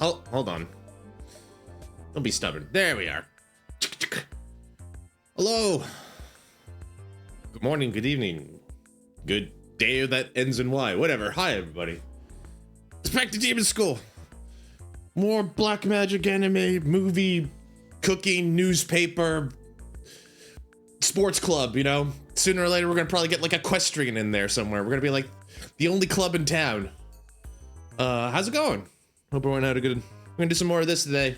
Oh, hold on. Don't be stubborn. There we are. Hello. Good morning, good evening, good day that ends in Y. Whatever. Hi, everybody. It's back to Demonschool. More black magic anime, movie, cooking, newspaper, sports club, you know? Sooner or later, we're gonna probably get like equestrian in there somewhere. We're gonna be like the only club in town. How's it going? Hope everyone had a good... We're gonna do some more of this today.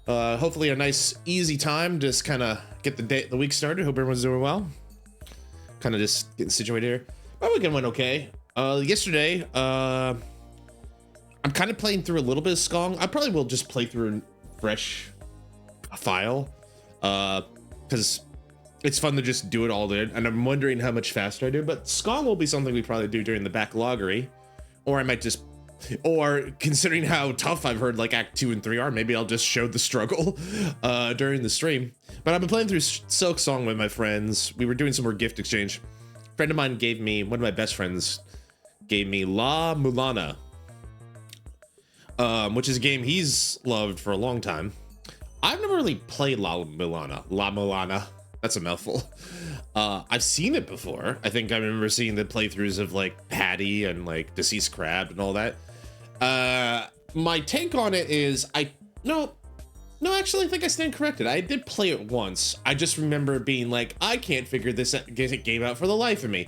Hopefully a nice, easy time. Just kind of get the week started. Hope everyone's doing well. Kind of just getting situated here. My weekend went okay. Yesterday, I'm kind of playing through a little bit of Skong. I probably will just play through a fresh file. Because it's fun to just do it all there. And I'm wondering how much faster I do. But Skong will be something we probably do during the backloggery. Or I might just... Or considering how tough I've heard like Act 2 and 3 are, maybe I'll just show the struggle during the stream. But I've been playing through Silk Song with my friends. We were doing some more gift exchange. A friend of mine gave me, one of my best friends gave me La Mulana, which is a game he's loved for a long time. I've never really played La Mulana. La Mulana. That's a mouthful. I've seen it before. I think I remember seeing the playthroughs of like Patty and like Deceased Crab and all that. My take on it is no, actually I think I stand corrected. I did play it once. I just remember being like, I can't figure this game out for the life of me.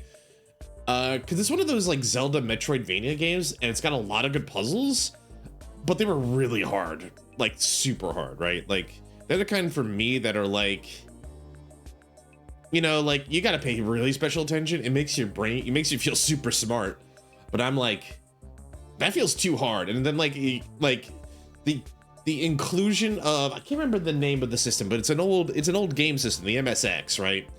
Cause it's one of those like Zelda Metroidvania games and it's got a lot of good puzzles, but they were really hard, like super hard, right? Like they're the kind for me that are like, you know, like you gotta pay really special attention. It makes your brain, it makes you feel super smart, but I'm like, that feels too hard. And then like the inclusion of, I can't remember the name of the system, but it's an old game system, the MSX, right?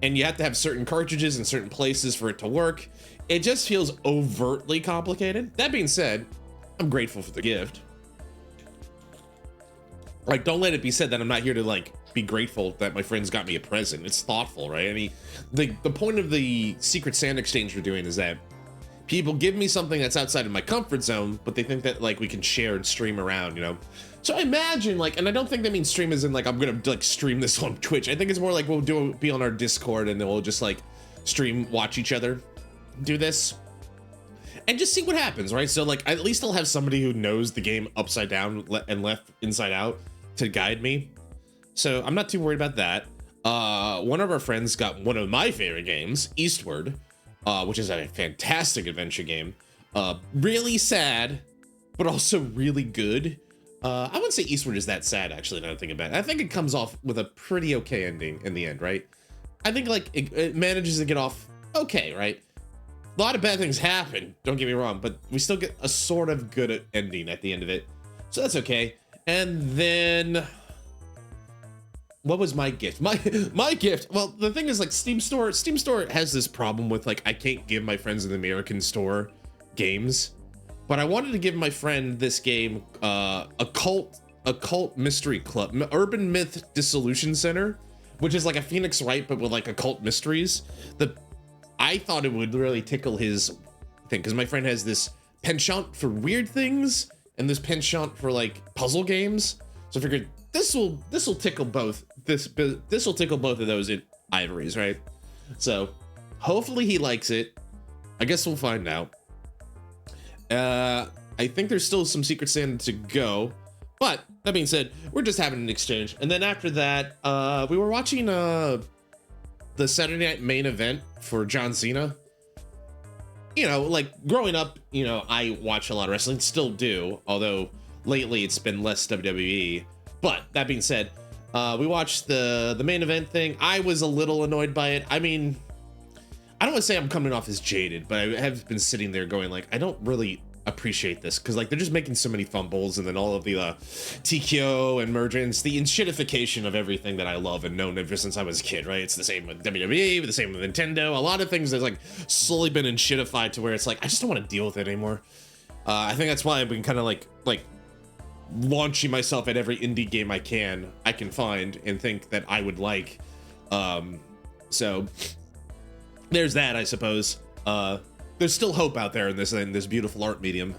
And you have to have certain cartridges in certain places for it to work. It just feels overtly complicated. That being said, I'm grateful for the gift. Like, don't let it be said that I'm not here to like be grateful that my friends got me a present. It's thoughtful, right? I mean, the point of the Secret Santa exchange we're doing is that people give me something that's outside of my comfort zone, but they think that like we can share and stream around, you know? So I imagine like, and I don't think that means stream as in like, I'm gonna like stream this on Twitch. I think it's more like we'll be on our Discord and then we'll just like stream, watch each other do this and just see what happens, right? So like, at least I'll have somebody who knows the game upside down and left inside out to guide me. So I'm not too worried about that. One of our friends got one of my favorite games, Eastward, which is a fantastic adventure game. Really sad, but also really good. I wouldn't say Eastward is that sad, actually, now that I think about it. I think it comes off with a pretty okay ending in the end, right? I think like it manages to get off okay, right? A lot of bad things happen, don't get me wrong, but we still get a sort of good ending at the end of it. So that's okay. And then... what was my gift? My gift. Well, the thing is like Steam Store has this problem with like, I can't give my friends in the American store games, but I wanted to give my friend this game, Occult Mystery Club, Urban Myth Dissolution Center, which is like a Phoenix Wright, but with like occult mysteries. I thought it would really tickle his thing, because my friend has this penchant for weird things and this penchant for like puzzle games. So I figured this will tickle both. This will tickle both of those in ivories, right? So hopefully he likes it. I guess we'll find out. I think there's still some Secret Santa to go, but that being said, we're just having an exchange. And then after that, we were watching the Saturday night main event for John Cena. You know, like growing up, you know, I watch a lot of wrestling, still do, although lately it's been less WWE. But that being said, we watched the main event thing. I was a little annoyed by it. I mean, I don't want to say I'm coming off as jaded, but I have been sitting there going like, I don't really appreciate this, because like they're just making so many fumbles, and then all of the TKO and emergence, the enshittification of everything that I love and known ever since I was a kid, right? It's the same with WWE, the same with Nintendo. A lot of things that's like slowly been enshittified to where it's like, I just don't want to deal with it anymore. I think that's why I've been kind of like launching myself at every indie game I can find and think that I would like. So there's that, I suppose. There's still hope out there in this beautiful art medium.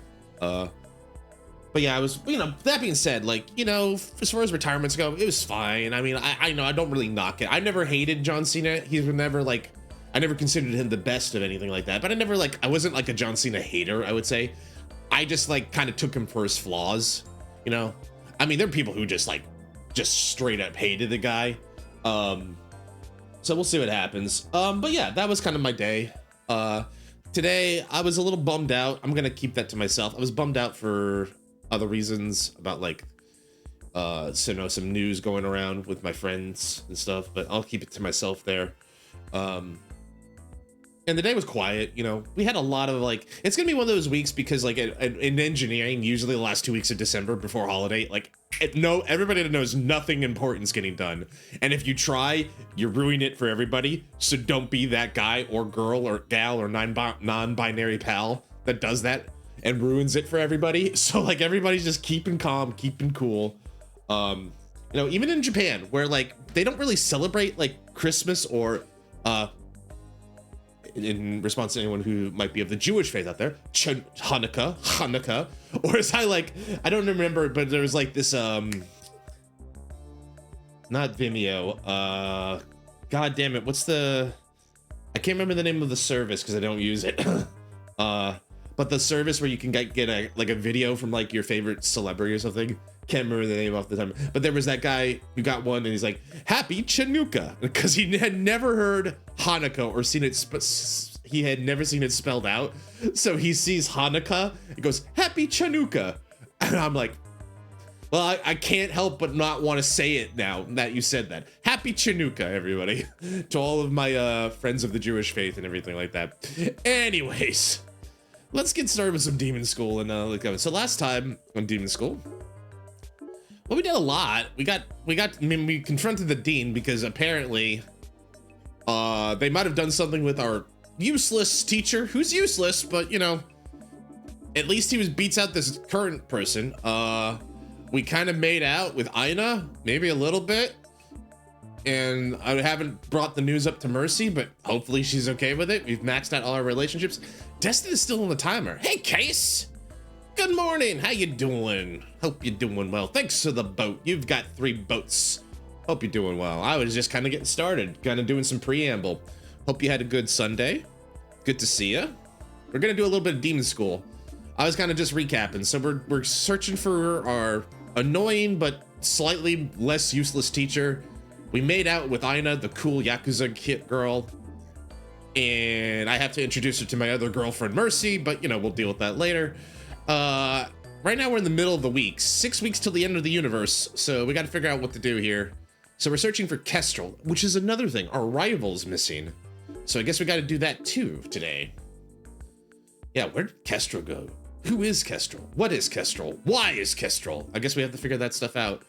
But yeah, I was, that being said, like, as far as retirements go, it was fine. I mean, I know I don't really knock it. I never hated John Cena. He's never like, I never considered him the best of anything like that. But I wasn't like a John Cena hater, I would say. I just like kind of took him for his flaws, I mean, there are people who just straight up hated the guy. So we'll see what happens. But yeah, that was kind of my day. Today I was a little bummed out. I'm gonna keep that to myself. I was bummed out for other reasons about like some news going around with my friends and stuff, but I'll keep it to myself there. And the day was quiet. We had a lot of like, it's gonna be one of those weeks because like in engineering, usually the last 2 weeks of December before holiday, like everybody that knows nothing important's getting done, and if you try, you ruin it for everybody. So don't be that guy or girl or gal or non-binary pal that does that and ruins it for everybody. So like everybody's just keeping calm, keeping cool. Even in Japan, where like they don't really celebrate like Christmas or in response to anyone who might be of the Jewish faith out there, Hanukkah, or as I don't remember, but there was like this not Vimeo, god damn it, I can't remember the name of the service because I don't use it. But the service where you can get a video from like your favorite celebrity or something. Can't remember the name off the time, but there was that guy who got one and he's like, Happy Chanukah, because he had never heard Hanukkah or seen it, he had never seen it spelled out. So he sees Hanukkah, it goes, Happy Chanukah. And I'm like, well, I can't help but not want to say it now that you said that. Happy Chanukah, everybody. To all of my friends of the Jewish faith and everything like that. Anyways, let's get started with some Demon School and so last time on Demon School, well, we did a lot. We confronted the dean because apparently they might have done something with our useless teacher, who's useless, but at least he beats out this current person. We kind of made out with Aina, maybe a little bit. And I haven't brought the news up to Mercy, but hopefully she's okay with it. We've maxed out all our relationships. Destin is still on the timer. Hey, Case. Good morning. How you doing? Hope you're doing well. Thanks for the boat. You've got 3 boats. Hope you're doing well. I was just kind of getting started, kind of doing some preamble. Hope you had a good Sunday. Good to see you. We're gonna do a little bit of Demon School. I was kind of just recapping. So we're searching for our annoying but slightly less useless teacher. We made out with Aina, the cool Yakuza kid girl. And I have to introduce her to my other girlfriend, Mercy, but we'll deal with that later. Right now we're in the middle of the week, 6 weeks till the end of the universe, so we got to figure out what to do here. So we're searching for Kestrel, which is another thing. Our rival's missing, so I guess we got to do that too today. Yeah, where did Kestrel go? Who is Kestrel? What is Kestrel? Why is Kestrel? I guess we have to figure that stuff out.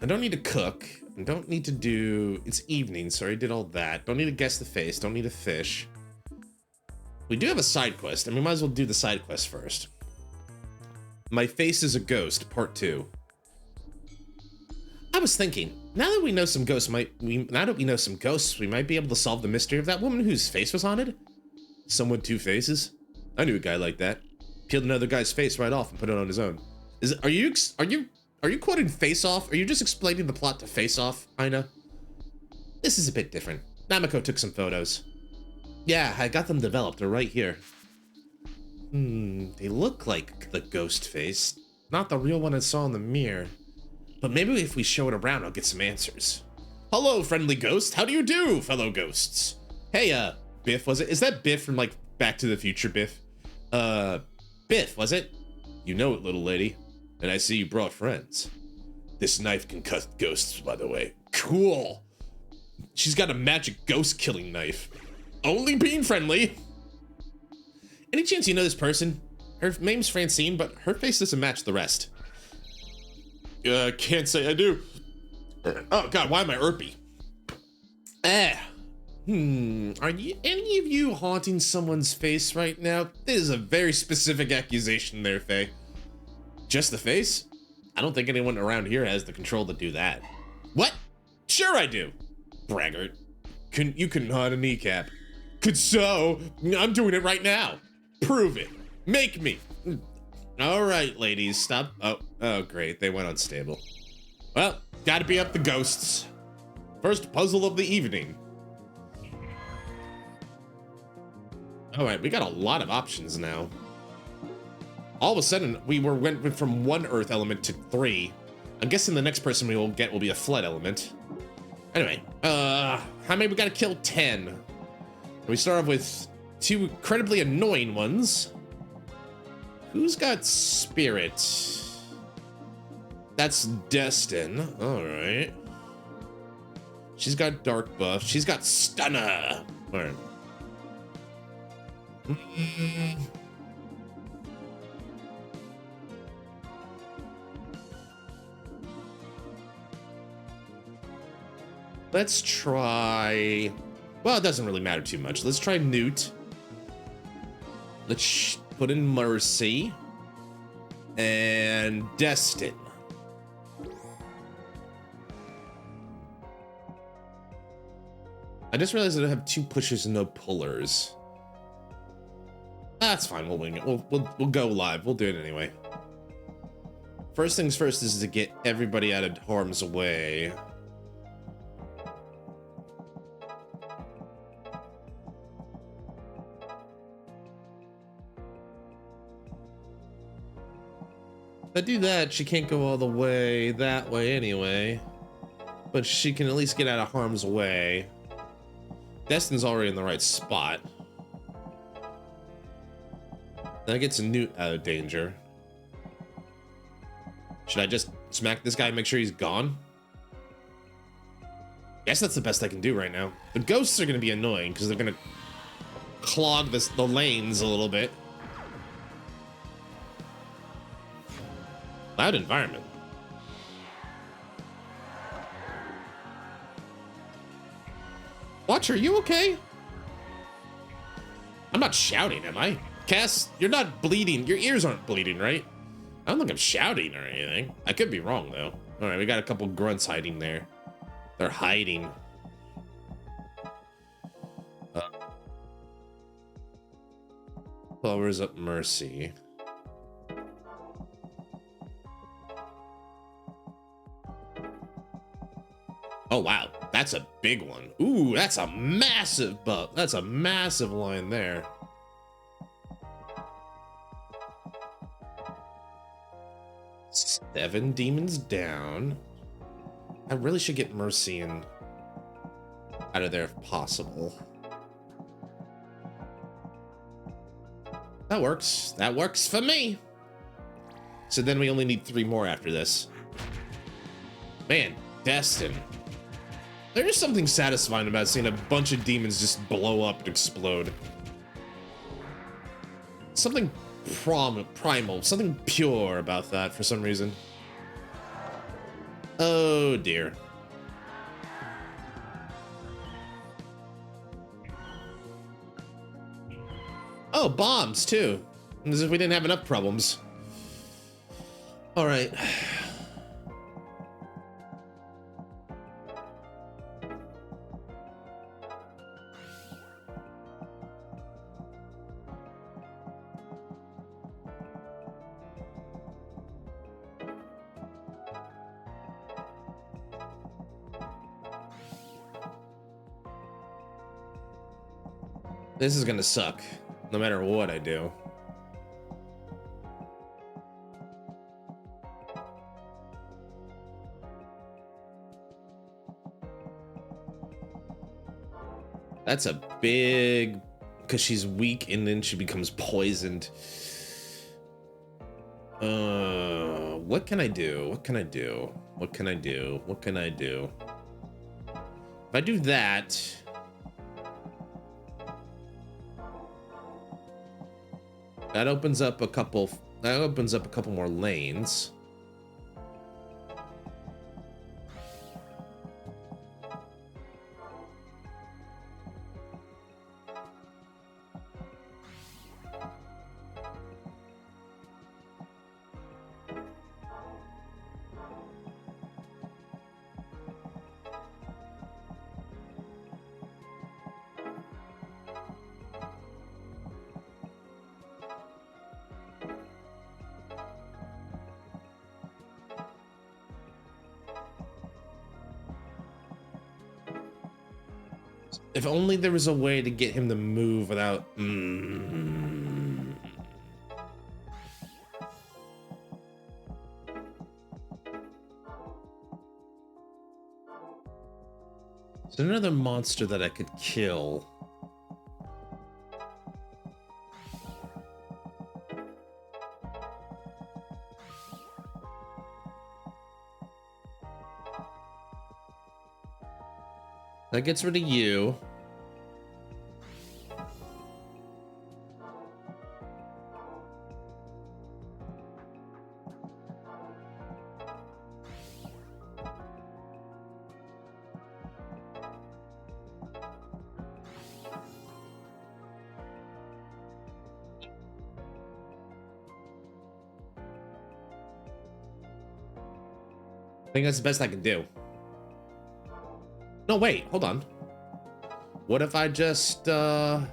I don't need to cook. I don't need to do... It's evening, so I did all that. Don't need to guess the face. Don't need to fish. We do have a side quest, and we might as well do the side quest first. My Face is a Ghost, Part 2. I was thinking, now that we know some ghosts, we might be able to solve the mystery of that woman whose face was haunted. Someone 2 faces. I knew a guy like that. Peeled another guy's face right off and put it on his own. Are you quoting Face Off? Are you just explaining the plot to Face Off, Aina? This is a bit different. Namiko took some photos. Yeah, I got them developed. They're right here. They look like the ghost face, not the real one I saw in the mirror. But maybe if we show it around, I'll get some answers. Hello, friendly ghost. How do you do, fellow ghosts? Hey, Biff, was it? Is that Biff from, like, Back to the Future Biff? Biff, was it? You know it, little lady. And I see you brought friends. This knife can cut ghosts, by the way. Cool. She's got a magic ghost-killing knife. Only being friendly. Any chance you know this person? Her name's Francine, but her face doesn't match the rest. Can't say I do. Oh god, why am I irpy? Are any of you haunting someone's face right now? This is a very specific accusation there, Faye. Just the face? I don't think anyone around here has the control to do that. What? Sure I do. Braggart. You can haunt a kneecap. Could so. I'm doing it right now. Prove it. Make me. All right, ladies, stop. Oh, great. They went unstable. Well, gotta be up the ghosts. First puzzle of the evening. All right, we got a lot of options now. All of a sudden, went from 1 earth element to 3. I'm guessing the next person we will get will be a flood element. Anyway, how many we gotta kill? 10. We start off with 2 incredibly annoying ones. Who's got spirit? That's Destin. All right. She's got dark buff. She's got stunner. All right. Let's try... Well, it doesn't really matter too much. Let's try Newt. Let's put in Mercy. And Destin. I just realized that I have 2 pushers and no pullers. That's fine. We'll wing it. We'll go live. We'll do it anyway. First things first is to get everybody out of harm's way. If I do that, she can't go all the way that way anyway. But she can at least get out of harm's way. Destin's already in the right spot. That gets Newt out of danger. Should I just smack this guy and make sure he's gone? Guess that's the best I can do right now. The ghosts are going to be annoying because they're going to clog the lanes a little bit. Loud environment. Watcher, are you okay? I'm not shouting, am I? Cass, you're not bleeding. Your ears aren't bleeding, right? I don't think I'm shouting or anything. I could be wrong, though. All right, we got a couple grunts hiding there. They're hiding. Powers up Mercy. Oh, wow. That's a big one. Ooh, that's a massive buff. That's a massive line there. Seven demons down. I really should get Mercy in out of there if possible. That works. That works for me. So then we only need 3 more after this. Man, Destin. There is something satisfying about seeing a bunch of demons just blow up and explode. Something primal, something pure about that for some reason. Oh dear. Oh, bombs too. As if we didn't have enough problems. All right. This is gonna suck, no matter what I do. That's a big, because she's weak and then she becomes poisoned. What can I do? What can I do? What can I do? What can I do? If I do that, that opens up a couple more lanes. If only there was a way to get him to move without... Is there another monster that I could kill? That gets rid of you. I think that's the best I can do. No, wait, hold on. What if I just, what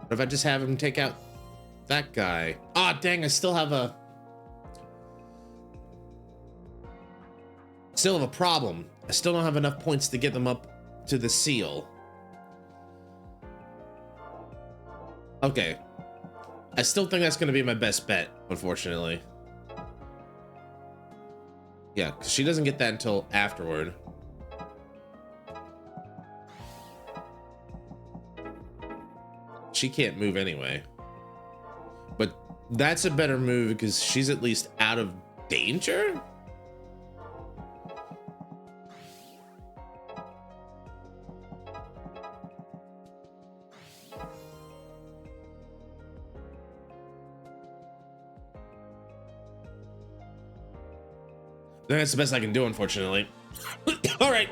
if I just have him take out that guy? Ah, dang, I still have a problem. I still don't have enough points to get them up to the seal. Okay. I still think that's gonna be my best bet, unfortunately. Yeah, because she doesn't get that until afterward. She can't move anyway. But that's a better move because she's at least out of danger? That's the best I can do, unfortunately. All right.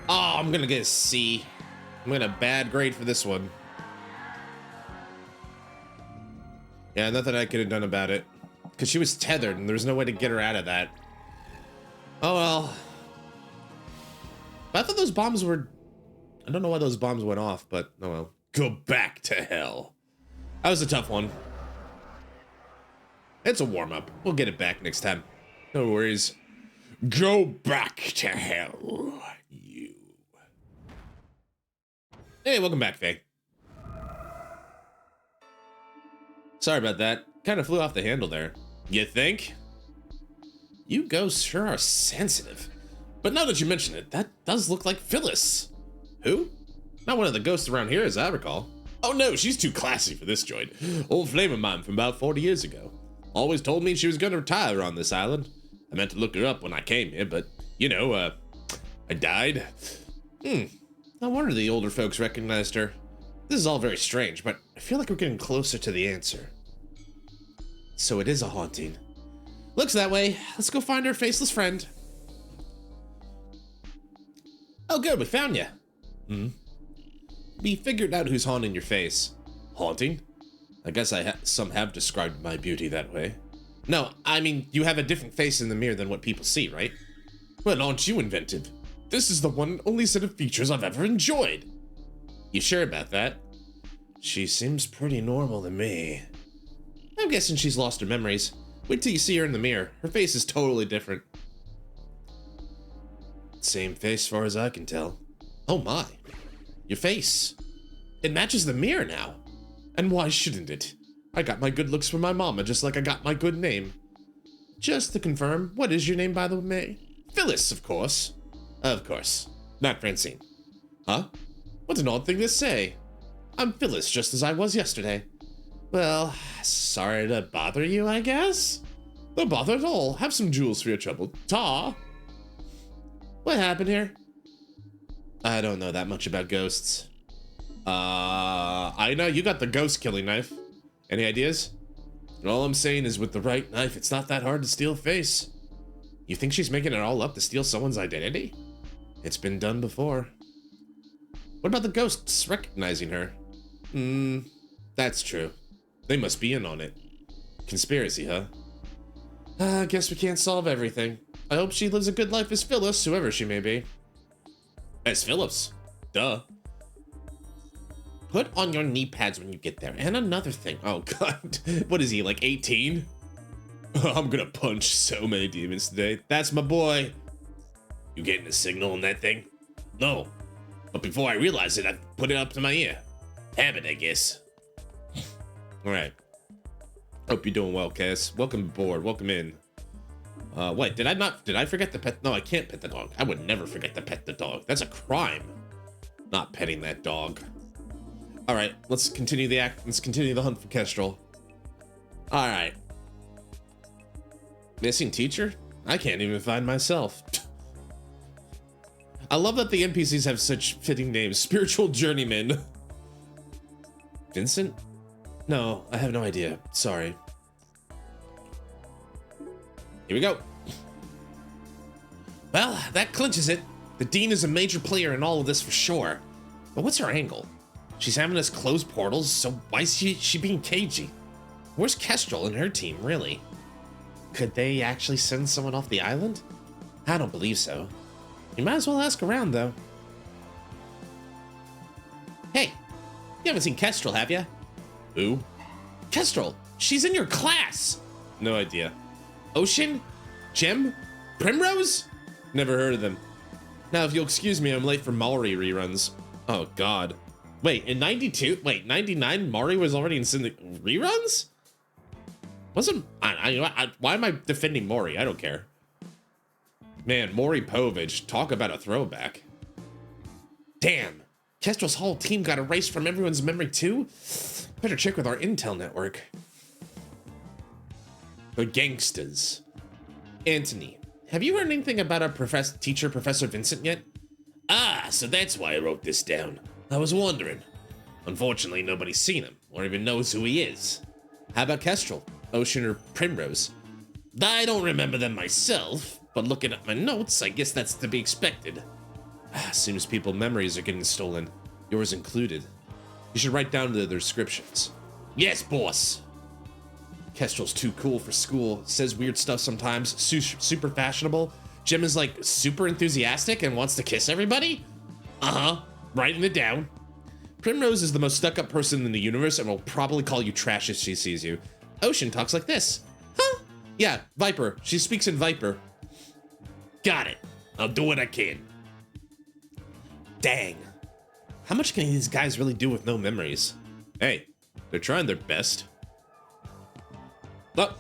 Oh, I'm gonna get a C. I'm gonna get a bad grade for this one. Yeah, nothing I could have done about it. Because she was tethered and there was no way to get her out of that. Oh well. But I thought those bombs were... I don't know why those bombs went off, but oh well. Go back to hell. That was a tough one. It's a warm-up. We'll get it back next time. No worries. Go back to hell, you. Hey, welcome back, Faye. Sorry about that. Kind of flew off the handle there. You think? You ghosts sure are sensitive. But now that you mention it, that does look like Phyllis. Who? Not one of the ghosts around here, as I recall. Oh no, she's too classy for this joint. Old flame of mine from about 40 years ago. Always told me she was gonna retire on this island. I meant to look her up when I came here, but, you know, I died. No wonder the older folks recognized her. This is all very strange, but I feel like we're getting closer to the answer. So it is a haunting. Looks that way. Let's go find our faceless friend. Oh good, we found you. We figured out who's haunting your face. Haunting? I guess some have described my beauty that way. No, I mean, you have a different face in the mirror than what people see, right? Well, aren't you inventive? This is the one and only set of features I've ever enjoyed. You sure about that? She seems pretty normal to me. I'm guessing she's lost her memories. Wait till you see her in the mirror. Her face is totally different. Same face far as I can tell. Oh my. Your face. It matches the mirror now. And why shouldn't it? I got my good looks from my mama just like I got my good name. Just to confirm, what is your name by the way? Phyllis, of course. Of course. Not Francine. Huh? What an odd thing to say. I'm Phyllis just as I was yesterday. Well, sorry to bother you, I guess? No bother at all. Have some jewels for your trouble. Ta! What happened here? I don't know that much about ghosts. I know you got the ghost killing knife. Any ideas? All I'm saying is with the right knife, it's not that hard to steal a face. You think she's making it all up to steal someone's identity? It's been done before. What about the ghosts recognizing her? That's true. They must be in on it. Conspiracy, huh? I guess we can't solve everything. I hope she lives a good life as Phyllis, whoever she may be. As Phyllis. Duh. Put on your knee pads when you get there. And another thing. Oh, God. What is he, like 18? I'm gonna punch so many demons today. That's my boy. You getting a signal on that thing? No. But before I realized it, I put it up to my ear. Habit, I guess. Alright. Hope you're doing well, Cass. Welcome aboard. Welcome in. Wait, did I forget to pet? No, I can't pet the dog. I would never forget to pet the dog. That's a crime. Not petting that dog. Alright, let's continue the hunt for Kestrel. Alright. Missing teacher? I can't even find myself. I love that the NPCs have such fitting names. Spiritual journeyman. Vincent? No, I have no idea. Sorry. Here we go. Well, that clinches it. The Dean is a major player in all of this for sure. But what's her angle? She's having us close portals, so why is she being cagey? Where's Kestrel and her team, really? Could they actually send someone off the island? I don't believe so. You might as well ask around, though. Hey, you haven't seen Kestrel, have you? Who? Kestrel, she's in your class. No idea. Ocean? Gem? Primrose? Never heard of them. Now, if you'll excuse me, I'm late for Maury reruns. Oh, God. Wait, in 92? Wait, 99? Maury was already in reruns? Wasn't... why am I defending Maury? I don't care. Man, Maury Povich, talk about a throwback. Damn. Kestrel's whole team got erased from everyone's memory, too? Better check with our intel network. The gangsters. Anthony, have you heard anything about our teacher, Professor Vincent, yet? Ah, so that's why I wrote this down. I was wondering. Unfortunately, nobody's seen him, or even knows who he is. How about Kestrel, Ocean, or Primrose? I don't remember them myself, but looking at my notes, I guess that's to be expected. Seems people's memories are getting stolen, yours included. You should write down their descriptions. Yes, boss. Kestrel's too cool for school, says weird stuff sometimes, super fashionable. Jim is like super enthusiastic and wants to kiss everybody? Uh-huh, writing it down. Primrose is the most stuck-up person in the universe and will probably call you trash if she sees you. Ocean talks like this. Huh? Yeah, Viper. She speaks in Viper. Got it. I'll do what I can. Dang. How much can these guys really do with no memories? Hey, they're trying their best. Oh.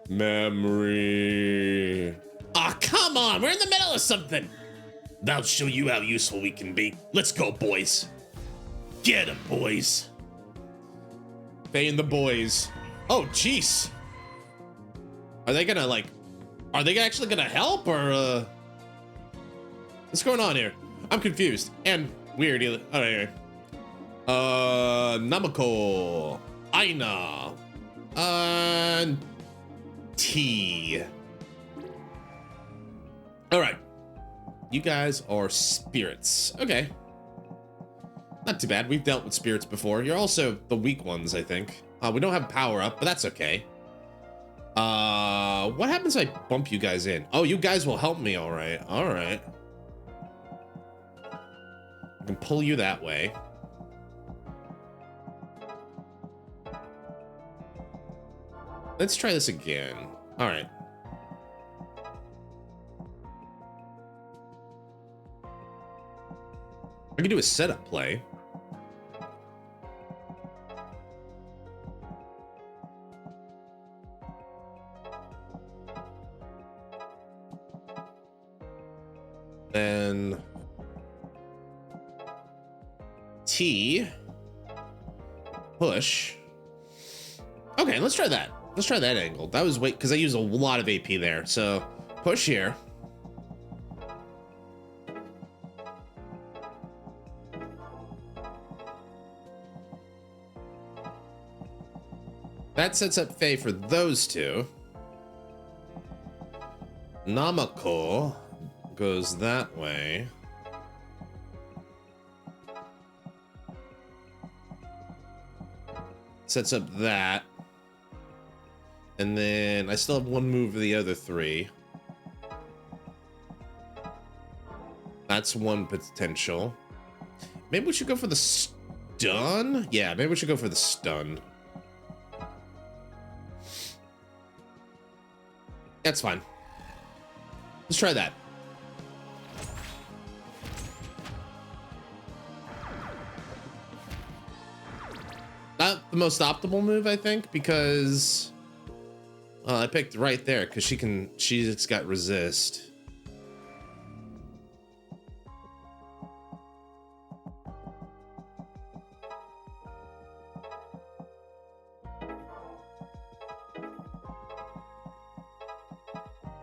Memory. Aw, come on. We're in the middle of something. I'll show you how useful we can be. Let's go, boys. Get 'em, boys. They and the boys. Oh, jeez. Are they gonna, like... Are they actually gonna help, or, What's going on here? I'm confused. And weird. Alright. Namako. Aina. T. Alright. You guys are spirits. Okay. Not too bad. We've dealt with spirits before. You're also the weak ones, I think. We don't have power up, but that's okay. What happens if I bump you guys in? Oh, you guys will help me, alright. Alright. I can pull you that way. Let's try this again. Alright. I can do a setup play. Then T, push. Okay, let's try that. Let's try that angle. That was because I used a lot of AP there. So push here. That sets up Faye for those two. Namako goes that way. Sets up that. And then I still have one move of the other three. That's one potential. Maybe we should go for the stun? Yeah, maybe we should go for the stun. That's fine. Let's try that. Not the most optimal move, I think, because I picked right there because she's got resist.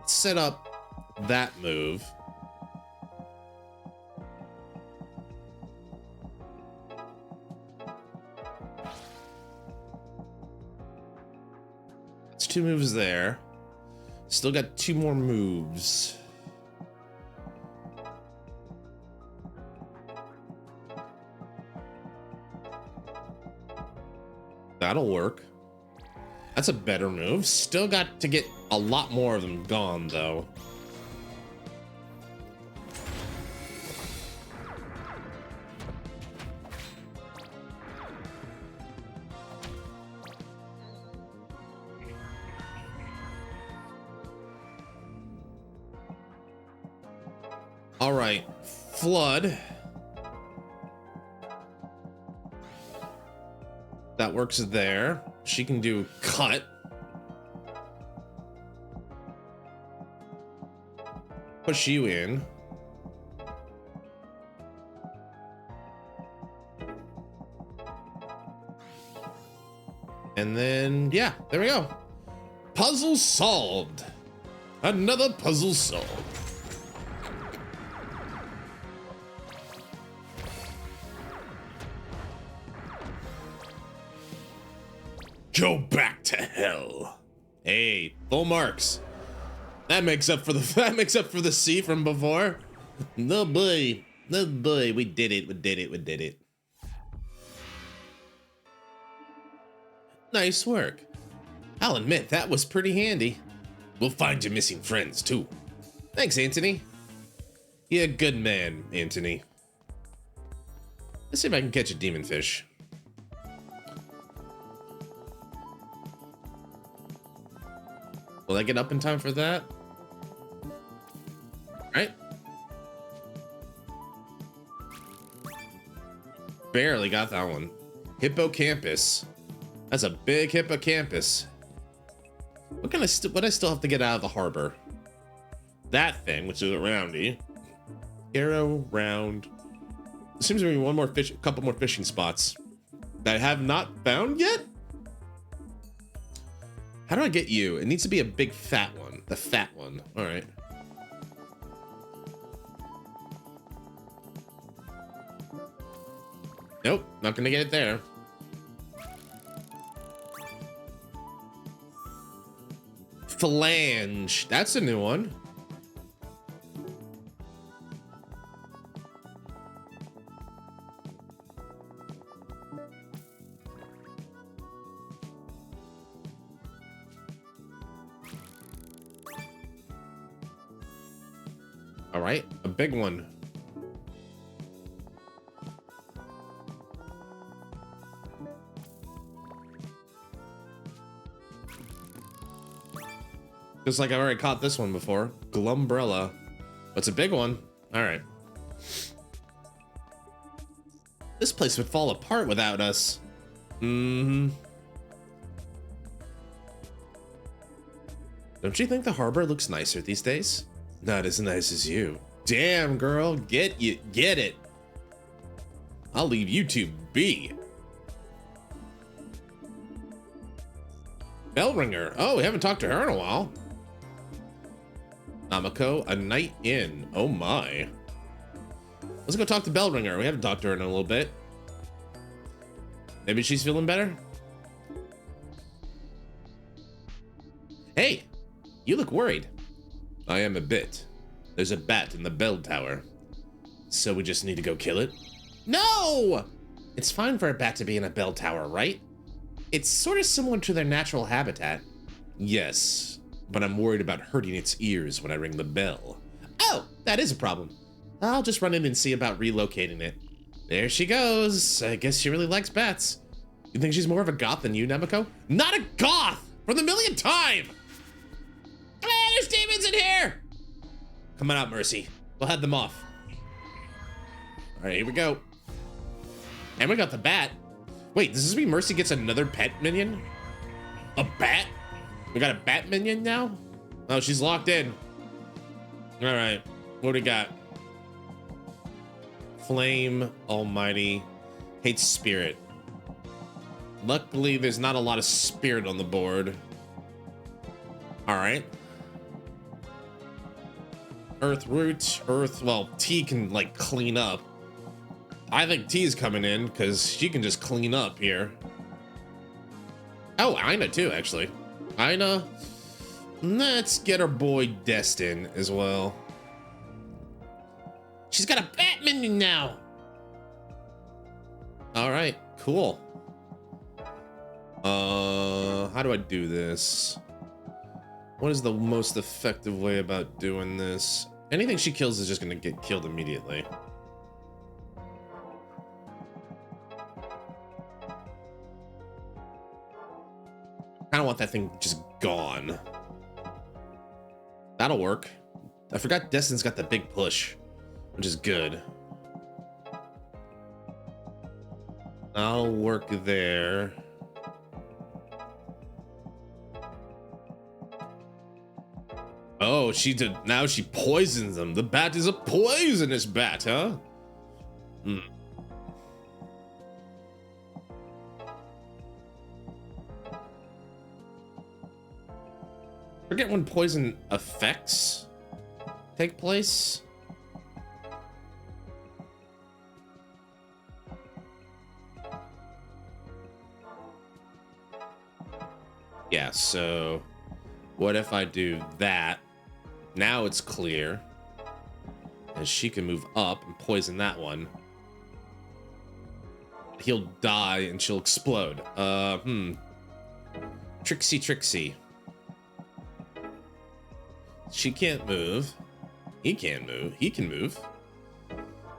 Set up that move. It's 2 moves there. Still got 2 more moves. That'll work. That's a better move. Still got to get a lot more of them gone, though. All right, Flood. That works there. She can do cut. Push you in. And then, yeah, there we go. Puzzle solved. Another puzzle solved. Go back to hell. Hey, full marks. That makes up for the C from before. No boy. No boy. We did it. We did it. We did it. Nice work. I'll admit that was pretty handy. We'll find your missing friends too. Thanks, Anthony. You're a good man, Anthony. Let's see if I can catch a demon fish. Will I get up in time for that? Right? Barely got that one. Hippocampus. That's a big hippocampus. What I still have to get out of the harbor? That thing, which is a roundy. Arrow, round. There seems to be one more fish, a couple more fishing spots that I have not found yet. How do I get you? It needs to be a big fat one. The fat one. All right. Nope, not gonna get it there. Phalange. That's a new one. All right, a big one. Just like I already caught this one before. Glumbrella. It's a big one. All right. This place would fall apart without us. Mm-hmm. Don't you think the harbor looks nicer these days? Not as nice as you. Damn, girl. Get it. I'll leave you two be. Bell ringer. Oh, we haven't talked to her in a while. Namako, a night in. Oh my. Let's go talk to Bell ringer. We haven't talked to her in a little bit. Maybe she's feeling better? Hey, you look worried. I am a bit. There's a bat in the bell tower. So we just need to go kill it? No! It's fine for a bat to be in a bell tower, right? It's sort of similar to their natural habitat. Yes, but I'm worried about hurting its ears when I ring the bell. Oh, that is a problem. I'll just run in and see about relocating it. There she goes. I guess she really likes bats. You think she's more of a goth than you, Nemiko? Not a goth! For the millionth time! Hey, there's demons in here! Come on out, Mercy. We'll head them off. All right, here we go. And we got the bat. Wait, does this mean Mercy gets another pet minion? A bat? We got a bat minion now? Oh, she's locked in. All right, what do we got? Flame, Almighty, hates Spirit. Luckily, there's not a lot of Spirit on the board. All right. Earth Root, Earth, well, T can like clean up. I think T's coming in because she can just clean up here. Oh, Aina too, actually. Aina, let's get our boy Destin as well. She's got a bat minion now. All right, cool. How do I do this? What is the most effective way about doing this? Anything she kills is just gonna get killed immediately. I don't want that thing just gone. That'll work. I forgot Destin's got the big push, which is good. I'll work there. Oh, she did. Now she poisons them. The bat is a poisonous bat, huh? Hmm. Forget when poison effects take place. Yeah, so what if I do that? Now it's clear. And she can move up and poison that one. He'll die and she'll explode. Trixie. She can't move. He can't move. He can move.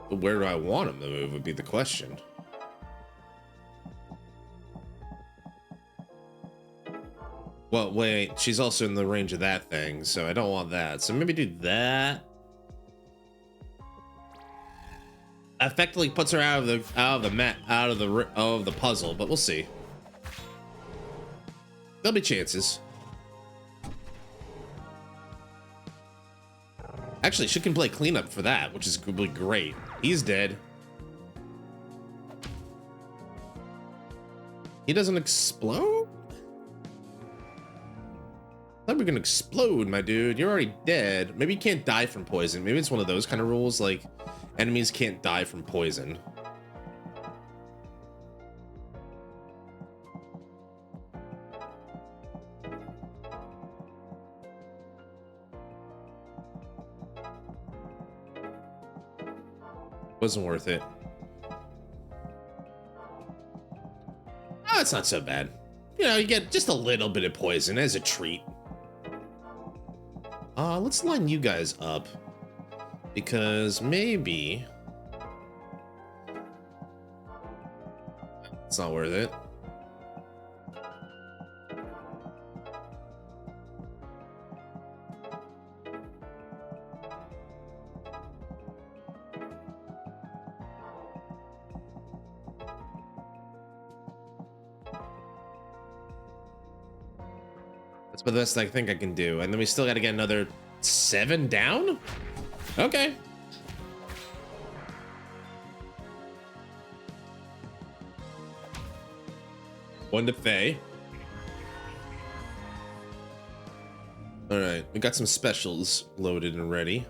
But where do I want him to move would be the question. Well, wait, she's also in the range of that thing, so I don't want that. So maybe do that. Effectively puts her out of the puzzle, but we'll see. There'll be chances. Actually, she can play cleanup for that, which is really great. He's dead. He doesn't explode? I thought we were gonna explode, my dude. You're already dead. Maybe you can't die from poison. Maybe it's one of those kind of rules, like enemies can't die from poison. Wasn't worth it. Oh, it's not so bad. You know, you get just a little bit of poison as a treat. Let's line you guys up because maybe it's not worth it. That's the best I think I can do. And then we still got to get another 7 down? Okay. One to Faye. All right, we got some specials loaded and ready.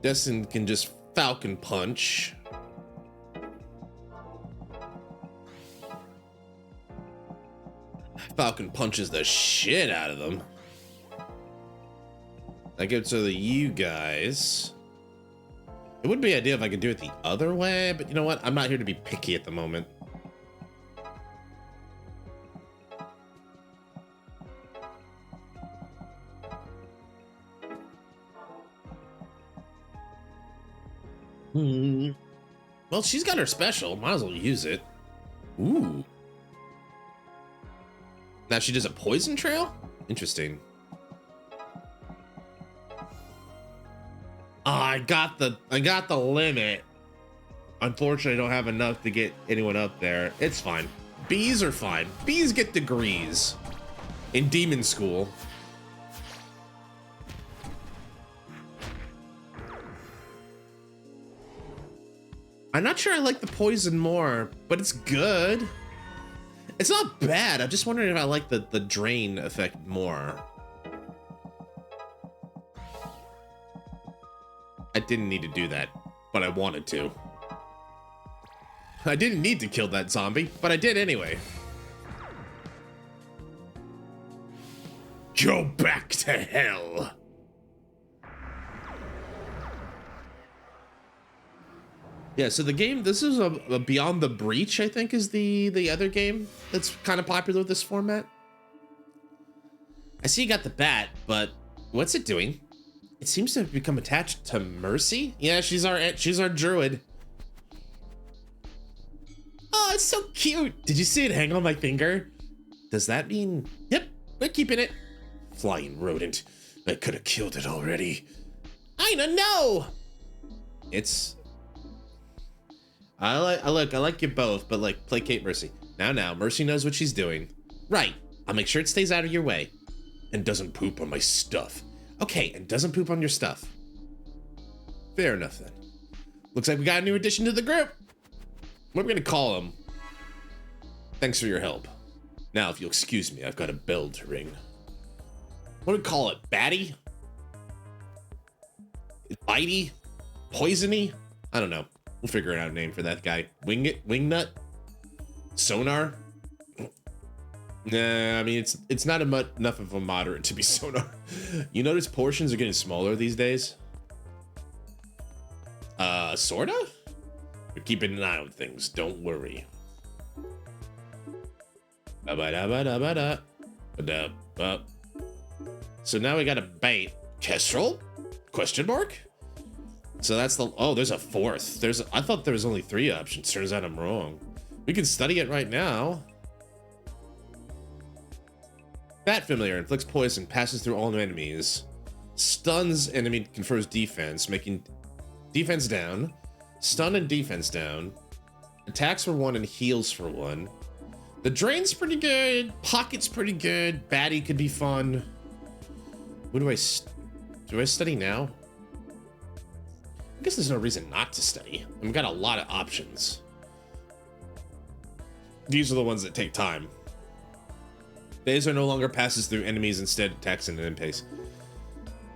Destin can just Falcon Punch. Falcon punches the shit out of them. That gives to you guys. It would be ideal if I could do it the other way, but you know what? I'm not here to be picky at the moment. Well, she's got her special. Might as well use it. Ooh. Now she does a poison trail? Interesting. Oh, I got the limit. Unfortunately, I don't have enough to get anyone up there. It's fine. Bees are fine. Bees get degrees in demon school. I'm not sure I like the poison more, but it's good. It's not bad. I'm just wondering if I like the drain effect more. I didn't need to do that, but I wanted to. I didn't need to kill that zombie, but I did anyway. Go back to hell. Yeah, so the game, this is a Beyond the Breach, I think, is the other game that's kind of popular with this format. I see you got the bat, but what's it doing? It seems to have become attached to Mercy. Yeah, she's our druid. Oh, it's so cute. Did you see it hang on my finger? Does that mean, yep, we're keeping it. Flying rodent. I could have killed it already. I don't know. It's, I like you both, but like, placate Mercy. Now, Mercy knows what she's doing. Right, I'll make sure it stays out of your way. And doesn't poop on my stuff. Okay, and doesn't poop on your stuff. Fair enough then. Looks like we got a new addition to the group. What are we gonna call him? Thanks for your help. Now, if you'll excuse me, I've got a bell to ring. What do we call it? Batty? Bitey? Poisony? I don't know. We'll figure out a name for that guy. Wingnut? Sonar? Nah, I mean, it's not enough of a moderate to be Sonar. You notice portions are getting smaller these days? Sorta? We're keeping an eye on things, don't worry. So now we got a bait. Kestrel? Question mark? So that's the, oh, there's a fourth. I thought there was only 3 options. Turns out I'm wrong. We can study it right now. Bat familiar, inflicts poison, passes through all new enemies. Stuns enemy, confers defense, making defense down. Stun and defense down. Attacks for 1 and heals for 1. The drain's pretty good. Pocket's pretty good. Batty could be fun. What do I study now? I guess there's no reason not to study. We've got a lot of options. These are the ones that take time. Phaser no longer passes through enemies, instead attacks in an pace.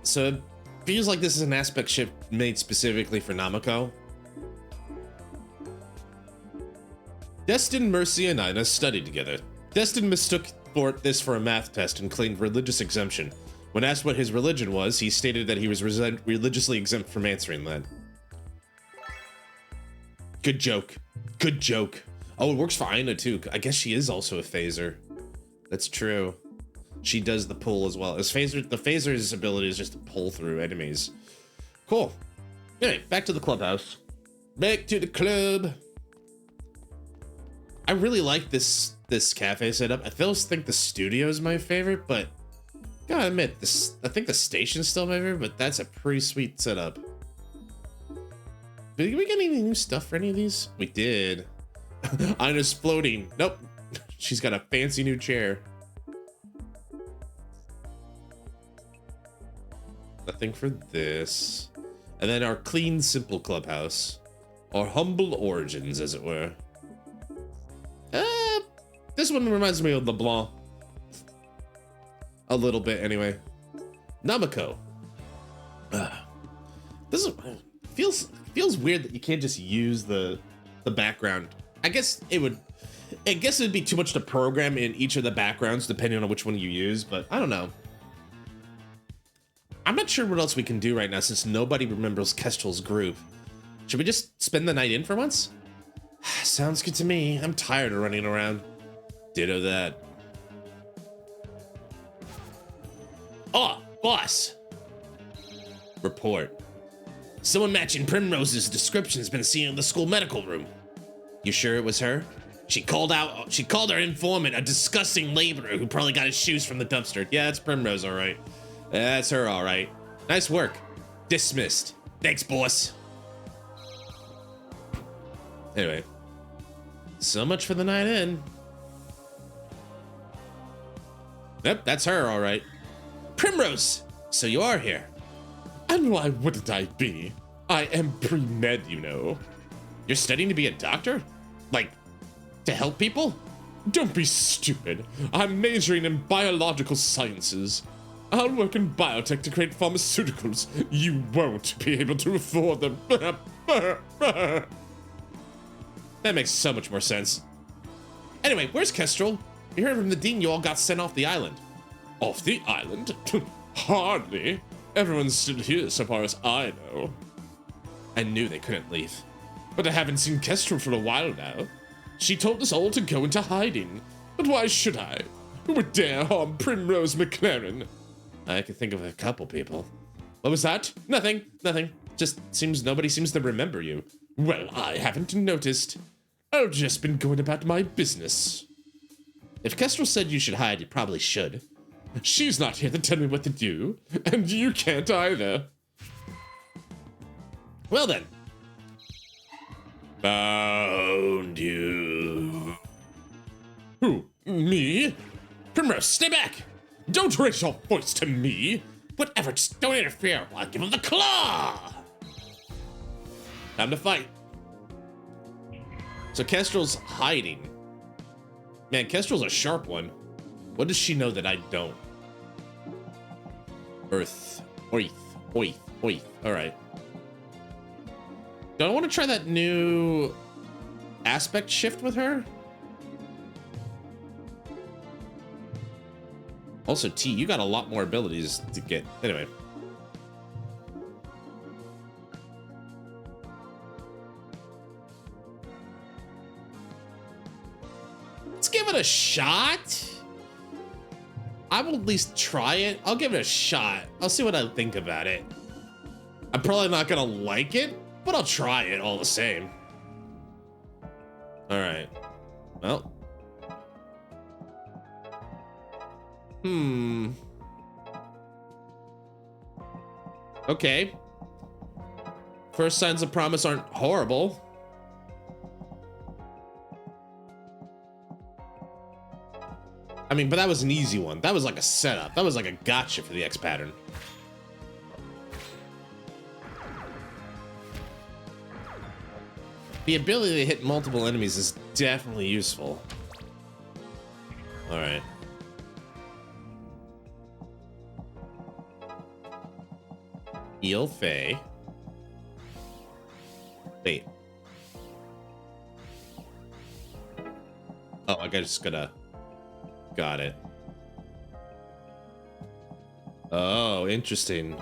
So it feels like this is an aspect shift made specifically for Namako. Destin, Mercy, and Ina studied together. Destin mistook this for a math test and claimed religious exemption. When asked what his religion was, he stated that he was religiously exempt from answering that. Good joke. Good joke. Oh, it works for Ina too. I guess she is also a phaser. That's true. She does the pull as well. The phaser's ability is just to pull through enemies. Cool. Anyway, back to the clubhouse. Back to the club. I really like this cafe setup. I still think the studio is my favorite, but gotta admit, I think the station's still my favorite, but that's a pretty sweet setup. Did we get any new stuff for any of these? We did. Ina's floating. Nope. She's got a fancy new chair. Nothing for this. And then our clean, simple clubhouse. Our humble origins, as it were. This one reminds me of LeBlanc. A little bit, anyway. Namako. This feels weird that you can't just use the background. I guess it would be too much to program in each of the backgrounds depending on which one you use, but I don't know. I'm not sure what else we can do right now since nobody remembers Kestrel's group. Should we just spend the night in for once? Sounds good to me. I'm tired of running around. Ditto that. Oh, boss. Report. Someone matching Primrose's description has been seen in the school medical room. You sure it was her? She called her informant a disgusting laborer who probably got his shoes from the dumpster. Yeah, that's Primrose, all right. That's her, all right. Nice work. Dismissed. Thanks, boss. Anyway. So much for the night in. Yep, that's her, all right. Primrose, so you are here. And why wouldn't I be? I am pre-med, you know. You're studying to be a doctor? Like, to help people? Don't be stupid. I'm majoring in biological sciences. I'll work in biotech to create pharmaceuticals. You won't be able to afford them. That makes so much more sense. Anyway, where's Kestrel? You heard from the dean you all got sent off the island. Off the island? Hardly. Everyone's still here so far as I know. I knew they couldn't leave. But I haven't seen Kestrel for a while now. She told us all to go into hiding. But why should I? Who would dare harm Primrose McLaren? I can think of a couple people. What was that? Nothing. Just seems nobody seems to remember you. Well, I haven't noticed. I've just been going about my business. If Kestrel said you should hide, you probably should. She's not here to tell me what to do, and you can't either. Well then. Found you. Who? Me? Primrose, stay back! Don't raise your voice to me! Whatever, just don't interfere while I give him the claw! Time to fight. So Kestrel's hiding. Man, Kestrel's a sharp one. What does she know that I don't? Earth. Oith. Alright. Do I want to try that new aspect shift with her? Also, T, you got a lot more abilities to get. Anyway. Let's give it a shot. I will at least try it. I'll give it a shot. I'll see what I think about it. I'm probably not gonna like it, but I'll try it all the same. All right. Well. Okay. First signs of promise aren't horrible. I mean, but that was an easy one. That was like a setup. That was like a gotcha for the X pattern. The ability to hit multiple enemies is definitely useful. All right. Heal Faye. Wait. Oh, I just gotta... Got it. Oh, interesting.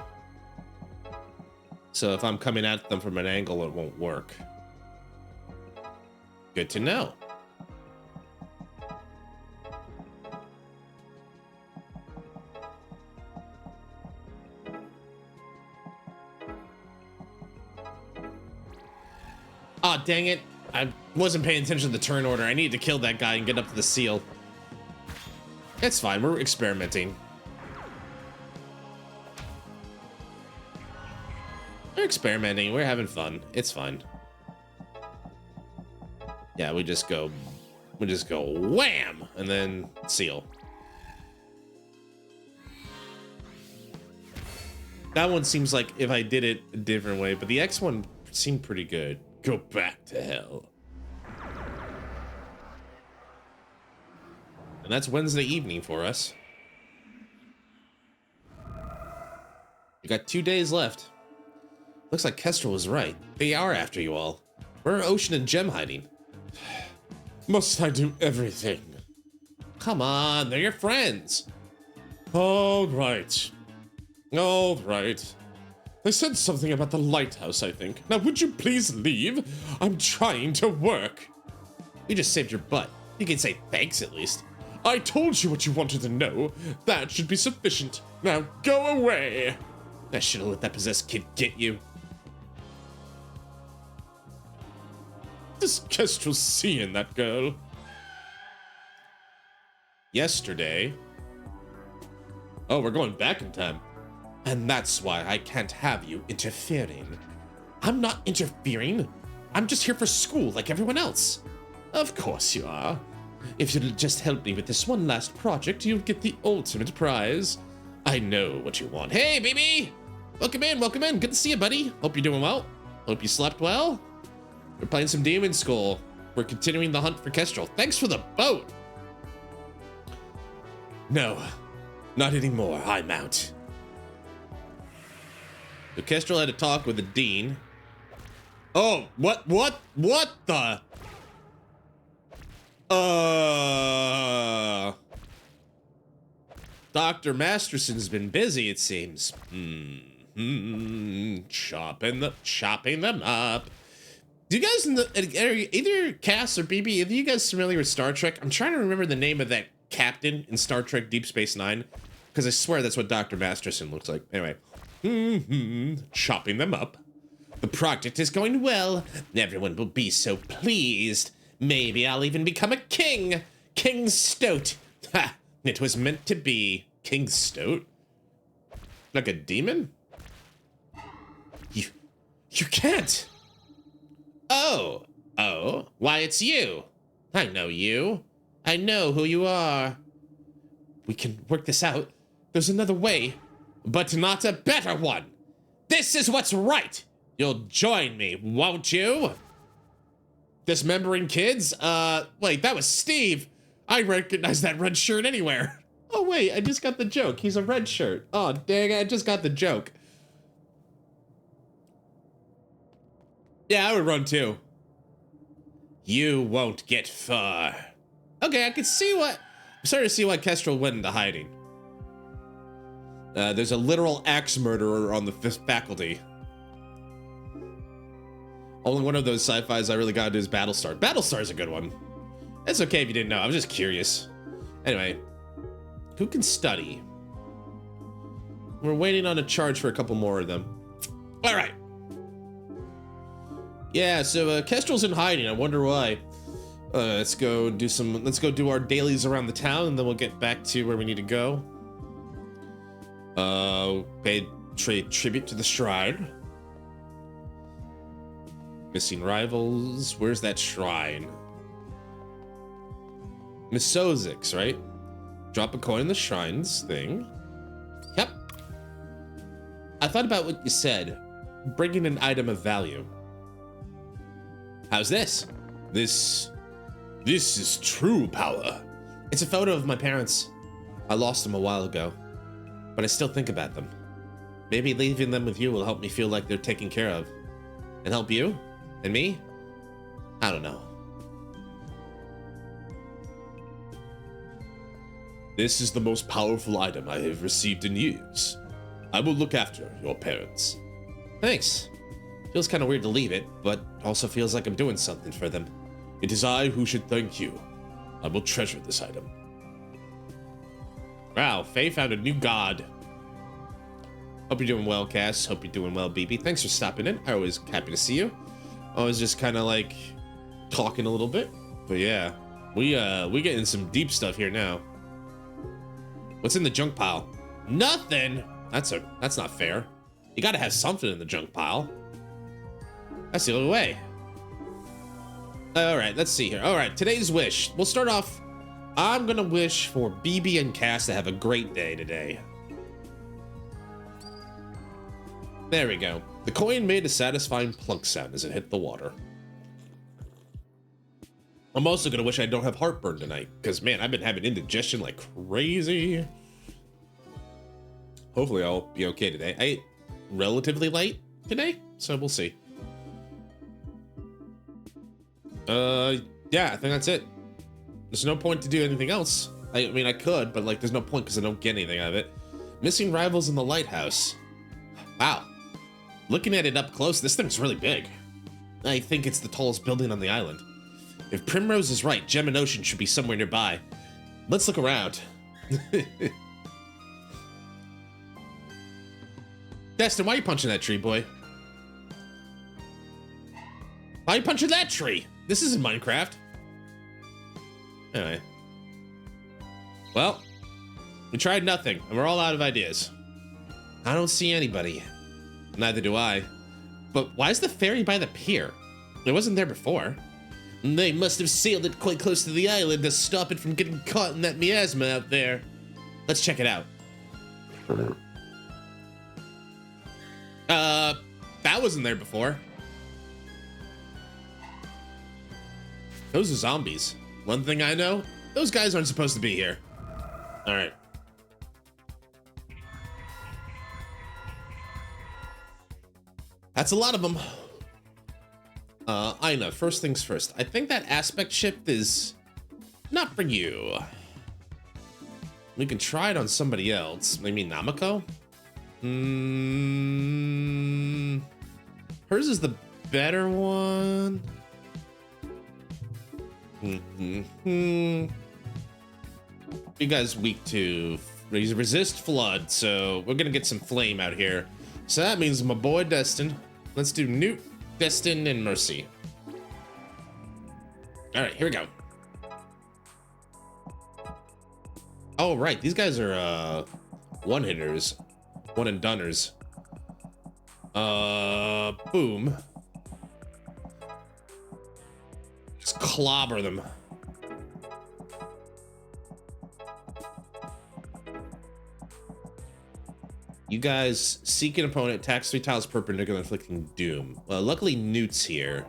So if I'm coming at them from an angle, it won't work. Good to know. Aw, oh, dang it. I wasn't paying attention to the turn order. I needed to kill that guy and get up to the seal. It's fine, we're experimenting. We're experimenting, we're having fun. It's fine. Yeah, we just go wham! And then seal. That one seems like if I did it a different way, but the X one seemed pretty good. Go back to hell. And that's Wednesday evening for us. We got 2 days left. Looks like Kestrel was right. They are after you all. Where are Ocean and Gem hiding? Must I do everything? Come on, they're your friends. All right. They said something about the lighthouse, I think. Now, would you please leave? I'm trying to work. You just saved your butt. You can say thanks at least. I told you what you wanted to know. That should be sufficient. Now go away. I should have let that possessed kid get you. does Kestrel see in that girl? Yesterday. Oh, we're going back in time. And that's why I can't have you interfering. I'm not interfering. I'm just here for school like everyone else. Of course you are. If you'll just help me with this one last project, you'll get the ultimate prize. I know what you want. Hey, baby! Welcome in, welcome in. Good to see you, buddy. Hope you're doing well. Hope you slept well. We're playing some Demonschool. We're continuing the hunt for Kestrel. Thanks for the boat. No, not anymore. I'm out. So Kestrel had a talk with the dean. Oh, what the? Dr. Masterson's been busy, it seems. Chopping them up. Do you guys, either Cass or BB, are you guys familiar with Star Trek? I'm trying to remember the name of that captain in Star Trek Deep Space Nine, because I swear that's what Dr. Masterson looks like. Anyway, chopping them up. The project is going well. Everyone will be so pleased. Maybe I'll even become a king. King Stoat. Ha! It was meant to be. King Stoat? Like a demon? You can't. Oh, why it's you. I know you. I know who you are. We can work this out. There's another way, but not a better one. This is what's right. You'll join me, won't you? Dismembering kids? Wait, that was Steve. I recognize that red shirt anywhere. Oh, wait, I just got the joke. He's a red shirt. Oh, dang, I just got the joke. Yeah, I would run too. You won't get far. Okay, I can see what... I'm starting to see why Kestrel went into hiding. There's a literal axe murderer on the faculty. Only one of those sci-fis I really gotta do is Battlestar. Battlestar's a good one. It's okay if you didn't know. I was just curious. Anyway, who can study? We're waiting on a charge for a couple more of them. All right. Yeah, so Kestrel's in hiding. I wonder why. Let's go do our dailies around the town, and then we'll get back to where we need to go. Pay tribute to the shrine. Missing rivals. Where's that shrine? Miss Sozix, right? Drop a coin in the shrines thing. Yep. I thought about what you said. Bringing an item of value. How's this? This is true power. It's a photo of my parents. I lost them a while ago, but I still think about them. Maybe leaving them with you will help me feel like they're taken care of. And help you? And me? I don't know. This is the most powerful item I have received in years. I will look after your parents. Thanks. Feels kind of weird to leave it, but also feels like I'm doing something for them. It is I who should thank you. I will treasure this item. Wow, Faye found a new god. Hope you're doing well, Cass. Hope you're doing well, BB. Thanks for stopping in. I'm always happy to see you. I was just kind of like talking a little bit, but yeah, we getting some deep stuff here now. What's in the junk pile? Nothing. That's not fair. You gotta have something in the junk pile. That's the only way. All right, let's see here. All right, today's wish. We'll start off. I'm gonna wish for BB and Cass to have a great day today. There we go. The coin made a satisfying plunk sound as it hit the water. I'm also gonna wish I don't have heartburn tonight, because man, I've been having indigestion like crazy. Hopefully I'll be okay today. I ate relatively late today, so we'll see. Yeah, I think that's it. There's no point to do anything else. I mean, I could, but like, there's no point because I don't get anything out of it. Missing rivals in the lighthouse. Wow. Looking at it up close, this thing's really big. I think it's the tallest building on the island. If Primrose is right, Gem and Ocean should be somewhere nearby. Let's look around. Destin, why are you punching that tree, boy? Why are you punching that tree? This isn't Minecraft. Anyway. Well, we tried nothing, and we're all out of ideas. I don't see anybody. Neither do I. But why is the ferry by the pier? It wasn't there before. They must have sailed it quite close to the island to stop it from getting caught in that miasma out there. Let's check it out. That wasn't there before. Those are zombies. One thing I know, those guys aren't supposed to be here. All right. That's a lot of them. Ina, first things first. I think that aspect shift is not for you. We can try it on somebody else. Maybe Namako? Hers is the better one. You guys weak to resist flood, so we're gonna get some flame out here. So that means my boy Destin. Let's do Newt, Destin, and Mercy. All right, here we go. Oh, right, these guys are one-hitters, one-and-doners. Boom. Just clobber them. You guys seek an opponent, attacks 3 tiles perpendicular, inflicting doom. Well, luckily Newt's here.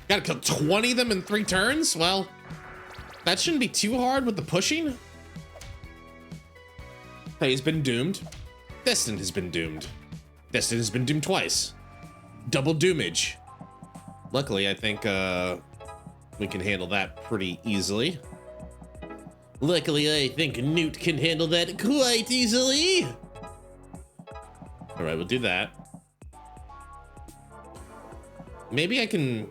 Gotta kill 20 of them in 3 turns? Well, that shouldn't be too hard with the pushing. Hey, he's been doomed. Destin has been doomed. Destin has been doomed twice. Double doomage. Luckily, I think we can handle that pretty easily. Luckily, I think Newt can handle that quite easily. All right, we'll do that. Maybe I can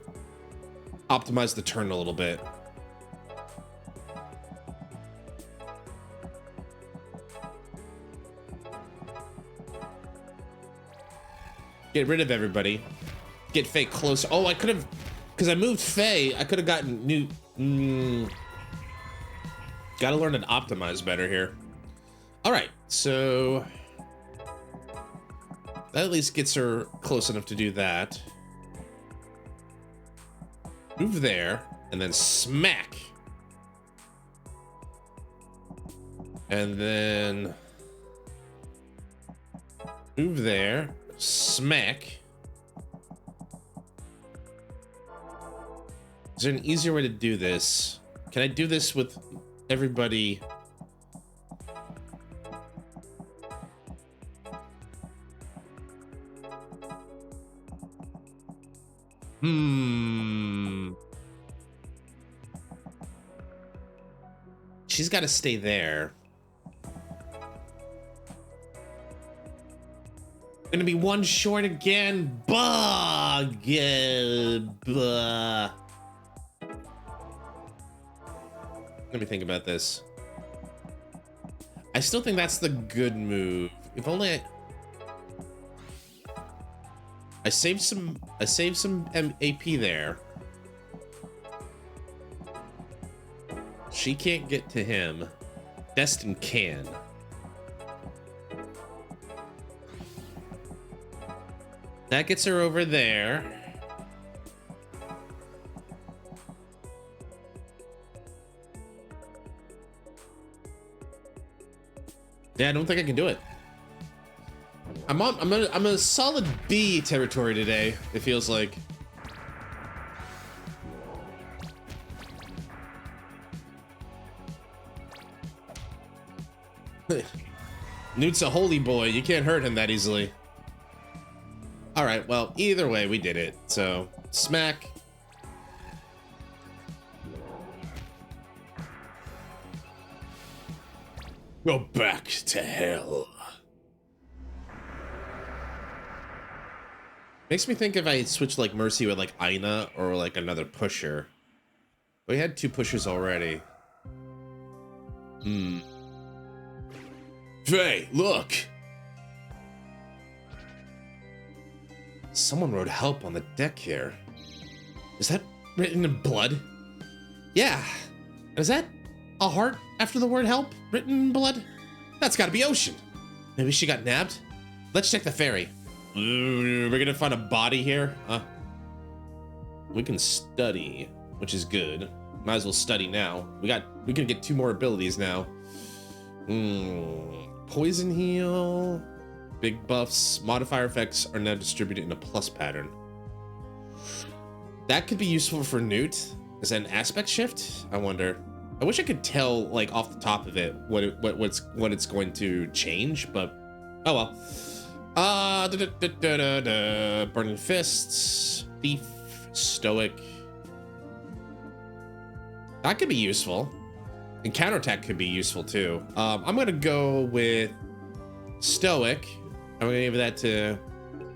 optimize the turn a little bit. Get rid of everybody. Get Faye close. Oh, I could have, because I moved Faye, I could have gotten Newt. Gotta learn to optimize better here. All right, so that at least gets her close enough to do that. Move there, and then smack. And then move there, smack. Is there an easier way to do this? Can I do this with everybody? She's got to stay there. Gonna be one short again. Bug. Let me think about this. I still think that's the good move. If only I saved some AP there. She can't get to him. Destin can. That gets her over there. Yeah, I don't think I can do it. I'm a solid B territory today, it feels like. Newt's a holy boy. You can't hurt him that easily. All right, well, either way, we did it. So, smack. Go back to hell. Makes me think if I switch like Mercy with like Ina or like another pusher. We had 2 pushers already. Faye, look! Someone wrote help on the deck here. Is that written in blood? Yeah. Is that a heart after the word help written in blood? That's gotta be Ocean. Maybe she got nabbed? Let's check the ferry. We're gonna find a body here? We can study, which is good. Might as well study now. We can get 2 more abilities now. Poison heal. Big buffs. Modifier effects are now distributed in a plus pattern. That could be useful for Newt. Is that an aspect shift? I wonder. I wish I could tell, like, off the top of it what it's going to change, but oh well. Burning Fists, Thief, Stoic. That could be useful. And counterattack could be useful too. I'm gonna go with Stoic. I'm gonna give that to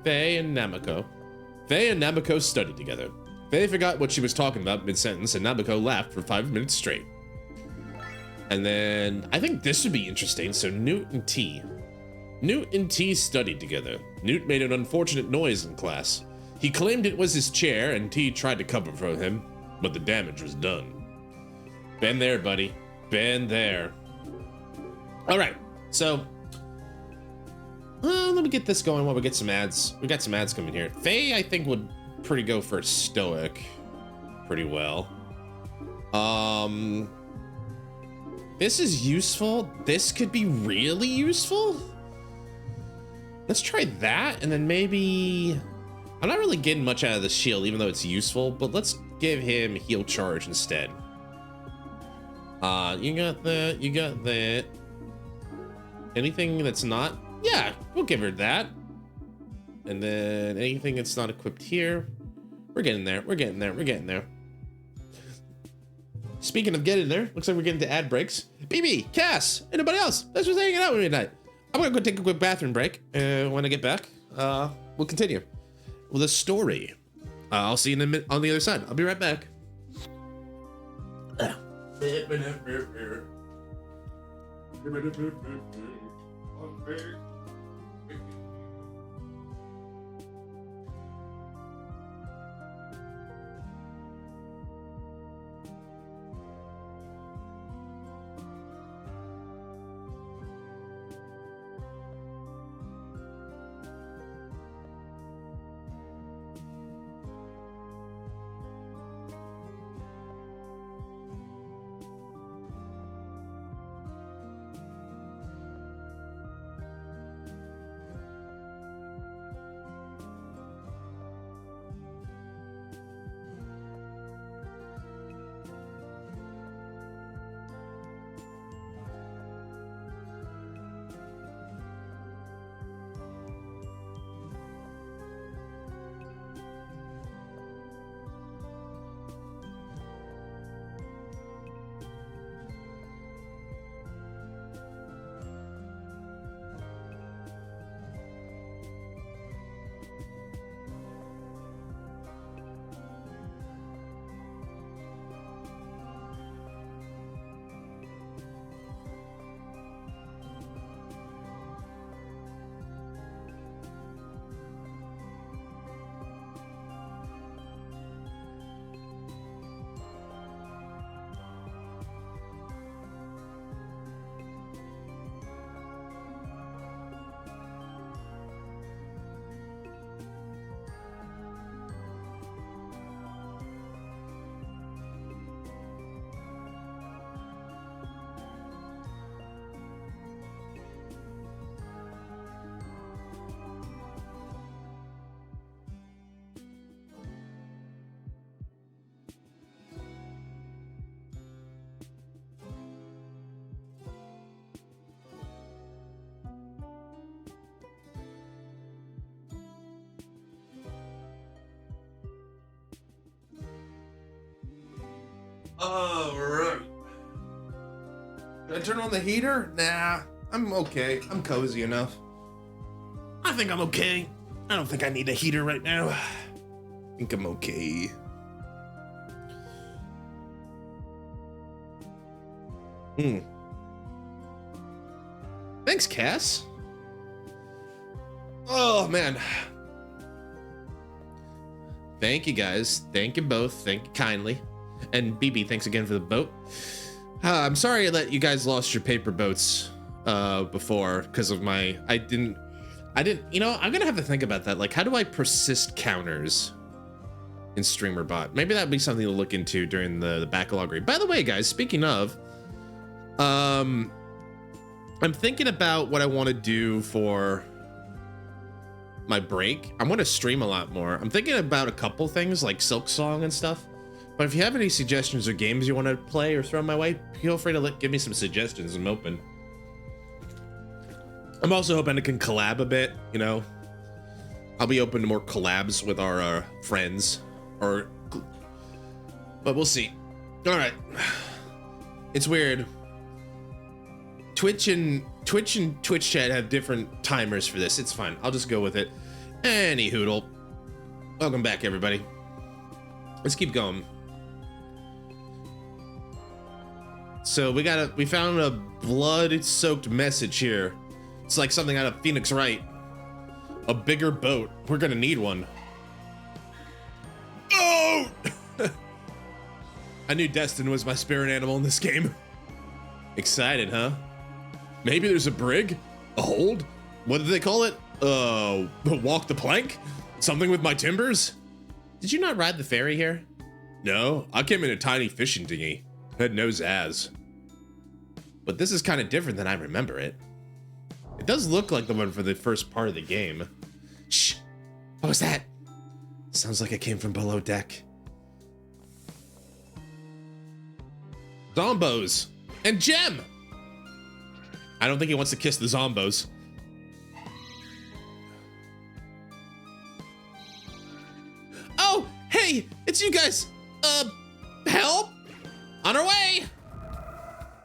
Faye and Namiko. Faye and Namiko studied together. Faye forgot what she was talking about mid-sentence, and Namiko laughed for 5 minutes straight. And then I think this would be interesting. So Newt and T. Newt and T studied together. Newt made an unfortunate noise in class. He claimed it was his chair, and T tried to cover for him, but the damage was done. Been there, buddy. Been there. All right, so let me get this going while we get some ads. We got some ads coming here. Faye, I think, would pretty go for Stoic pretty well. This is useful. This could be really useful. Let's try that, and then maybe... I'm not really getting much out of the shield, even though it's useful, but let's give him heal charge instead. You got that, you got that. Anything that's not? Yeah, we'll give her that. And then anything that's not equipped here. We're getting there, we're getting there, we're getting there. Speaking of getting there, looks like we're getting to ad breaks. BB, Cass, anybody else? Thanks for hanging out with me tonight. I'm gonna go take a quick bathroom break. When I get back, we'll continue with the story. I'll see you on the other side. I'll be right back. All right. Did I turn on the heater? Nah, I'm okay. I'm cozy enough. I think I'm okay. I don't think I need a heater right now. I think I'm okay. Thanks, Thanks, Cass. Oh, man. Thank you, guys. Thank you both. Thank you kindly. And BB, thanks again for the boat. I'm sorry that you guys lost your paper boats before because of my... I didn't... You know, I'm gonna have to think about that. Like, how do I persist counters in StreamerBot? Maybe that'd be something to look into during the backlog read. By the way, guys, speaking of... I'm thinking about what I want to do for my break. I want to stream a lot more. I'm thinking about a couple things like Silk Song and stuff. But if you have any suggestions or games you want to play or throw my way, feel free to give me some suggestions. I'm open. I'm also hoping I can collab a bit, you know. I'll be open to more collabs with our friends, but we'll see. All right. It's weird. Twitch and Twitch chat have different timers for this. It's fine. I'll just go with it. Any hoodle. Welcome back, everybody. Let's keep going. So we found a blood-soaked message here. It's like something out of Phoenix Wright. A bigger boat. We're gonna need one. Oh! I knew Destin was my spirit animal in this game. Excited, huh? Maybe there's a brig? A hold? What did they call it? Walk the plank? Something with my timbers? Did you not ride the ferry here? No, I came in a tiny fishing dinghy. Had no zazz. But this is kind of different than I remember it. It does look like the one for the first part of the game. Shh! What was that? Sounds like it came from below deck. Zombos! And Gem! I don't think he wants to kiss the Zombos. Oh! Hey! It's you guys! Help! On our way!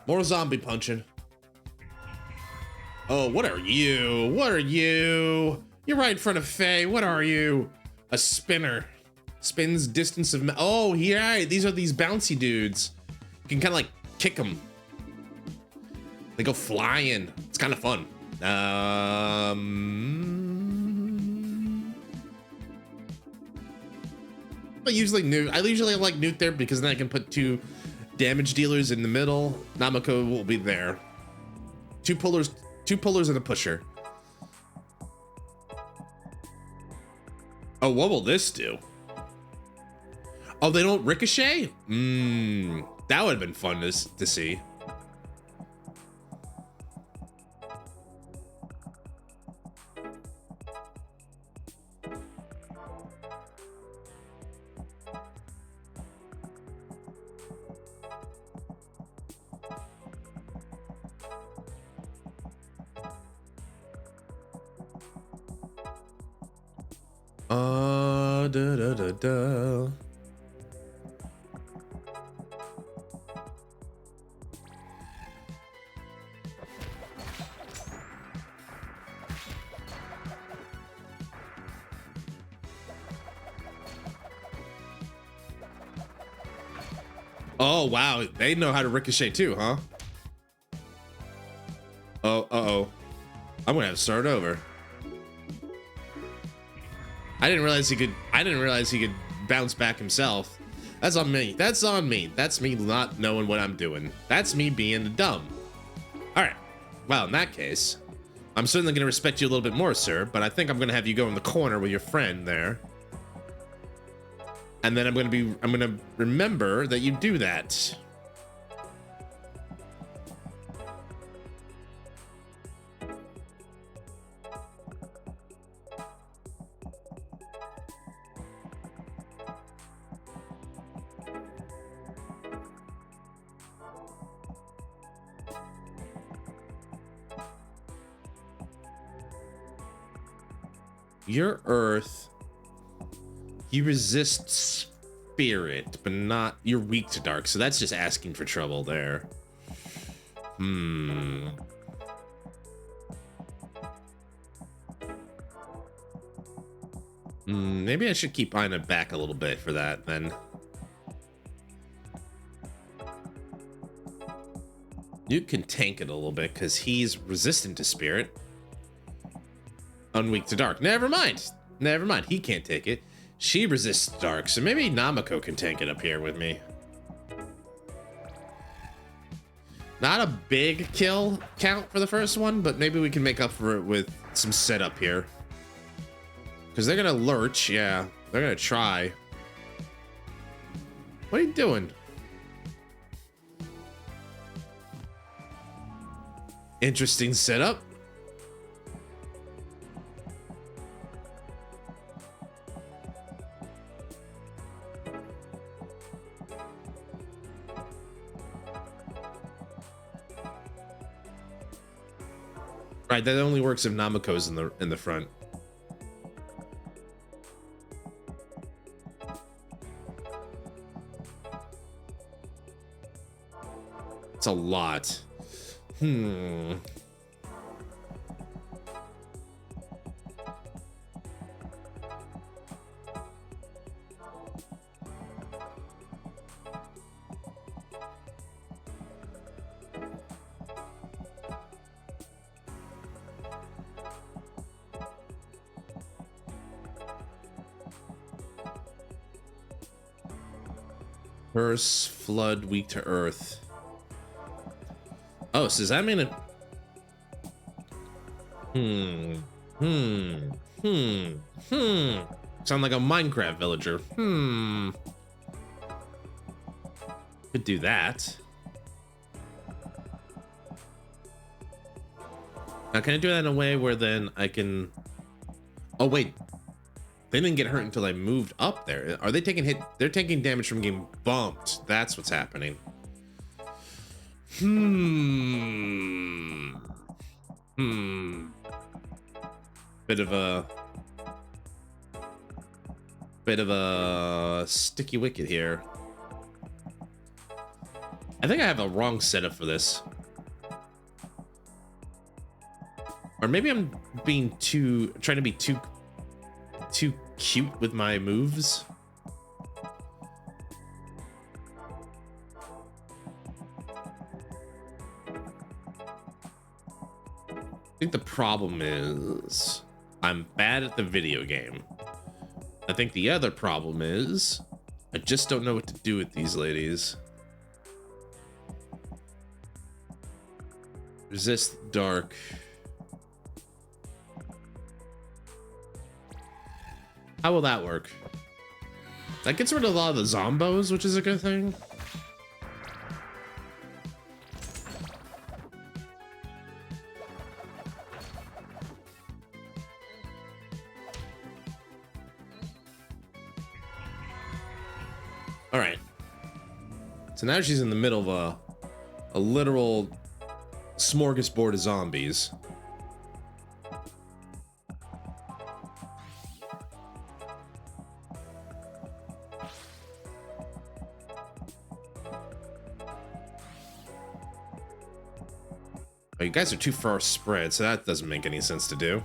More zombie punching. Oh, what are you? What are you? You're right in front of Faye. What are you? A spinner. Spins distance of... Oh, yeah. These are these bouncy dudes. You can kind of like kick them. They go flying. It's kind of fun. I usually like Newt there because then I can put 2 damage dealers in the middle. Namako will be there. 2 pullers and a pusher. Oh, what will this do? Oh, they don't ricochet? That would have been fun to see. Da. Oh, wow. They know how to ricochet too, huh? Oh, uh-oh. I'm gonna have to start over. I didn't realize he could bounce back himself. That's on me. That's on me. That's me not knowing what I'm doing. That's me being dumb. All right. Well, in that case, I'm certainly going to respect you a little bit more, sir, but I think I'm going to have you go in the corner with your friend there. And then I'm going to remember that you do that. You're Earth. You resist spirit, but not... You're weak to dark, so that's just asking for trouble there. Maybe I should keep Ina back a little bit for that, then. Nuke can tank it a little bit because he's resistant to spirit. Unweak to dark. Never mind. Never mind. He can't take it. She resists dark, so maybe Namako can tank it up here with me. Not a big kill count for the first one, but maybe we can make up for it with some setup here. Because they're going to lurch. Yeah, they're going to try. What are you doing? Interesting setup. Right, that only works if Namako's in the front. It's a lot. Curse, flood, weak to earth. Oh, so does that mean it? Sound like a Minecraft villager. Could do that. Now, can I do that in a way where then I can... Oh, wait. They didn't get hurt until I moved up there. Are they taking hit? They're taking damage from getting bumped. That's what's happening. Bit of a sticky wicket here. I think I have a wrong setup for this. Or maybe I'm being trying to be too cute with my moves. I think the problem is I'm bad at the video game. I think the other problem is I just don't know what to do with these ladies. Resist dark. How will that work? That gets rid of a lot of the zombos, which is a good thing. All right. So now she's in the middle of a literal smorgasbord of zombies. You guys are too far spread, so that doesn't make any sense to do.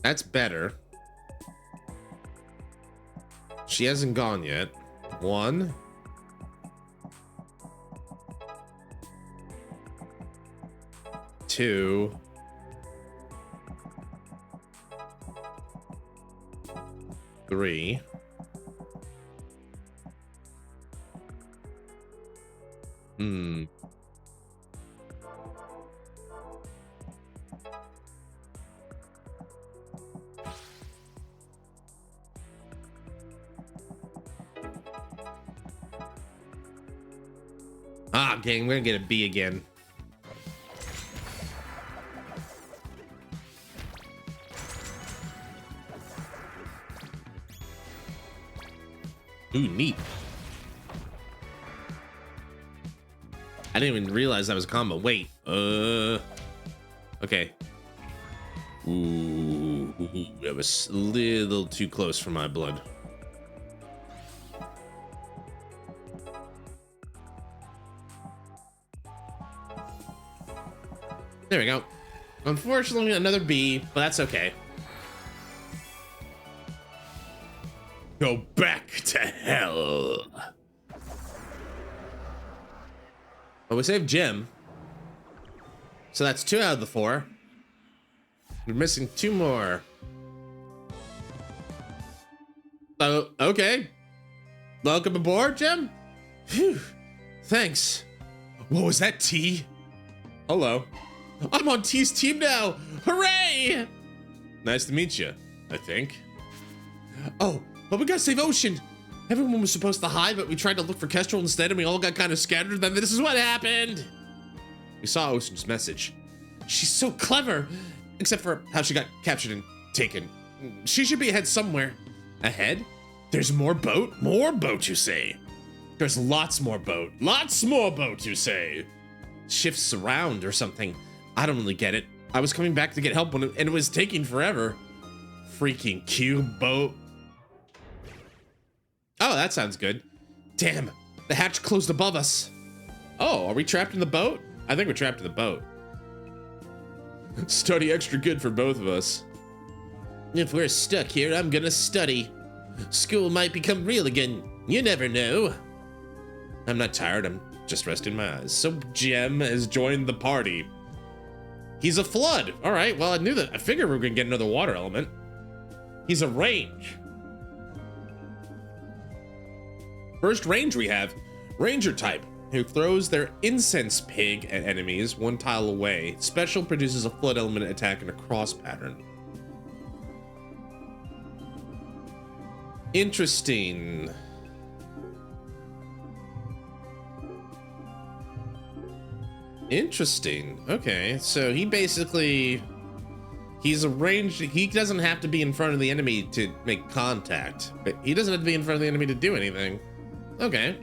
That's better. She hasn't gone yet. 1. 2. 3. Ah, gang, we're gonna get a B again. Ooh, neat. I didn't even realize that was a combo. Wait, okay. Ooh, that was a little too close for my blood. There we go. Unfortunately, another B, but that's okay. Go back to hell. Well, we saved Jim. So that's 2 out of the 4. We're missing 2 more. Oh, okay. Welcome aboard, Jim. Phew. Thanks. What was that, T? Hello. I'm on T's team now. Hooray! Nice to meet you, I think. Oh, but we gotta save Ocean. Everyone was supposed to hide, but we tried to look for Kestrel instead, and we all got kind of scattered. Then this is what happened. We saw Ocean's message. She's so clever, except for how she got captured and taken. She should be ahead somewhere. Ahead? There's more boat? More boat, you say? There's lots more boat. Lots more boat, you say? Shifts around or something. I don't really get it. I was coming back to get help and it was taking forever. Freaking cube boat. Oh, that sounds good. Damn, the hatch closed above us. Oh, are we trapped in the boat? I think we're trapped in the boat. Study extra good for both of us. If we're stuck here, I'm gonna study. School might become real again. You never know. I'm not tired, I'm just resting my eyes. So Jem has joined the party. He's a flood. All right, well, I knew that. I figured we were gonna get another water element. He's a range. First range we have, Ranger type, who throws their incense pig at enemies 1 tile away. Special produces a flood element attack in a cross pattern. Interesting. Interesting. Okay, so he basically, he's a ranged, he doesn't have to be in front of the enemy to make contact, but he doesn't have to be in front of the enemy to do anything. Okay.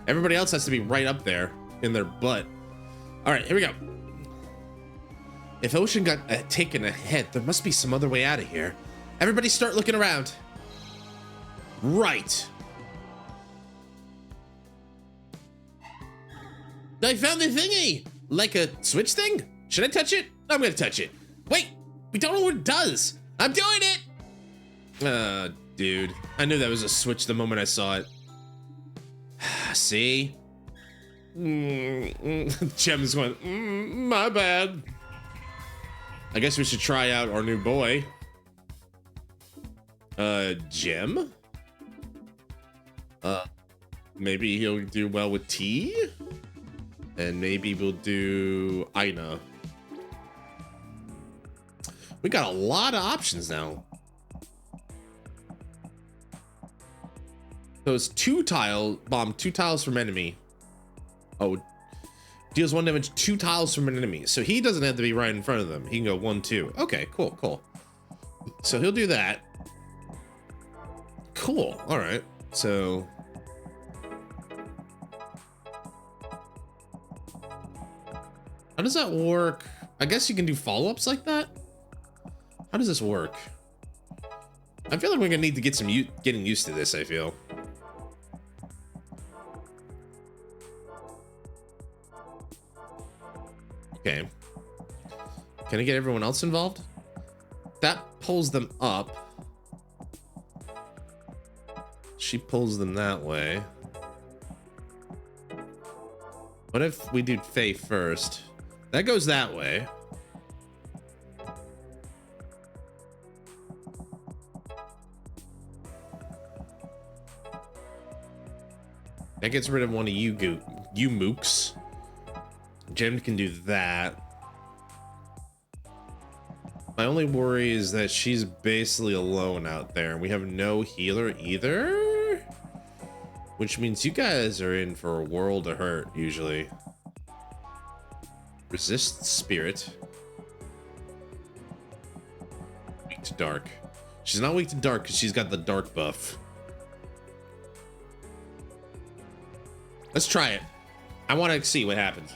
Everybody else has to be right up there in their butt. All right, here we go. If Ocean got taken ahead, there must be some other way out of here. Everybody start looking around. Right. I found the thingy! Like a switch thing? Should I touch it? I'm gonna touch it. Wait, we don't know what it does. I'm doing it! Dude. I knew that was a switch the moment I saw it. See? Jem's went, my bad. I guess we should try out our new boy. Jem? Maybe he'll do well with T? And maybe we'll do Aina. We got a lot of options now. So it's 2 tile, bomb 2 tiles from enemy. Oh, deals 1 damage 2 tiles from an enemy. So he doesn't have to be right in front of them. He can go 1, 2. Okay, cool, cool. So he'll do that. Cool, all right. So how does that work? I guess you can do follow-ups like that? How does this work? I feel like we're gonna need to get some getting used to this, I feel. Okay. Can I get everyone else involved? That pulls them up. She pulls them that way. What if we do Faye first? That goes that way. That gets rid of one of you mooks. Jem can do that. My only worry is that she's basically alone out there. We have no healer either. Which means you guys are in for a world of hurt, usually. Resist spirit. Weak to dark. She's not weak to dark because she's got the dark buff. Let's try it. I want to see what happens.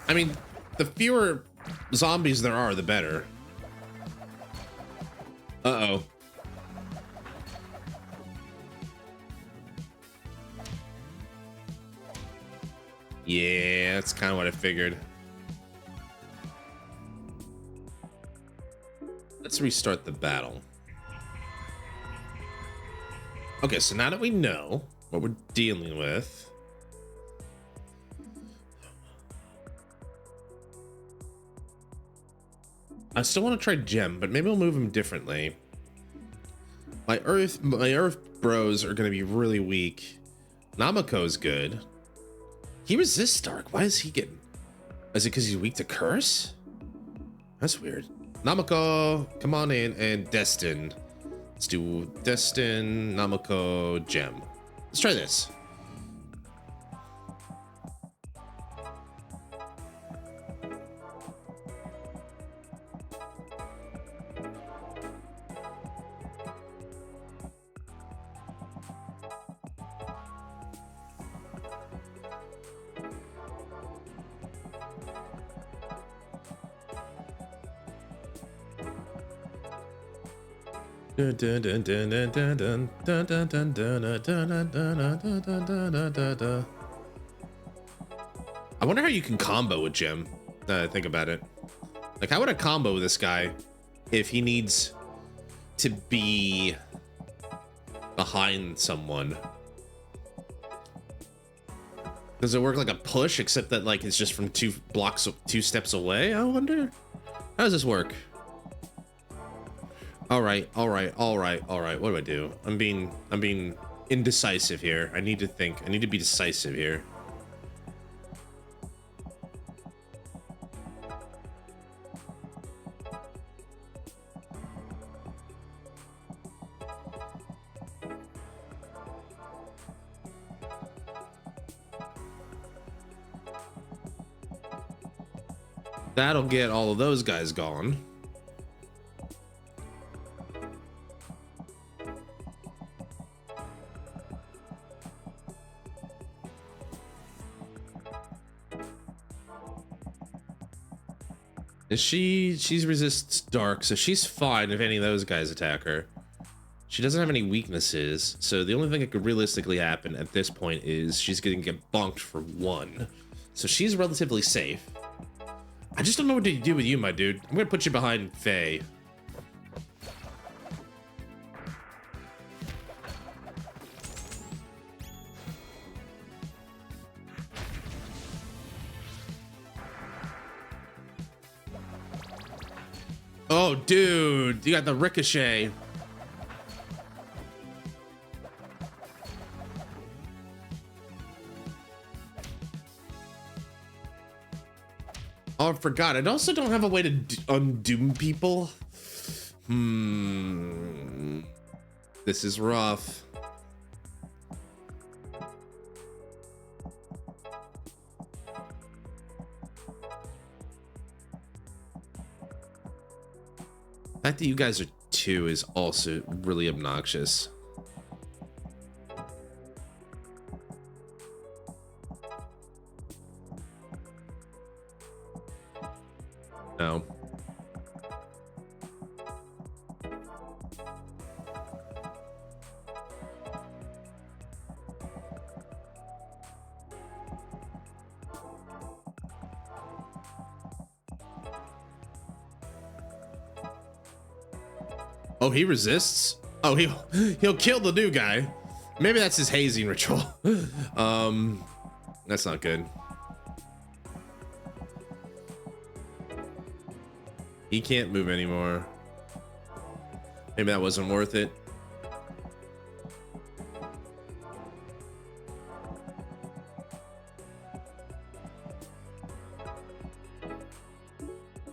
I mean, the fewer zombies there are, the better. Uh-oh. Yeah, that's kind of what I figured. Let's restart the battle. Okay, so now that we know what we're dealing with, I still want to try Gem, but maybe I'll move him differently. My Earth bros are going to be really weak. Namako's good. He resists Dark. Why is he getting... Is it because he's weak to Curse? That's weird. Namako, come on in, and Destin. Let's do Destin, Namako, Gem. Let's try this. I wonder how you can combo with Jim. Now that I think about it. Like, how would I combo with this guy if he needs to be behind someone? Does it work like a push, except that like it's just from two steps away? I wonder. How does this work? All right. What do I do? I'm being indecisive here. I need to think. I need to be decisive here. That'll get all of those guys gone. She's resists dark, so she's fine if any of those guys attack her. She doesn't have any weaknesses, so the only thing that could realistically happen at this point is she's gonna get bonked for one. So she's relatively safe. I just don't know what to do with you, my dude. I'm gonna put you behind Faye. Oh, dude, you got the ricochet. Oh, I forgot. I also don't have a way to undo people. This is rough. The fact that you guys are two is also really obnoxious. No. Oh, he resists? Oh, he'll kill the new guy. Maybe that's his hazing ritual. That's not good. He can't move anymore. Maybe that wasn't worth it.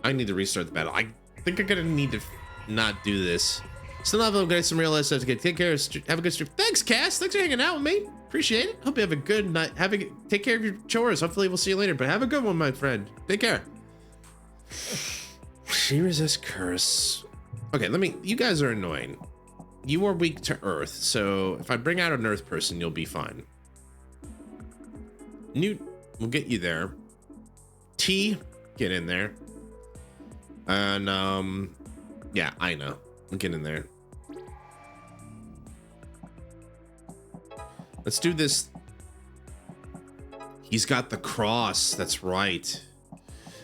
I need to restart the battle. I think I'm gonna need to not do this. Still have a guys some real life stuff to get. Take care. Have a good stream. Thanks, Cass. Thanks for hanging out with me. Appreciate it. Hope you have a good night. Take care of your chores. Hopefully we'll see you later. But have a good one, my friend. Take care. She resists curse. Okay, you guys are annoying. You are weak to earth, so if I bring out an earth person, you'll be fine. Newt, we'll get you there. T, get in there. And yeah, I know. We'll get in there. Let's do this He's got the cross. That's right.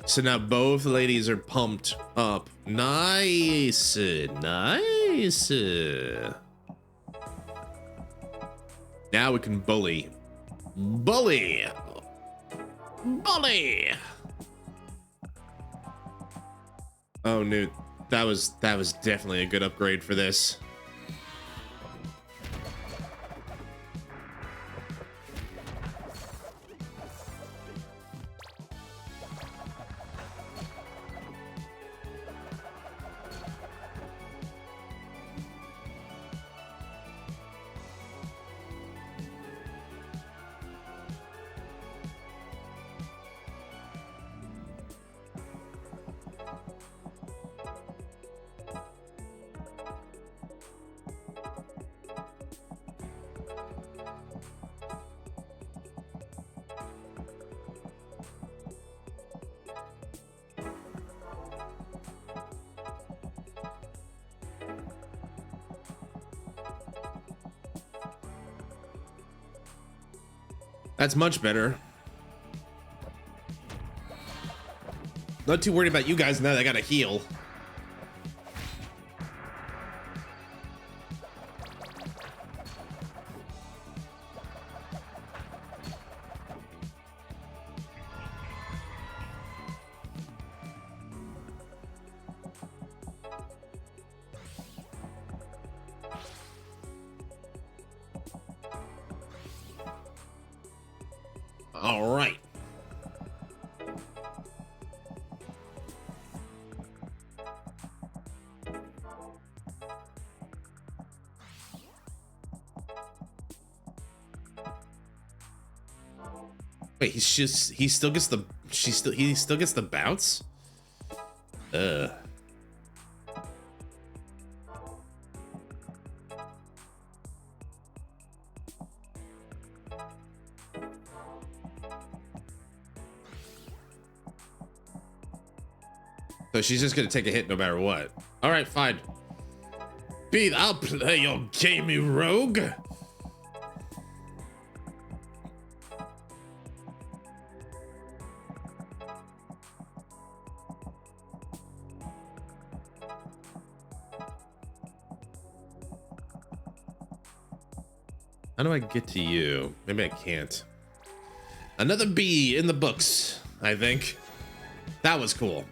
So now both ladies are pumped up. Nice. Nice. Now we can bully. Bully. Bully. Oh, Newt. That was definitely a good upgrade for this. That's much better. Not too worried about you guys now that I gotta heal. All right. Wait, he still gets the he still gets the bounce? So she's just gonna take a hit no matter what. All right, fine. Beat, I'll play your game, you rogue. How do I get to you? Maybe I can't. Another B in the books, I think. That was cool.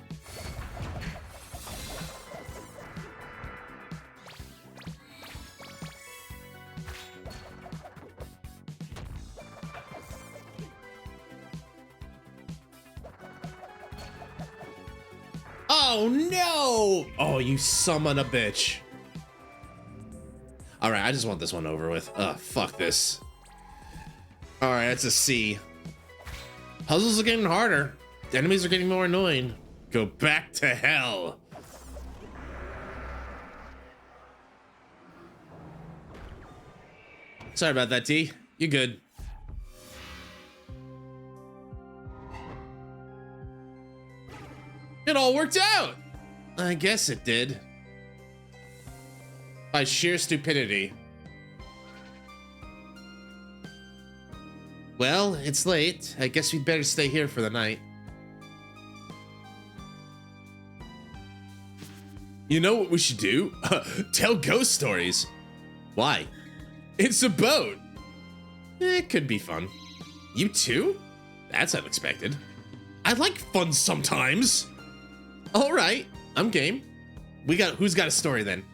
Oh no! Oh, you summon a bitch. All right, I just want this one over with. Fuck this. All right, that's a C. Puzzles are getting harder. The enemies are getting more annoying. Go back to hell. Sorry about that, T. You good. It all worked out. I guess it did. By sheer stupidity. Well, it's late. I guess we'd better stay here for the night. You know what we should do? Tell ghost stories. Why? It's a boat. It could be fun. You too? That's unexpected. I like fun sometimes. All right, I'm game. Who's got a story then?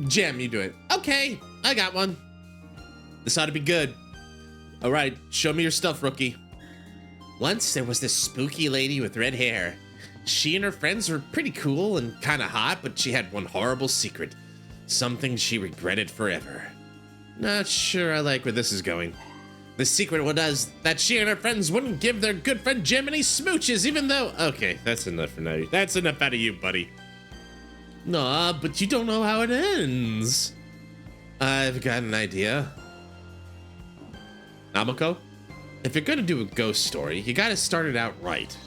Gem, you do it. Okay, I got one. This ought to be good. All right, show me your stuff, rookie. Once there was this spooky lady with red hair. She and her friends were pretty cool and kind of hot, but she had one horrible secret. Something she regretted forever. Not sure I like where this is going. The secret was that she and her friends wouldn't give their good friend Jim any smooches, even though... Okay, that's enough for now. That's enough out of you, buddy. Nah, but you don't know how it ends. I've got an idea. Namako? If you're gonna do a ghost story, you gotta start it out right.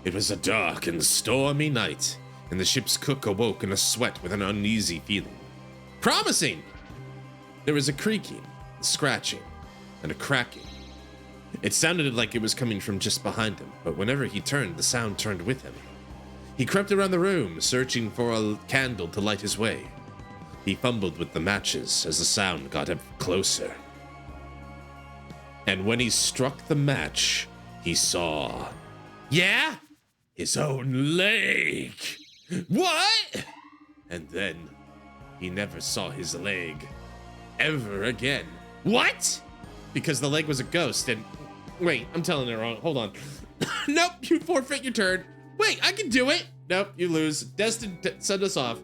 It was a dark and stormy night, and the ship's cook awoke in a sweat with an uneasy feeling. Promising! There was a creaking, a scratching, and a cracking. It sounded like it was coming from just behind him, but whenever he turned, the sound turned with him. He crept around the room, searching for a candle to light his way. He fumbled with the matches as the sound got up closer. And when he struck the match, he saw... Yeah? His own leg! What? And then, he never saw his leg. Ever again. What? Because the leg was a ghost and... Wait, I'm telling it wrong. Hold on. Nope, you forfeit your turn. Wait, I can do it. Nope, you lose. Destin, send us off.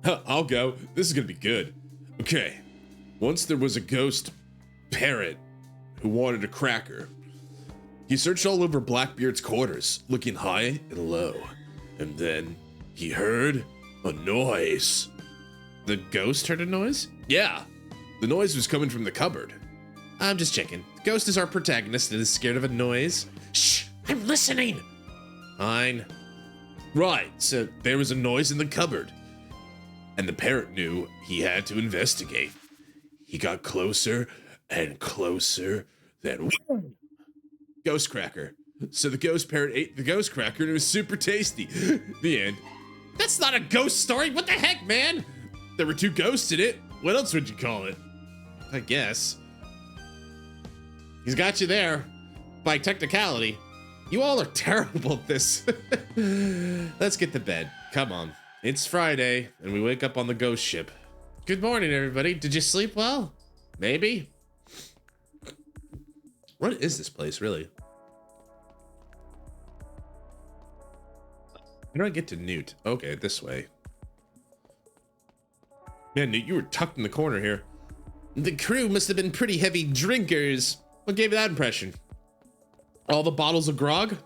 I'll go. This is gonna be good. Okay. Once there was a ghost parrot who wanted a cracker. He searched all over Blackbeard's quarters, looking high and low. And then he heard a noise. The ghost heard a noise? Yeah. The noise was coming from the cupboard. I'm just checking. The ghost is our protagonist and is scared of a noise. Shh! I'm listening! Fine. Right, so there was a noise in the cupboard. And the parrot knew he had to investigate. He got closer and closer, then... Ghost cracker. So the ghost parrot ate the ghost cracker and it was super tasty. The end. That's not a ghost story! What the heck, man? There were 2 ghosts in it. What else would you call it? I guess. He's got you there. By technicality. You all are terrible at this. Let's get to bed. Come on. It's Friday, and we wake up on the ghost ship. Good morning, everybody. Did you sleep well? Maybe? What is this place, really? How do I get to Newt? Okay, this way. Man, Newt, you were tucked in the corner here. The crew must have been pretty heavy drinkers. What gave you that impression? All the bottles of grog?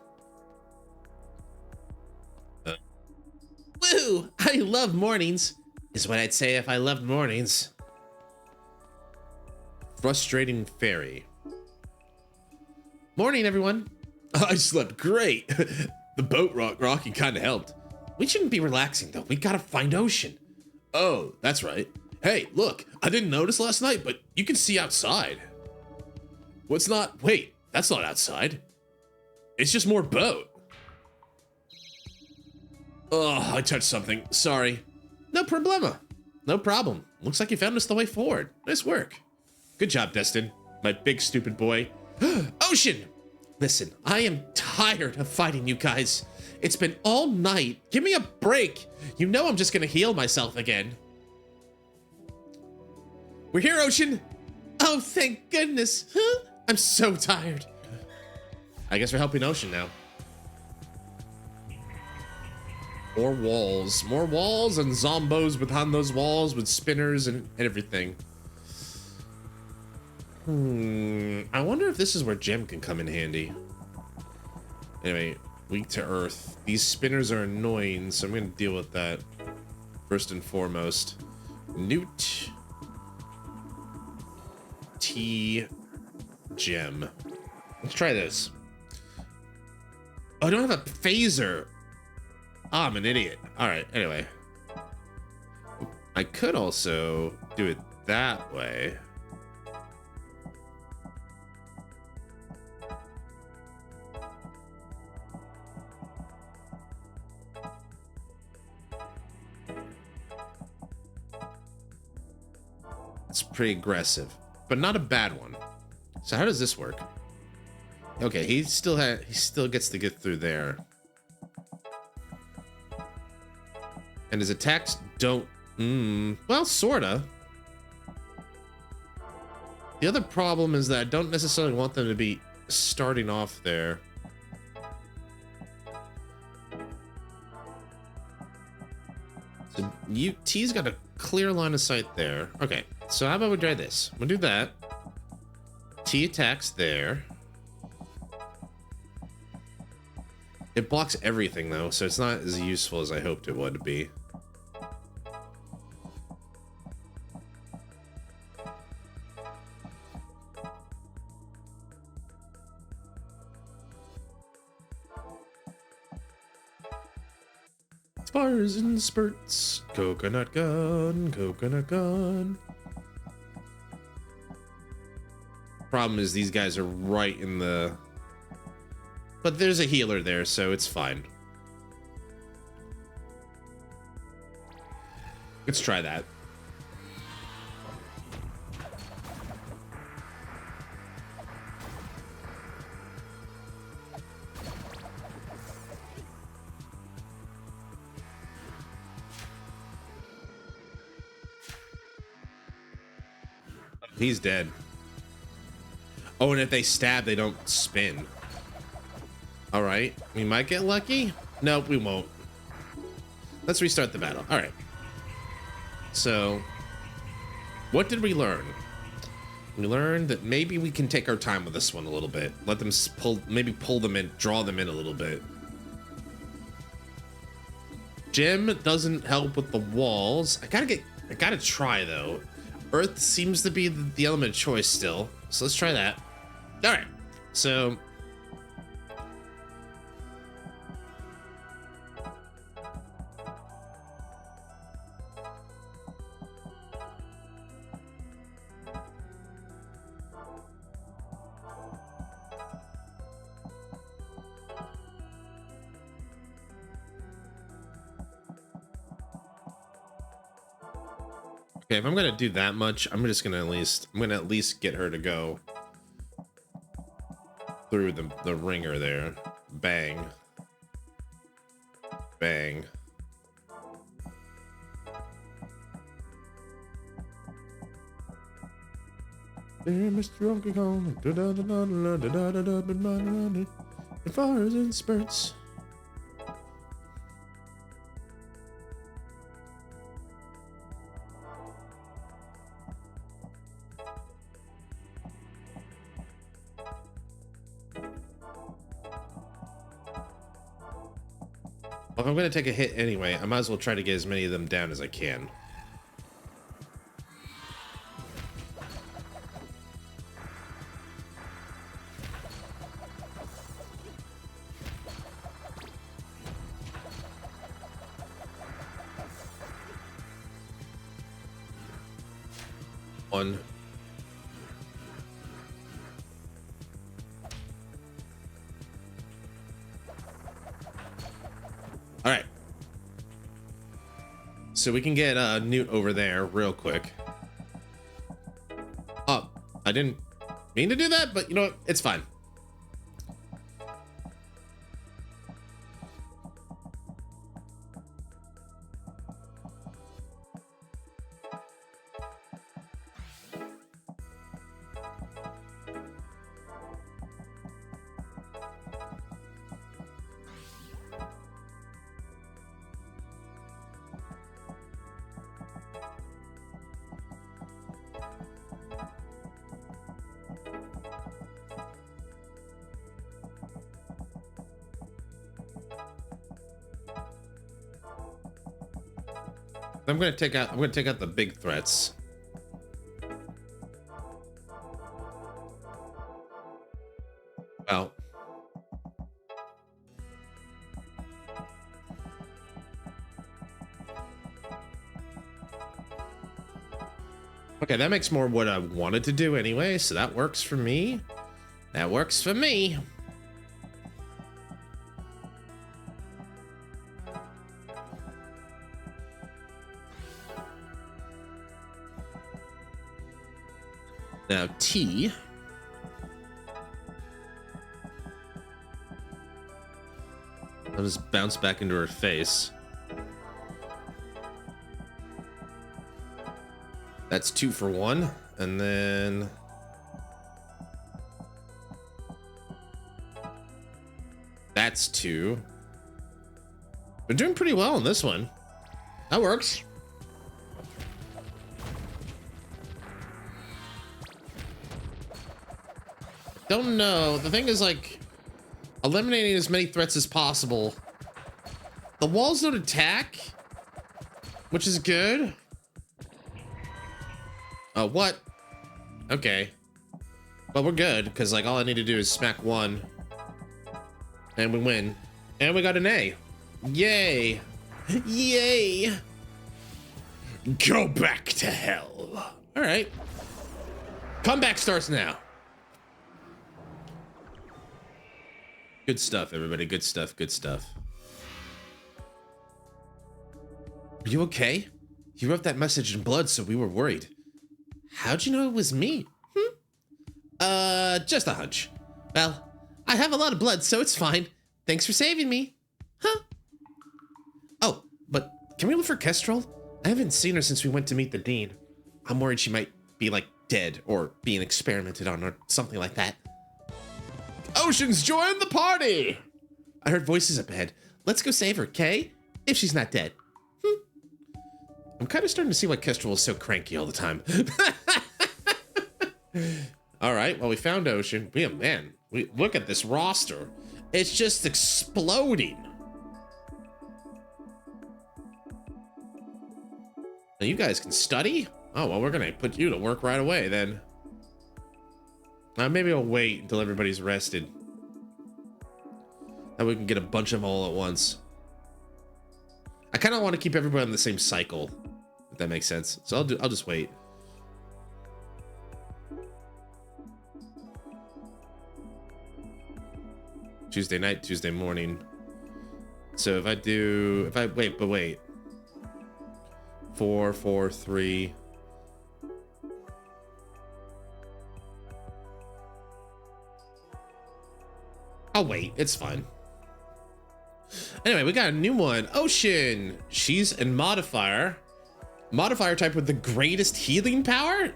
Woo! I love mornings, is what I'd say if I loved mornings. Frustrating fairy. Morning, everyone. I slept great. The boat rocking kind of helped. We shouldn't be relaxing, though. We gotta find Ocean. Oh, that's right. Hey, look, I didn't notice last night, but you can see outside. What's not? Wait, that's not outside. It's just more boat. Oh, I touched something. Sorry. No problema. No problem. Looks like you found us the way forward. Nice work. Good job, Destin. My big stupid boy. Ocean! Listen, I am tired of fighting you guys. It's been all night. Give me a break. You know I'm just gonna heal myself again. We're here, Ocean. Oh, thank goodness. Huh? I'm so tired. I guess we're helping Ocean now. More walls. More walls and zombos behind those walls with spinners and everything. I wonder if this is where Gem can come in handy. Anyway, weak to earth. These spinners are annoying, so I'm gonna deal with that first and foremost. Newt. T. Gem. Let's try this. Oh, I don't have a phaser. Ah, I'm an idiot. Alright, anyway. I could also do it that way. It's pretty aggressive, but not a bad one. So how does this work? Okay, he still gets to get through there. And his attacks don't... well, sorta. The other problem is that I don't necessarily want them to be starting off there. So T's got a clear line of sight there. Okay, so how about we try this? We'll do that. T attacks there. It blocks everything, though, so it's not as useful as I hoped it would be. Fires in spurts. Coconut gun, coconut gun. Problem is these guys are right in the... But there's a healer there, so it's fine. Let's try that. He's dead. Oh, and if they stab, they don't spin. All right, we might get lucky. No, we won't. Let's restart the battle. All right. So, what did we learn? We learned that maybe we can take our time with this one a little bit. Let them pull, maybe pull them in, draw them in a little bit. Gem doesn't help with the walls. I gotta try though. Earth seems to be the element of choice still. So let's try that. All right. So. Okay, if I'm gonna do that much, I'm gonna at least get her to go through the ringer there. Bang. Bang. There, Mr. Donkey Kong. The fires in spurts. Well, if I'm going to take a hit anyway, I might as well try to get as many of them down as I can. One. All right. So we can get Newt over there real quick. Oh, I didn't mean to do that, but you know what? It's fine. I'm gonna take out the big threats. Well, okay, that makes more what I wanted to do anyway, so that works for me. That works for me. Now T. I'll just bounce back into her face. That's 2 for 1, and then that's 2. We're doing pretty well on this one. That works. Don't know. The thing is, like, eliminating as many threats as possible. The walls don't attack, which is good. Oh, what? Okay. Well, we're good, because, like, all I need to do is smack 1. And we win. And we got an A. Yay. Yay! Go back to hell. All right. Comeback starts now. Good stuff, everybody. Good stuff. Good stuff. Are you okay? You wrote that message in blood, so we were worried. How'd you know it was me? Just a hunch. Well, I have a lot of blood, so it's fine. Thanks for saving me. Huh? Oh, but can we look for Kestrel? I haven't seen her since we went to meet the dean. I'm worried she might be, like, dead or being experimented on or something like that. Ocean's joined the party! I heard voices up ahead. Let's go save her, Kay? If she's not dead. I'm kind of starting to see why Kestrel is so cranky all the time. All right, well, we found Ocean. Look at this roster. It's just exploding. Now you guys can study? Oh, well, we're gonna put you to work right away then. Maybe I'll wait until everybody's rested. That we can get a bunch of them all at once. I kind of want to keep everybody on the same cycle, if that makes sense. So I'll just wait. Tuesday night, Tuesday morning. So if I wait. 4, 4, 3. I'll wait, it's fine. Anyway, we got a new one. Ocean. She's a modifier. Modifier type with the greatest healing power?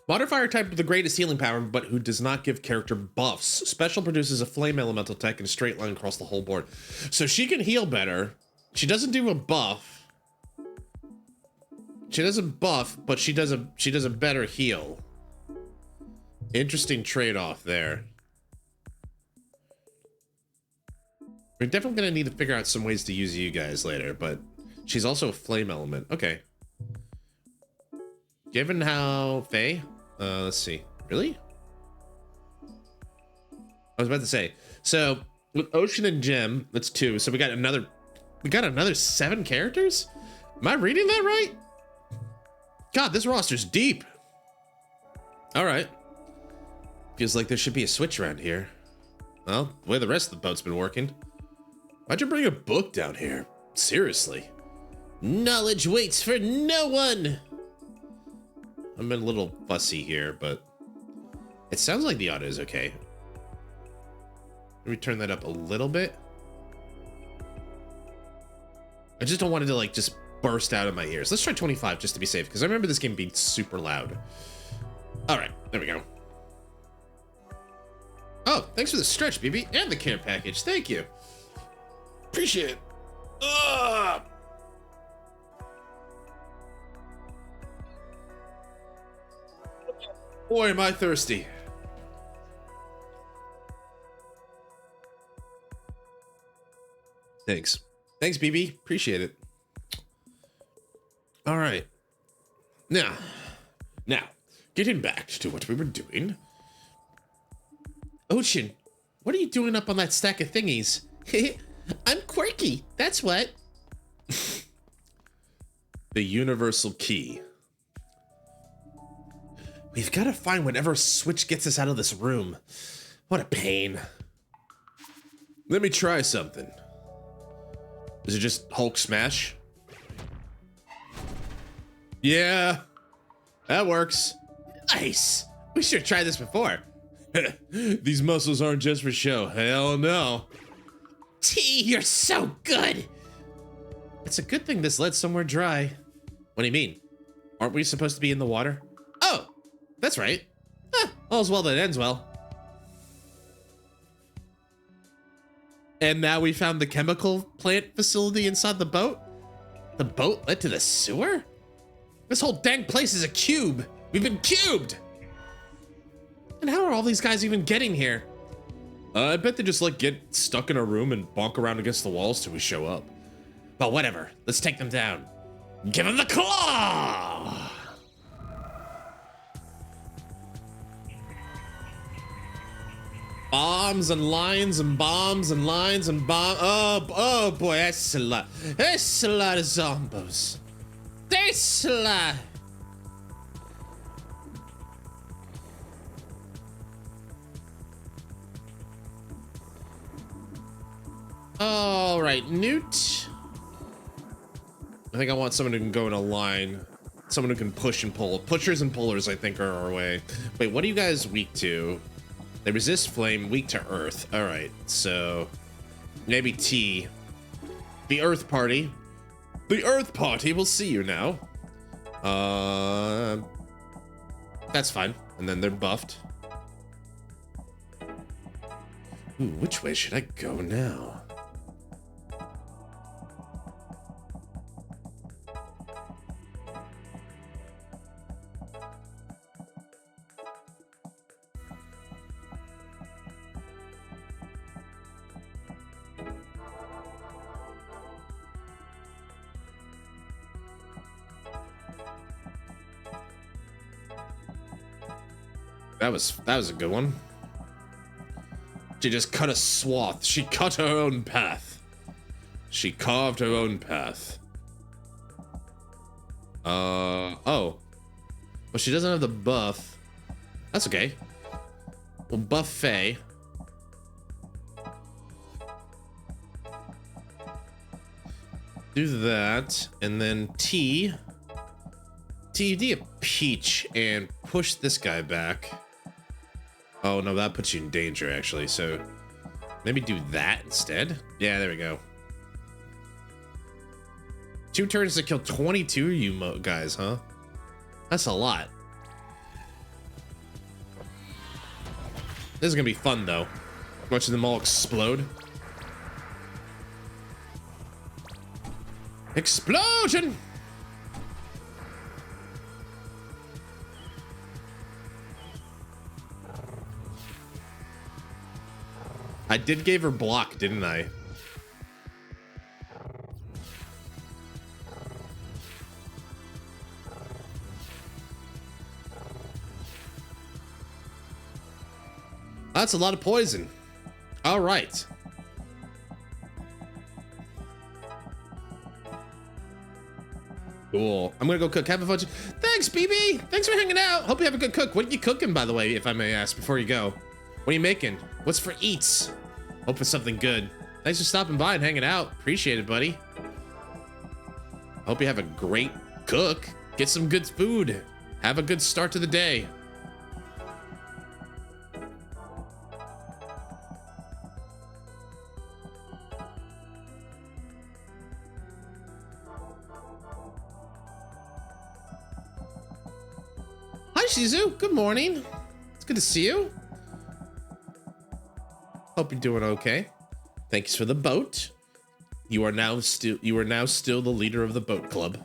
Modifier type with the greatest healing power, but who does not give character buffs. Special produces a flame elemental tech in a straight line across the whole board. So she can heal better. She doesn't do a buff. She doesn't buff, but she does a better heal. Interesting trade-off there. We're definitely gonna need to figure out some ways to use you guys later, but she's also a flame element. Okay. Given how Faye, let's see. Really? I was about to say. So with Ocean and Gem, that's 2. So we got another 7 characters? Am I reading that right? God, this roster's deep. All right. Feels like there should be a switch around here. Well, the way the rest of the boat's been working. Why'd you bring a book down here? Seriously. Knowledge waits for no one. I'm a little fussy here, but it sounds like the audio is okay. Let me turn that up a little bit. I just don't want it to like just burst out of my ears. Let's try 25 just to be safe, because I remember this game being super loud. All right, there we go. Oh, thanks for the stretch, BB, and the care package. Thank you. Appreciate it. Ugh. Boy, am I thirsty. Thanks. Thanks, BB. Appreciate it. All right. Now, getting back to what we were doing. Ocean, what are you doing up on that stack of thingies? I'm quirky, that's what. The universal key. We've got to find whatever switch gets us out of this room. What a pain. Let me try something. Is it just Hulk smash? Yeah, that works. Nice. We should have tried this before. These muscles aren't just for show. Hell no. T, you're so good. It's a good thing this led somewhere dry. What do you mean? Aren't we supposed to be in the water? Oh, that's right. All's well that ends well. And now we found the chemical plant facility inside the boat? The boat led to the sewer? This whole dang place is a cube. We've been cubed. And how are all these guys even getting here? I bet they just like get stuck in a room and bonk around against the walls till we show up. Well, whatever. Let's take them down. Give them the claw! Bombs and lines and bombs and lines and bomb. Oh boy, that's a lot. That's a lot of zombos. That's a lot. All right, Newt. I think I want someone who can go in a line. Someone who can push and pull. Pushers and pullers, I think, are our way. Wait, what are you guys weak to? They resist flame, weak to earth. All right, so maybe T. The Earth Party. The Earth Party will see you now. That's fine. And then they're buffed. Ooh, which way should I go now? That was a good one. She just cut a swath. She cut her own path. She carved her own path. Oh. Well, she doesn't have the buff. That's okay. We'll buff Faye. Do that, and then T, do a peach and push this guy back. Oh no, that puts you in danger actually, so maybe do that instead. Yeah, there we go. 2 turns to kill 22 of you guys, huh? That's a lot. This is gonna be fun though. Watching them all explode. Explosion! I did give her block, didn't I? That's a lot of poison. All right. Cool. I'm gonna go cook. Have a fun. Thanks, BB. Thanks for hanging out. Hope you have a good cook. What are you cooking, by the way, if I may ask, before you go? What are you making? What's for eats? Hope for something good. Thanks for stopping by and hanging out. Appreciate it, buddy. Hope you have a great cook. Get some good food. Have a good start to the day. Hi, Shizu. Good morning. It's good to see you. Hope you're doing okay. Thanks for the boat. You are now still the leader of the boat club.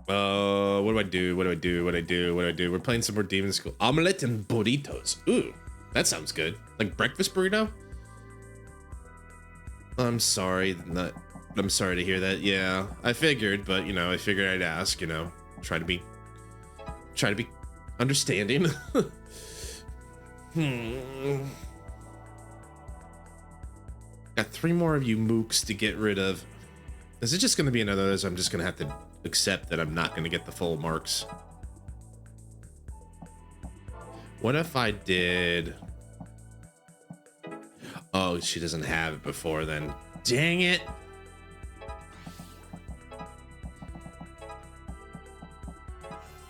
What do I do? What do I do? What do I do? What do I do? We're playing some more Demonschool. Omelette and burritos. Ooh, that sounds good. Like breakfast burrito? I'm sorry. I'm sorry to hear that. Yeah, I figured, but you know, I figured I'd ask, you know, try to be understanding. Got 3 more of you mooks to get rid of. Is it just going to be another of those? I'm just going to have to accept that I'm not going to get the full marks. What if I did... Oh, she doesn't have it before then. Dang it.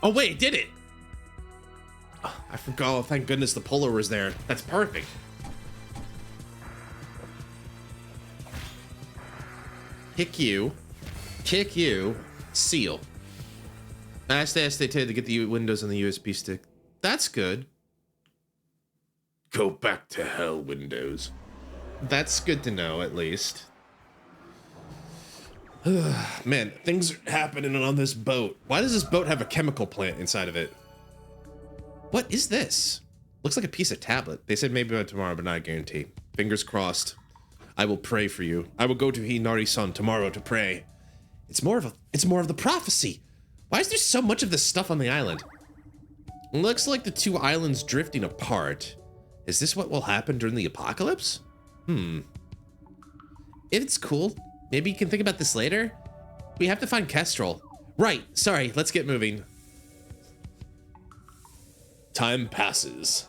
Oh, wait, did it? Oh, I forgot. Oh, thank goodness the puller was there. That's perfect. Kick you, seal. Ask the SDT to get the Windows on the USB stick. That's good. Go back to hell, Windows. That's good to know, at least. Man, things are happening on this boat. Why does this boat have a chemical plant inside of it? What is this? Looks like a piece of tablet. They said maybe by tomorrow, but not a guarantee. Fingers crossed. I will pray for you. I will go to Hinari-san tomorrow to pray. It's more of the prophecy. Why is there so much of this stuff on the island? Looks like the two islands drifting apart. Is this what will happen during the apocalypse? If it's cool, maybe you can think about this later. We have to find Kestrel. Right, sorry, let's get moving. Time passes.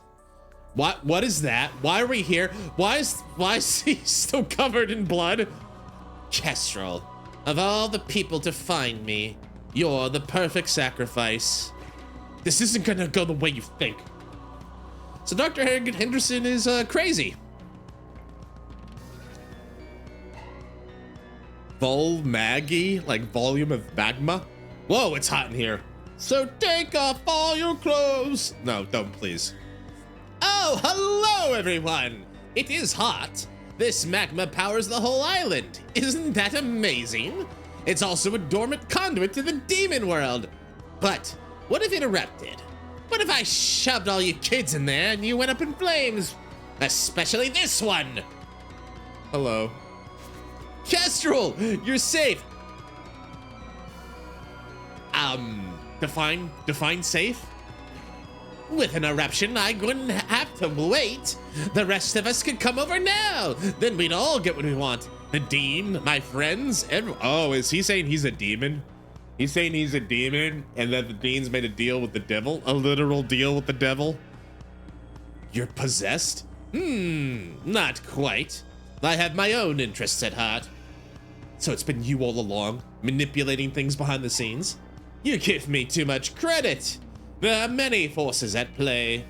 What is that? Why are we here? Why is he still covered in blood? Kestrel, of all the people to find me, you're the perfect sacrifice. This isn't gonna go the way you think. So Dr. Henderson is crazy. Maggie, like volume of magma. Whoa, it's hot in here. So take off all your clothes. No, don't please. Oh, hello everyone. It is hot. This magma powers the whole island. Isn't that amazing? It's also a dormant conduit to the demon world. But what if it erupted? What if I shoved all you kids in there and you went up in flames? Especially this one. Hello. Kestrel, you're safe. Define safe? With an eruption, I wouldn't have to wait. The rest of us could come over now. Then we'd all get what we want. The Dean, my friends, oh, is he saying he's a demon? He's saying he's a demon and that the Dean's made a deal with the devil? A literal deal with the devil? You're possessed? Not quite. I have my own interests at heart. So it's been you all along, manipulating things behind the scenes? You give me too much credit. There are many forces at play.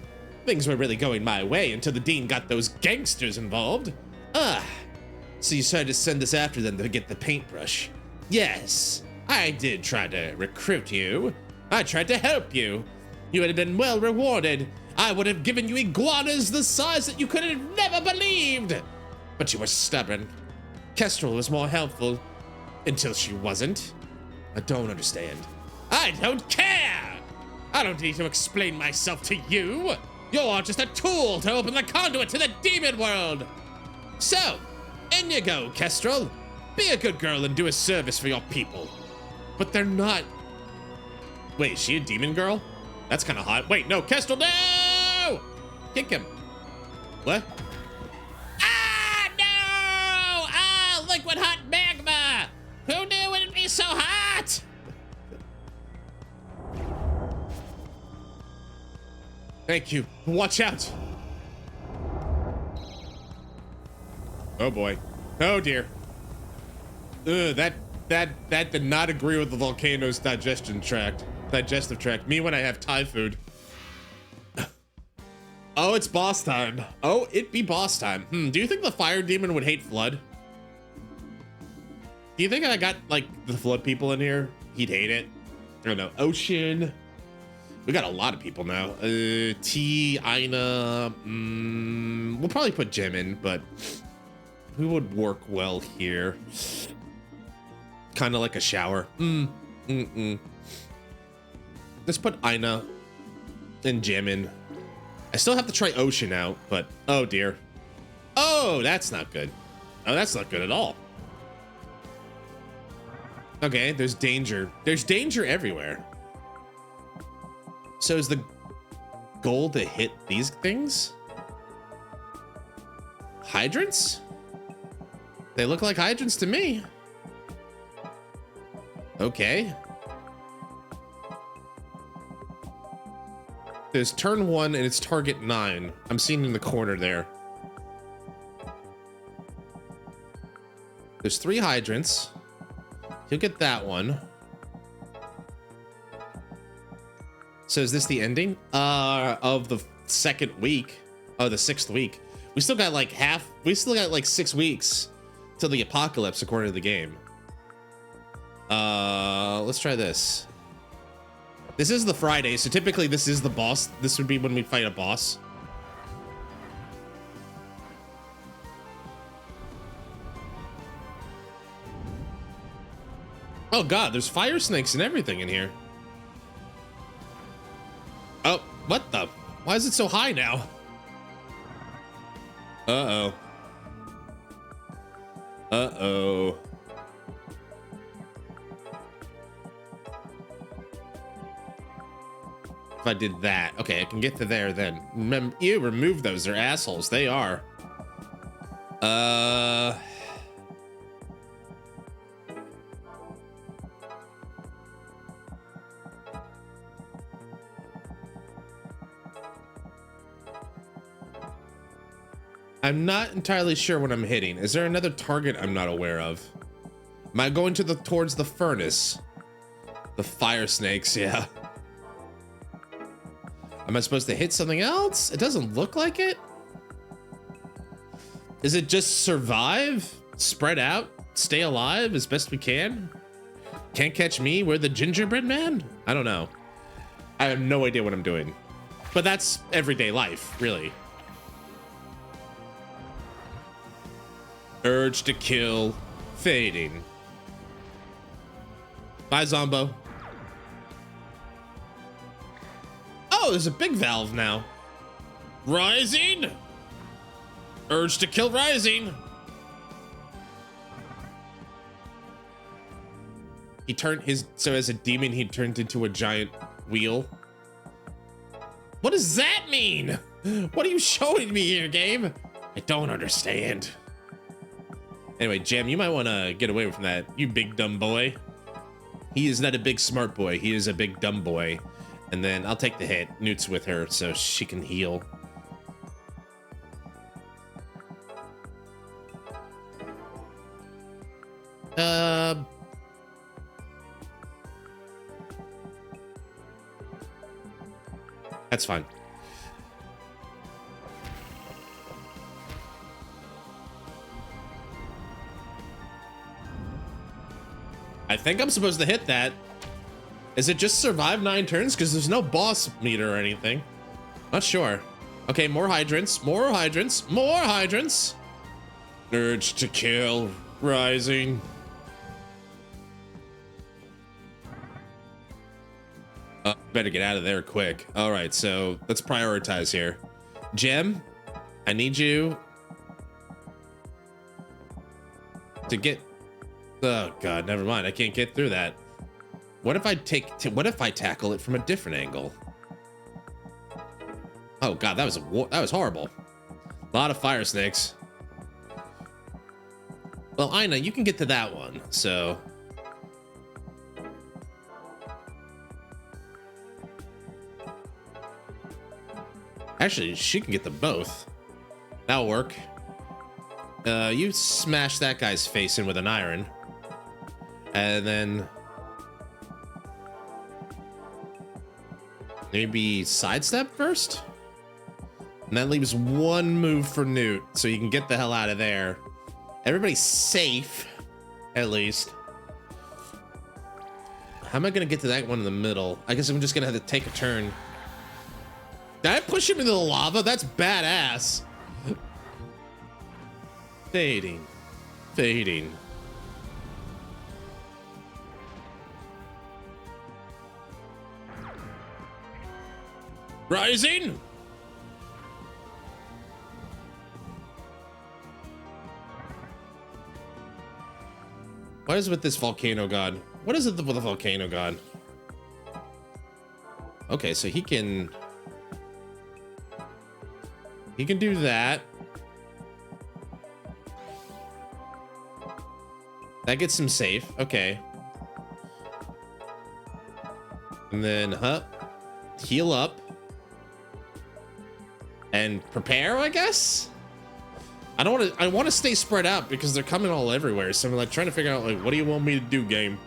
Things were really going my way until the Dean got those gangsters involved. So you started to send us after them to get the paintbrush. Yes, I did try to recruit you. I tried to help you. You would have been well rewarded. I would have given you iguanas the size that you could have never believed. But you were stubborn. Kestrel was more helpful. Until she wasn't. I don't understand. I don't care! I don't need to explain myself to you. You're just a tool to open the conduit to the demon world. So, in you go, Kestrel. Be a good girl and do a service for your people. But they're not. Wait, is she a demon girl? That's kind of hot. Wait, no, Kestrel, no! Kick him. What? Ah, no! Ah, liquid hot magma! Who knew it'd be so hot? Thank you. Watch out. Oh boy. Oh dear. Ugh, that did not agree with the volcano's digestive tract. Me when I have Thai food. Oh, it's boss time. Oh, it be boss time. Do you think the fire demon would hate flood? Do you think I got like the flood people in here? He'd hate it. I don't know. Ocean. We got a lot of people now. T, Ina. We'll probably put Jim in, but who would work well here? Kind of like a shower. Let's put Ina and Jim in. I still have to try Ocean out, but oh dear. Oh, that's not good. Oh, that's not good at all. Okay, there's danger. There's danger everywhere. So is the goal to hit these things? Hydrants? They look like hydrants to me. Okay. There's turn 1 and it's target 9. I'm seeing in the corner there. There's 3 hydrants. You'll get that one. So is this the ending of the second week? Oh, the 6th week. We still got like we still got like 6 weeks till the apocalypse according to the game. Let's try this. This is the Friday, so typically this is the boss. This would be when we fight a boss. Oh god, there's fire snakes and everything in here. Oh, what the? Why is it so high now? Uh-oh. Uh-oh. If I did that. Okay, I can get to there then. You remove those. They're assholes. They are. I'm not entirely sure what I'm hitting. Is there another target I'm not aware of? Am I going towards the furnace? The fire snakes, yeah. Am I supposed to hit something else? It doesn't look like it. Is it just survive? Spread out? Stay alive as best we can? Can't catch me? We're the gingerbread man? I don't know. I have no idea what I'm doing. But that's everyday life, really. Urge to kill fading. Bye, Zombo. Oh, there's a big valve now. Rising. Urge to kill rising. He turned his, so as a demon, he turned into a giant wheel. What does that mean? What are you showing me here, game? I don't understand. Anyway, Jam, you might want to get away from that, you big dumb boy. He is not a big smart boy. He is a big dumb boy. And then I'll take the hit. Newt's with her so she can heal. That's fine. I think I'm supposed to hit that. Is it just survive 9 turns? Because there's no boss meter or anything. Not sure. Okay, more hydrants, more hydrants, more hydrants. Urge to kill rising. Better get out of there quick. All right, so let's prioritize here. Gem, I need you to get. Oh God, never mind. I can't get through that. What if I tackle it from a different angle? Oh God, that was horrible. A lot of fire snakes. Well, Ina, you can get to that one, so. Actually, she can get them both. That'll work. You smash that guy's face in with an iron. And then maybe sidestep first? And that leaves one move for Newt, so you can get the hell out of there. Everybody's safe, at least. How am I gonna get to that one in the middle? I guess I'm just gonna have to take a turn. Did I push him into the lava? That's badass. Fading. Fading. Rising. What is with this volcano god? What is it with the volcano god? Okay, so he can do that. That gets him safe. Okay. And then, heal up. And prepare, I guess? I want to stay spread out because they're coming all everywhere. So I'm like trying to figure out, like, what do you want me to do, game?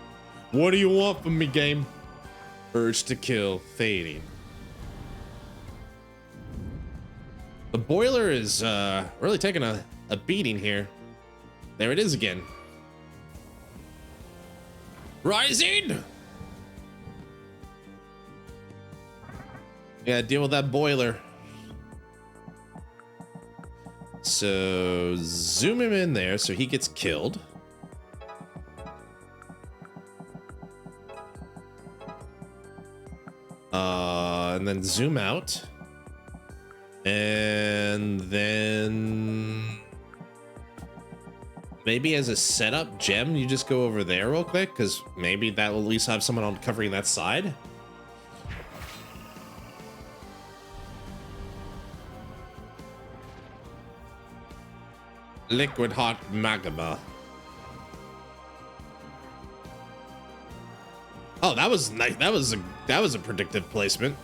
What do you want from me, game? Urge to kill, fading. The boiler is really taking a beating here. There it is again. Rising! Yeah, deal with that boiler. So zoom him in there so he gets killed. And then zoom out. And then maybe as a setup, Gem, you just go over there real quick, because maybe that will at least have someone on covering that side. Liquid hot magma. Oh, that was nice. That was a predictive placement.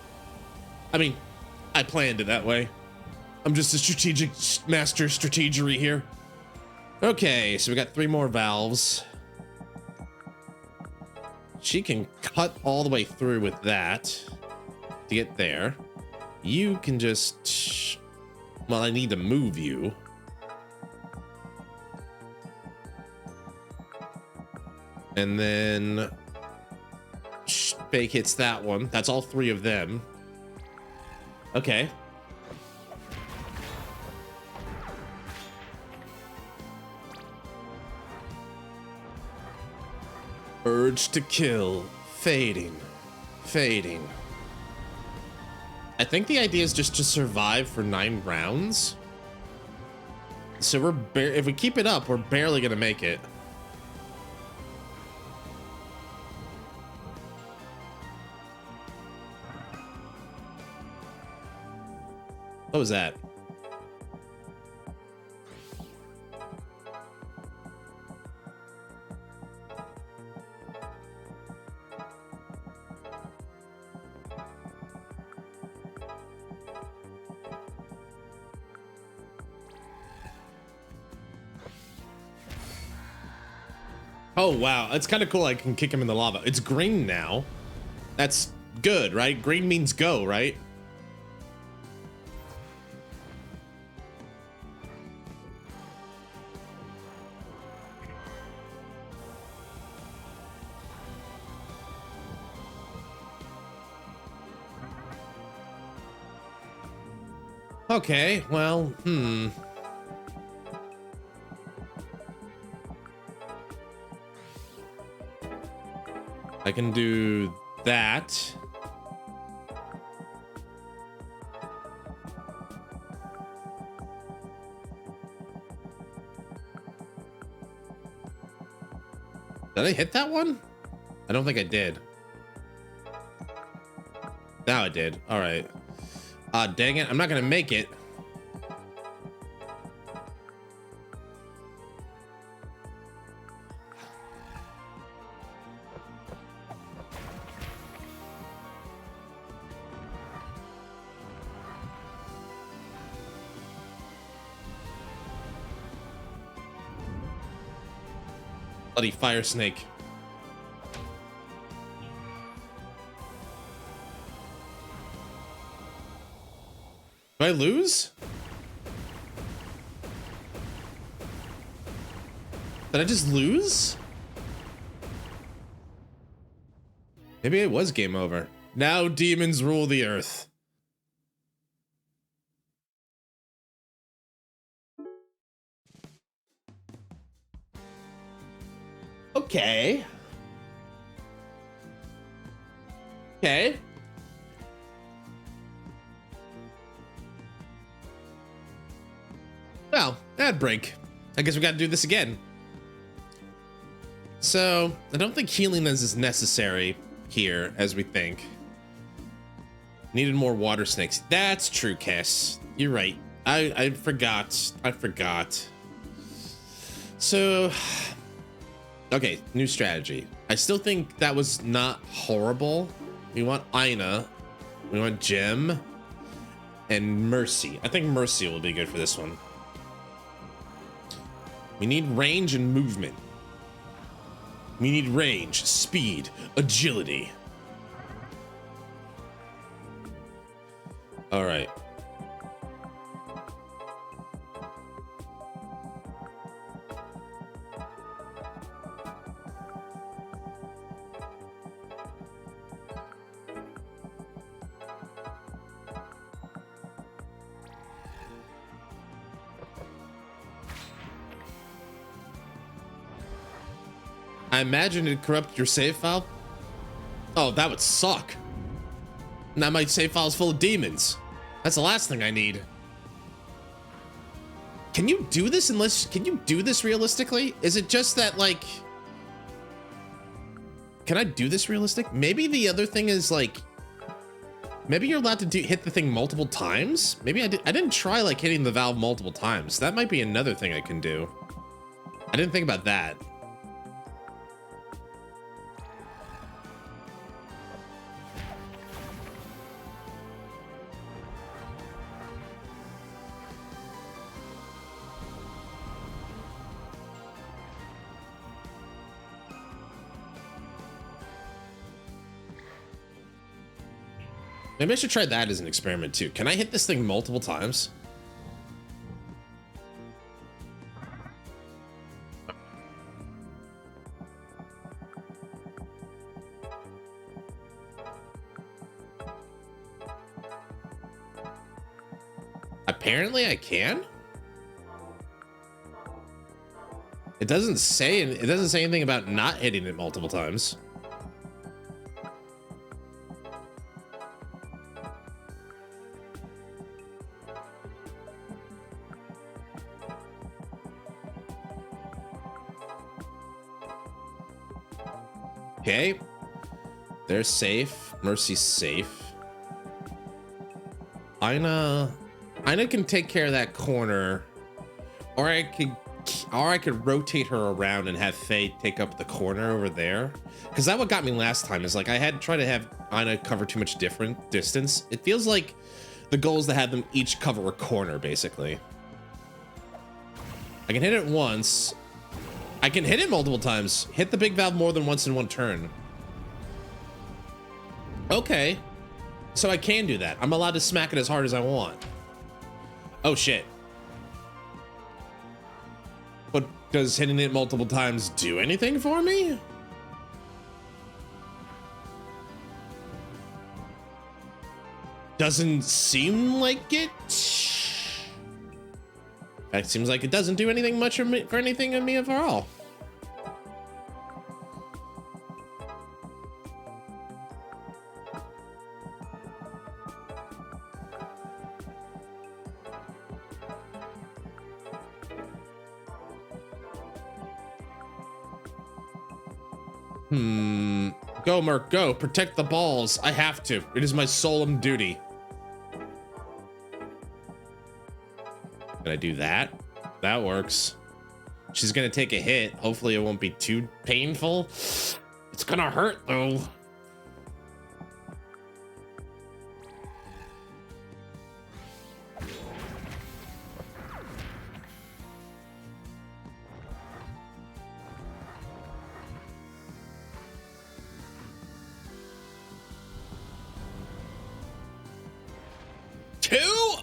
I mean, I planned it that way. I'm just a strategic master strategery here. Okay, so we got 3 more valves. She can cut all the way through with that to get there. You can just, well, I need to move you. And then fake hits that one. That's all 3 of them. Okay. Urge to kill. Fading. Fading. I think the idea is just to survive for 9 rounds. So if we keep it up, we're barely gonna make it. What was that? Oh, wow. It's kind of cool. I can kick him in the lava. It's green now. That's good, right? Green means go, right? Okay, well, I can do that. Did I hit that one? I don't think I did. Now I did. All right. Dang it. I'm not going to make it. Bloody fire snake. Do I lose? Did I just lose? Maybe it was game over. Now demons rule the earth. Okay. Okay. Well, ad break. I guess we got to do this again. So, I don't think healing is necessary here as we think. Needed more water snakes. That's true, Cass. You're right. I forgot. I forgot. So, okay, new strategy. I still think that was not horrible. We want Ina. We want Gem. And Mercy. I think Mercy will be good for this one. We need range and movement. We need range, speed, agility. All right. I imagine it'd corrupt your save file. Oh, that would suck. Now my save file is full of demons. That's the last thing I need. Can you do this can you do this realistically? Is it just that, like, can I do this realistic? Maybe the other thing is, like, Maybe you're allowed to hit the thing multiple times? Maybe I didn't try like hitting the valve multiple times. That might be another thing I can do. I didn't think about that. Maybe I should try that as an experiment too. Can I hit this thing multiple times? Apparently I can. It doesn't say anything about not hitting it multiple times. Okay, they're safe. Mercy's safe. Ina can take care of that corner, or I could rotate her around and have Faye take up the corner over there. Because that what got me last time is like I had tried to have Ina cover too much different distance. It feels like the goal is to have them each cover a corner, basically. I can hit it once. I can hit it multiple times. Hit the big valve more than once in one turn. Okay. So I can do that. I'm allowed to smack it as hard as I want. Oh, shit. But does hitting it multiple times do anything for me? Doesn't seem like it. It seems like it doesn't do anything much for anything of me at all. Go, Merc, go. Protect the balls. I have to. It is my solemn duty. Can I do that? That works. She's gonna take a hit. Hopefully it won't be too painful. It's gonna hurt though.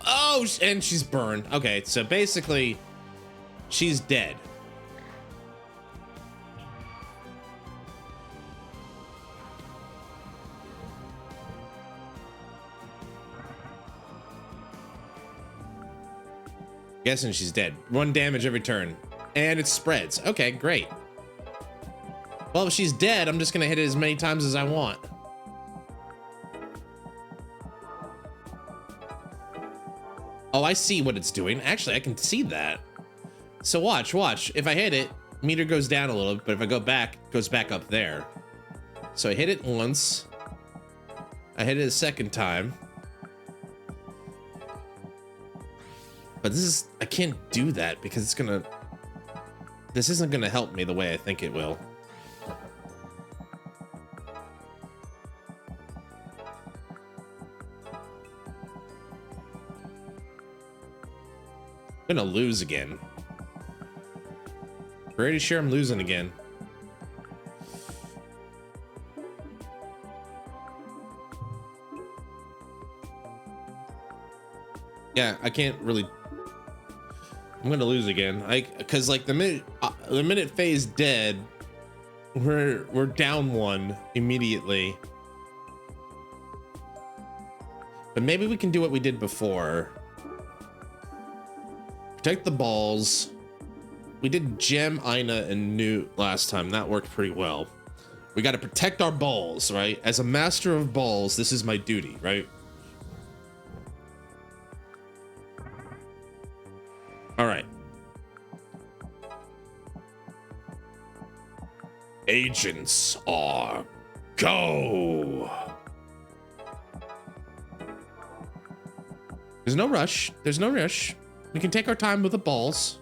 Oh, and she's burned. Okay, so basically, she's dead. Guessing she's dead. 1 damage every turn. And it spreads. Okay, great. Well, if she's dead, I'm just gonna hit it as many times as I want. Oh, I see what it's doing. Actually, I can see that. So watch. If I hit it, meter goes down a little, but if I go back, it goes back up there. So I hit it once. I hit it a second time. But I can't do that because this isn't gonna help me the way I think it will. I'm gonna lose again. Pretty sure I'm losing again. Yeah, I can't really. I'm gonna lose again. Cause like the minute Faye's dead, we're down 1 immediately. But maybe we can do what we did before. Protect the balls. We did Gem, Ina, and Newt last time. That worked pretty well. We got to protect our balls, right? As a master of balls, this is my duty, right? All right. Agents are go. There's no rush. There's no rush. We can take our time with the balls.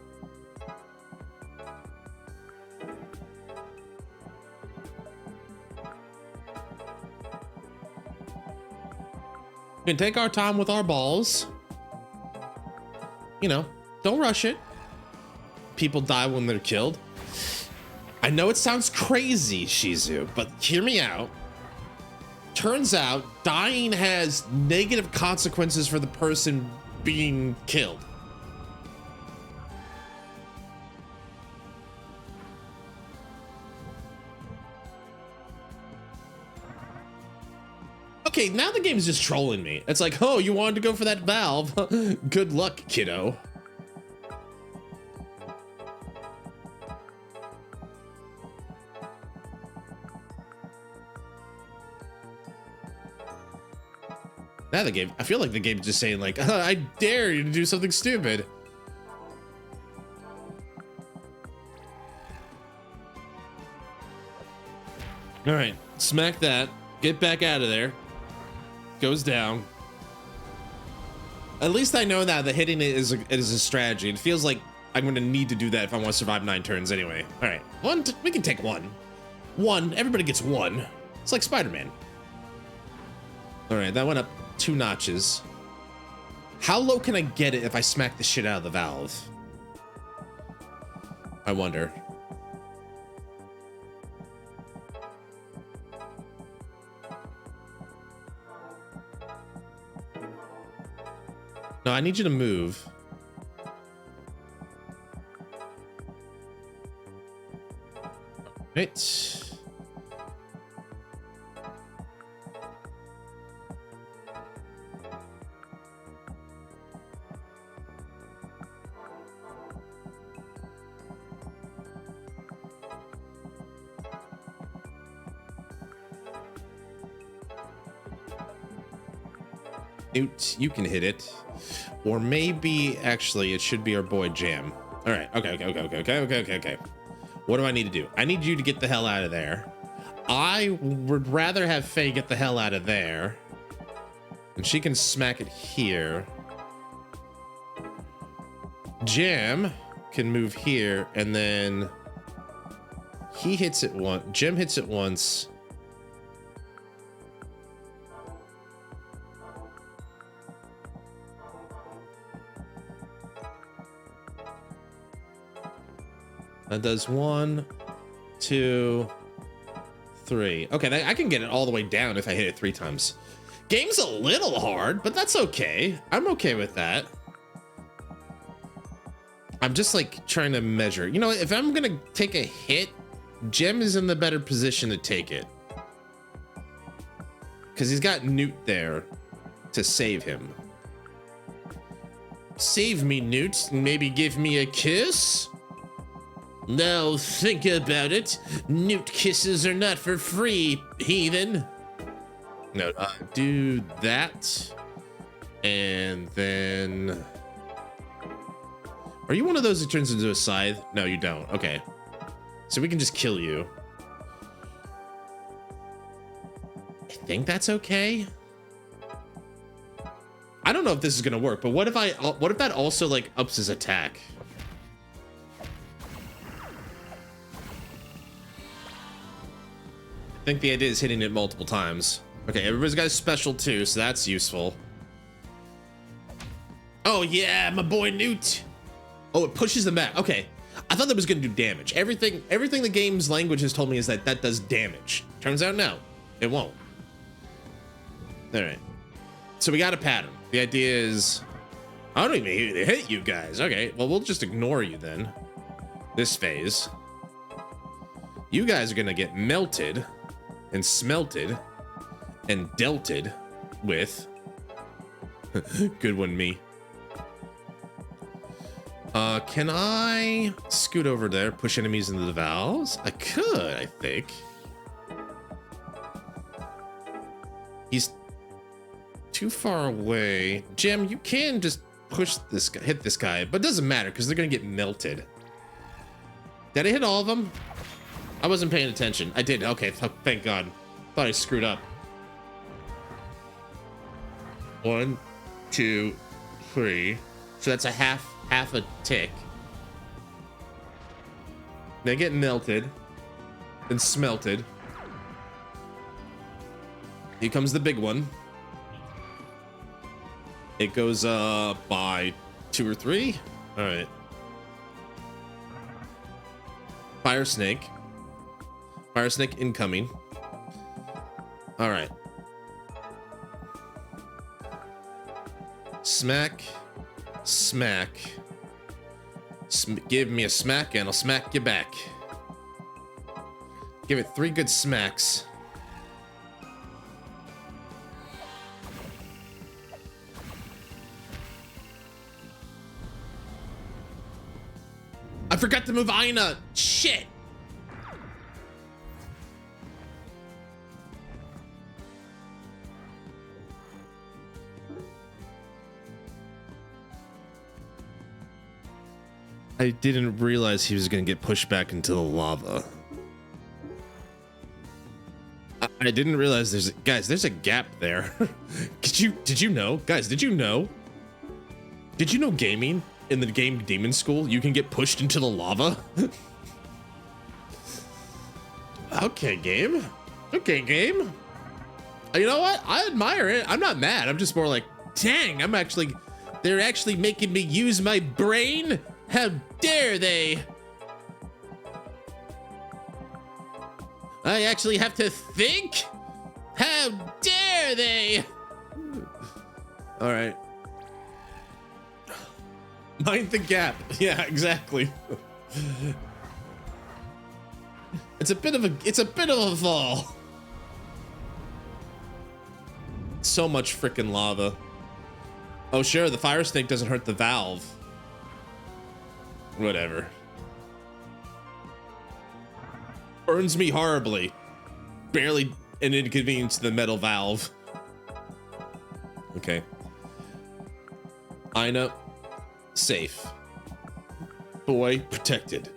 We can take our time with our balls. You know, don't rush it. People die when they're killed. I know it sounds crazy, Shizu, but hear me out. Turns out dying has negative consequences for the person being killed. Okay, now the game's just trolling me. It's like, oh, you wanted to go for that valve. Good luck, kiddo. Now the game, I feel like the game's just saying like, I dare you to do something stupid. All right, smack that. Get back out of there. Goes down. At least I know that the hitting it is a strategy. It feels like I'm gonna need to do that if I want to survive 9 turns anyway. All right, we can take one. Everybody gets one. It's like Spider-Man. All right, that went up 2 notches. How low can I get it if I smack the shit out of the valve? I wonder. No, I need you to move. Right. Newt, you can hit it. Or maybe, actually, it should be our boy Jam. All right, okay. What do I need to do? I need you to get the hell out of there. I would rather have Faye get the hell out of there. And she can smack it here. Jam can move here, and then he hits it once. Jim hits it once. That does 1, 2, 3. Okay, I can get it all the way down if I hit it 3 times. Game's a little hard, but that's okay. I'm okay with that. I'm just like trying to measure. You know, if I'm gonna take a hit, Jem is in the better position to take it. Because he's got Newt there to save him. Save me, Newt. Maybe give me a kiss? Now think about it. Newt kisses are not for free, heathen. No, do that. And then... Are you one of those that turns into a scythe? No, you don't. Okay. So we can just kill you. I think that's okay. I don't know if this is gonna work, but what if that also like ups his attack? I think the idea is hitting it multiple times. Okay, everybody's got a special too, so that's useful. Oh yeah, my boy Newt. Oh, it pushes them back. Okay, I thought that was gonna do damage. Everything the game's language has told me is that does damage. Turns out no, it won't. All right, so we got a pattern. The idea is, I don't even hit you guys. Okay, well we'll just ignore you then. This phase, you guys are gonna get melted and smelted and delted with. Good one, me. Can I scoot over there, push enemies into the valves? I could, I think. He's too far away. Jim, you can just push this guy, hit this guy, but it doesn't matter because they're gonna get melted. Did I hit all of them? I wasn't paying attention. I did. Okay, thank God. Thought I screwed up. 1, 2, 3. So that's a half a tick. They get melted and smelted. Here comes the big one. It goes by 2 or 3. All right. Fire snake. Fire snake incoming. All right. Smack. Smack. Give me a smack and I'll smack you back. Give it 3 good smacks. I forgot to move Aina. Shit. I didn't realize he was going to get pushed back into the lava. I didn't realize there's a gap there. Did you know? Guys, did you know? Did you know gaming in the game Demonschool, you can get pushed into the lava? Okay, game. Okay, game. You know what? I admire it. I'm not mad. I'm just more like, dang, they're actually making me use my brain. How dare they? I actually have to think? How dare they? All right. Mind the gap. Yeah, exactly. It's a bit of a fall. So much freaking lava. Oh, sure, the fire snake doesn't hurt the valve. Whatever. Burns me horribly. Barely an inconvenience to the metal valve. Okay. Aina, safe. Boy, protected.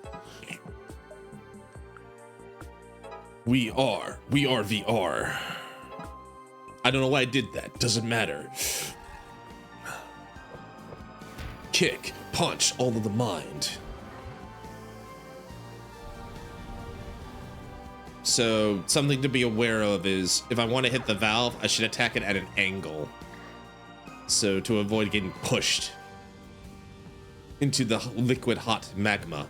We are VR. I don't know why I did that. Doesn't matter. Kick, punch, all of the mind. So something to be aware of is if I want to hit the valve, I should attack it at an angle. So to avoid getting pushed into the liquid hot magma.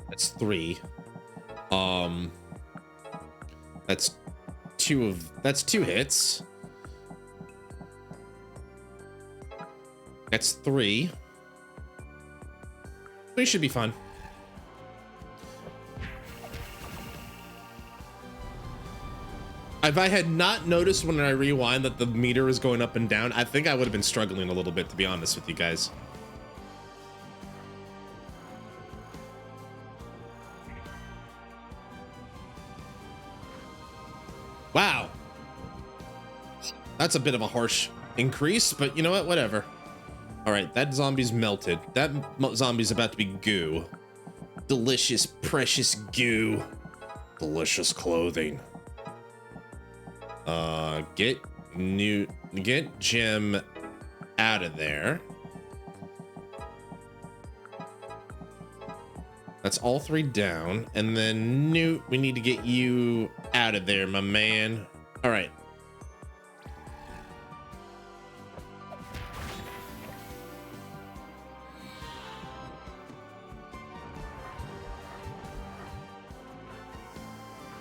That's 3. That's 2 hits. That's 3. We should be fine. If I had not noticed when I rewind that the meter was going up and down, I think I would have been struggling a little bit, to be honest with you guys. Wow. That's a bit of a harsh increase, but you know what? Whatever. All right, that zombie's melted. That zombie's about to be goo. Delicious, precious goo. Delicious clothing. Get Jim out of there. That's all 3 down. And then Newt, we need to get you out of there, my man. All right.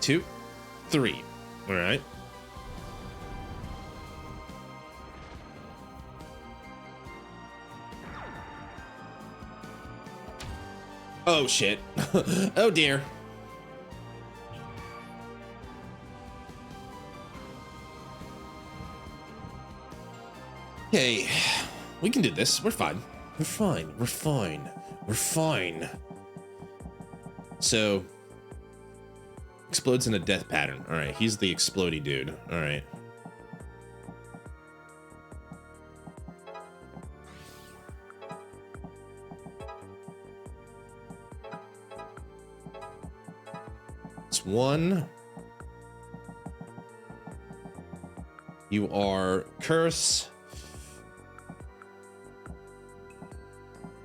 Two, 3. All right. Oh shit. Oh dear. Okay, we can do this. We're fine. We're fine. We're fine. We're fine. So, explodes in a death pattern. All right, he's the explodey dude. All right. 1. You are curse.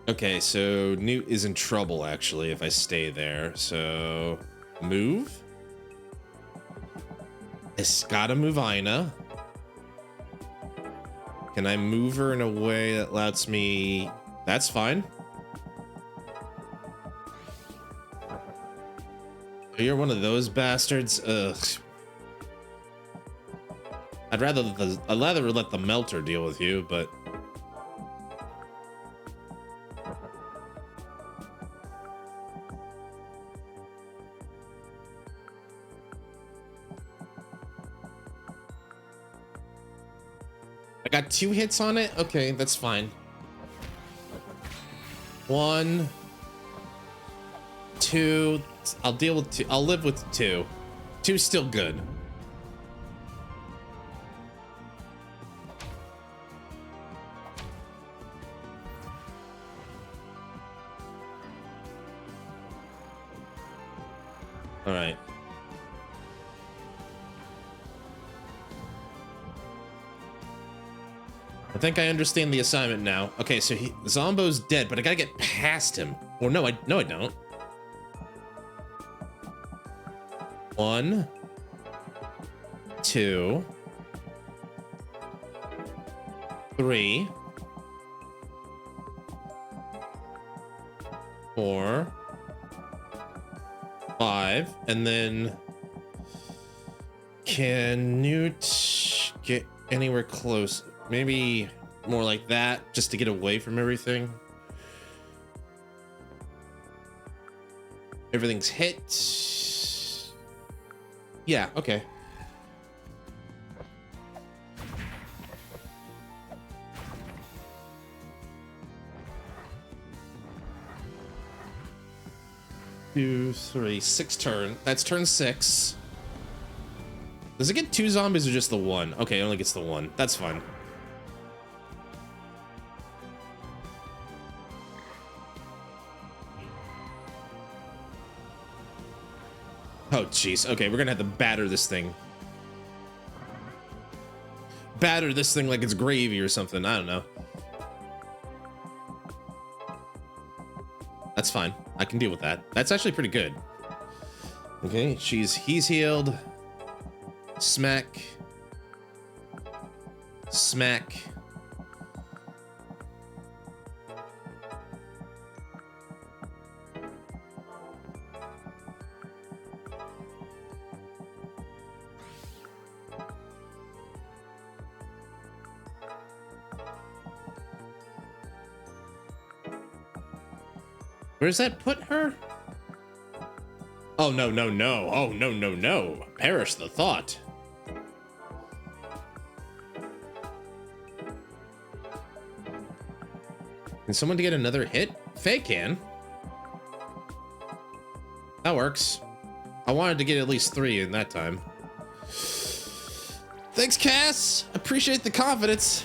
Okay, so Newt is in trouble actually if I stay there. So move. It's gotta move Ina. Can I move her in a way that lets me? That's fine. Oh, you're one of those bastards. Ugh. I'd rather let the melter deal with you, but I got 2 hits on it. Okay, that's fine. 1, 2. I'll deal with 2. I'll live with 2. 2's still good. All right. I think I understand the assignment now. Okay, so Zombo's dead, but I gotta get past him. Or no, I don't. 1, 2, 3, 4, 5, and then can Newt get anywhere close? Maybe more like that, just to get away from everything. Everything's hit. Yeah, okay. Two, 3, 6 turn. That's turn 6. Does it get 2 zombies or just the 1? Okay, it only gets the 1. That's fine. Oh, jeez. Okay, we're gonna have to batter this thing. Batter this thing like it's gravy or something. I don't know. That's fine. I can deal with that. That's actually pretty good. Okay, he's healed. Smack. Smack. Where does that put her? Oh, no, no, no. Oh, no, no, no. Perish the thought. Can someone get another hit? Faye can. That works. I wanted to get at least 3 in that time. Thanks, Cass. Appreciate the confidence.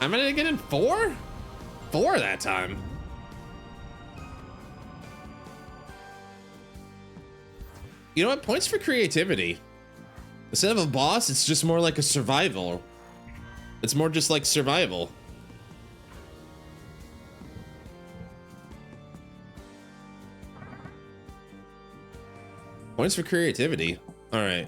I'm gonna get in 4? 4 that time. You know what? Points for creativity. Instead of a boss, it's just more like a survival. It's more just like survival. Points for creativity. All right.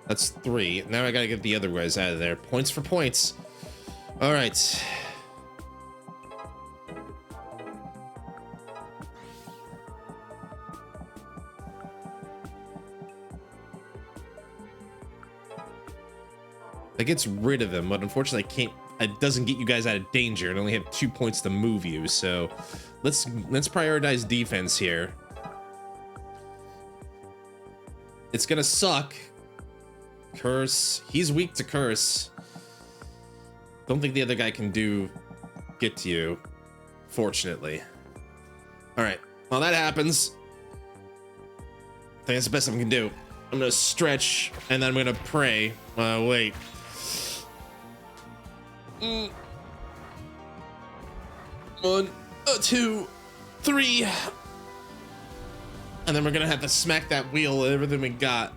That's 3. Now I gotta get the other guys out of there. Points for points. All right. That gets rid of him, but unfortunately I can't. It doesn't get you guys out of danger, and only have 2 points to move you. So let's prioritize defense here. It's gonna suck. Curse. He's weak to curse. Don't think the other guy can get to you. Fortunately. All right. While that happens, I think that's the best I can do. I'm gonna stretch and then I'm gonna pray. Wait. 1, 2, 3. And then we're gonna have to smack that wheel with everything we got.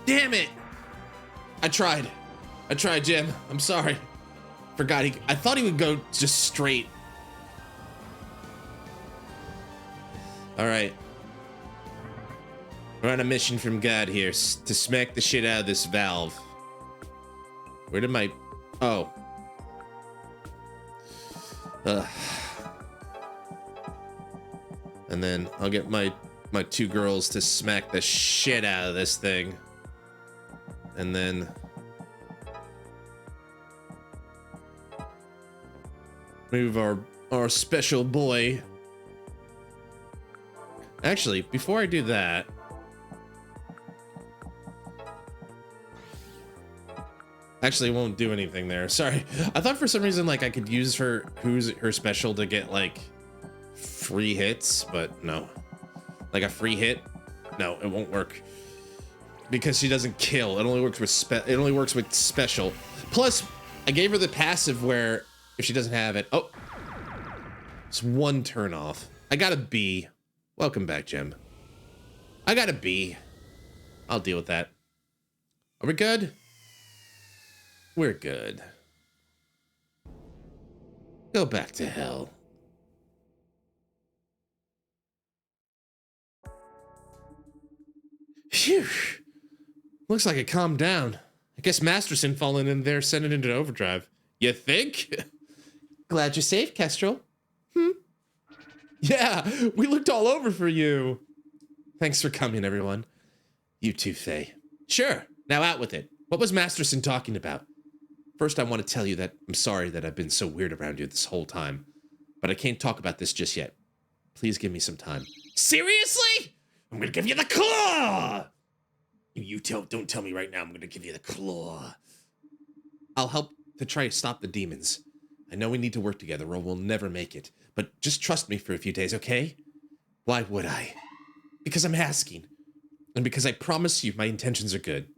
Damn it! I tried, Jim. I'm sorry. Forgot I thought he would go just straight. All right. We're on a mission from God here to smack the shit out of this valve. Where did my... Oh. And then I'll get my 2 girls to smack the shit out of this thing. And then... move our special boy. Actually, before I do that... Actually, it won't do anything there. Sorry. I thought for some reason, like, I could use her special to get, like, free hits, but no. Like, a free hit? No, it won't work. Because she doesn't kill. It only works with special. Plus, I gave her the passive where if she doesn't have it... Oh! It's 1 turn off. I got a B. Welcome back, Jim. I got a B. I'll deal with that. Are we good? We're good. Go back to hell. Phew. Looks like it calmed down. I guess Masterson falling in there sent it into overdrive. You think? Glad you're safe, Kestrel. Yeah, we looked all over for you. Thanks for coming, everyone. You too, Faye. Sure, now out with it. What was Masterson talking about? First, I want to tell you that I'm sorry that I've been so weird around you this whole time, but I can't talk about this just yet. Please give me some time. Seriously? I'm gonna give you the claw! Don't tell me right now I'm gonna give you the claw. I'll help to try to stop the demons. I know we need to work together or we'll never make it, but just trust me for a few days, okay? Why would I? Because I'm asking, and because I promise you my intentions are good.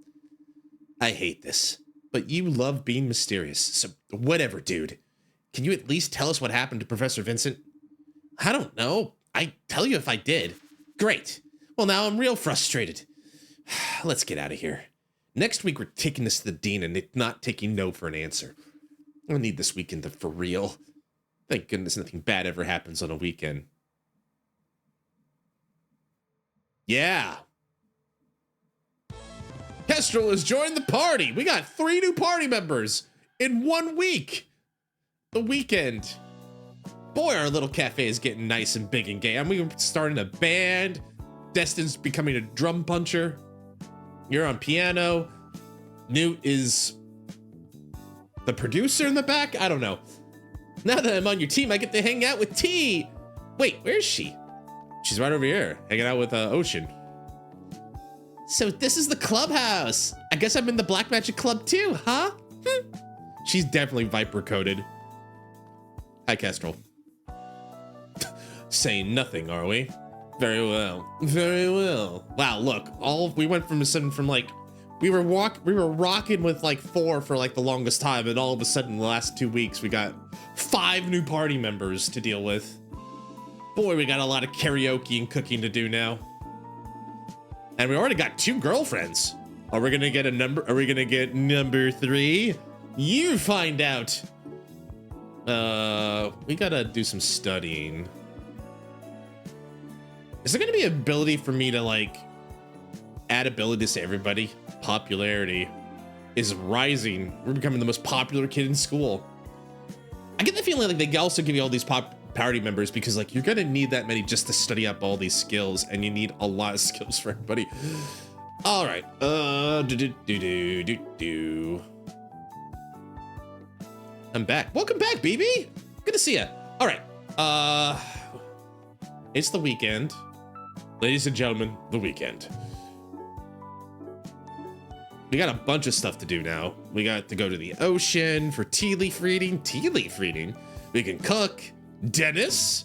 I hate this. But you love being mysterious, so whatever, dude. Can you at least tell us what happened to Professor Vincent? I don't know. I'd tell you if I did. Great. Well, now I'm real frustrated. Let's get out of here. Next week, we're taking this to the dean and not taking no for an answer. I need this weekend for real. Thank goodness nothing bad ever happens on a weekend. Yeah. Kestrel has joined the party. We got 3 new party members in 1 week. The weekend. Boy, our little cafe is getting nice and big and gay. I'm starting a band. Destin's becoming a drum puncher. You're on piano. Newt is the producer in the back? I don't know. Now that I'm on your team, I get to hang out with T. Wait, where is she? She's right over here, hanging out with Ocean. So this is the clubhouse. I guess I'm in the Black Magic Club too, huh? She's definitely Viper coded. Hi, Kestrel. Saying nothing, are we? Very well. Very well. Wow, look, we went from a sudden from like we were rocking with like 4 for like the longest time, and all of a sudden the last 2 weeks we got 5 new party members to deal with. Boy, we got a lot of karaoke and cooking to do now. And we already got 2 girlfriends. Are we gonna get a number? Are we gonna get number 3? You find out. We gotta do some studying. Is there gonna be an ability for me to like add abilities to everybody? Popularity is rising. We're becoming the most popular kid in school. I get the feeling like they also give you all these party members because like you're gonna need that many just to study up all these skills, and you need a lot of skills for everybody. All right. I'm back. Welcome back, BB. Good to see you. All right. It's the weekend. Ladies and gentlemen, the weekend. We got a bunch of stuff to do now. We got to go to the ocean for tea leaf reading. Tea leaf reading. We can cook. Dennis.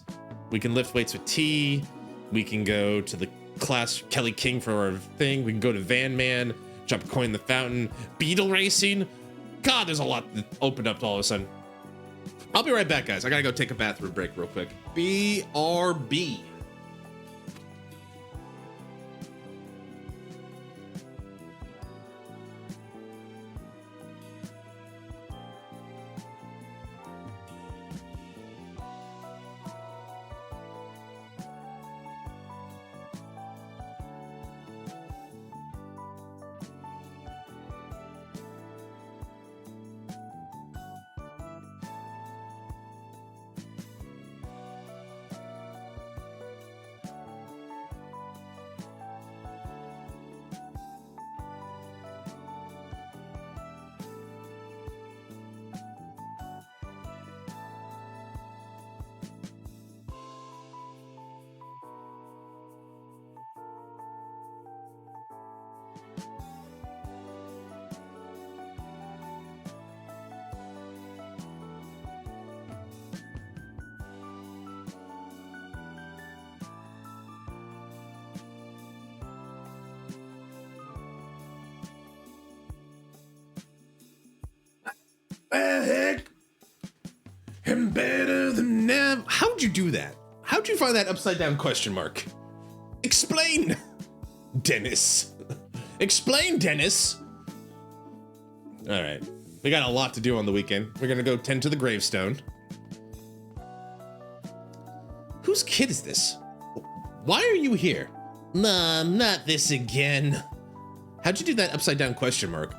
We can lift weights with tea. We can go to the class Kelly King for our thing. We can go to Van Man. Drop a coin in the fountain. Beetle racing. God, there's a lot that opened up all of a sudden. I'll be right back, guys. I gotta go take a bathroom break real quick. BRB. Heck, I'm better than them. How'd you do that? How'd you find that upside down question mark? Explain, Dennis. Explain, Dennis. All right, we got a lot to do on the weekend. We're gonna go tend to the gravestone. Whose kid is this? Why are you here? Mom, not this again. How'd you do that upside down question mark?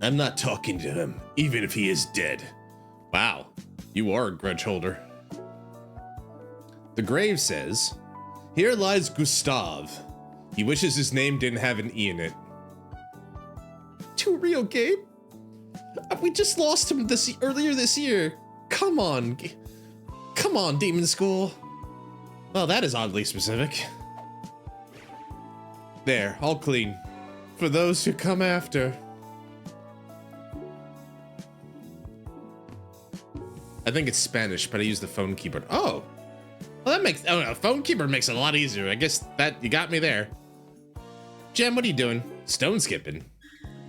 I'm not talking to him, even if he is dead. Wow, you are a grudge holder. The grave says, here lies Gustav. He wishes his name didn't have an E in it. Too real, Gabe? We just lost him earlier this year. Come on. Come on, Demonschool. Well, that is oddly specific. There, all clean. For those who come after. I think it's Spanish, but I use the phone keyboard. Oh, well, that makes, oh, no, phone keyboard makes it a lot easier. I guess that, you got me there. Jem, what are you doing? Stone skipping.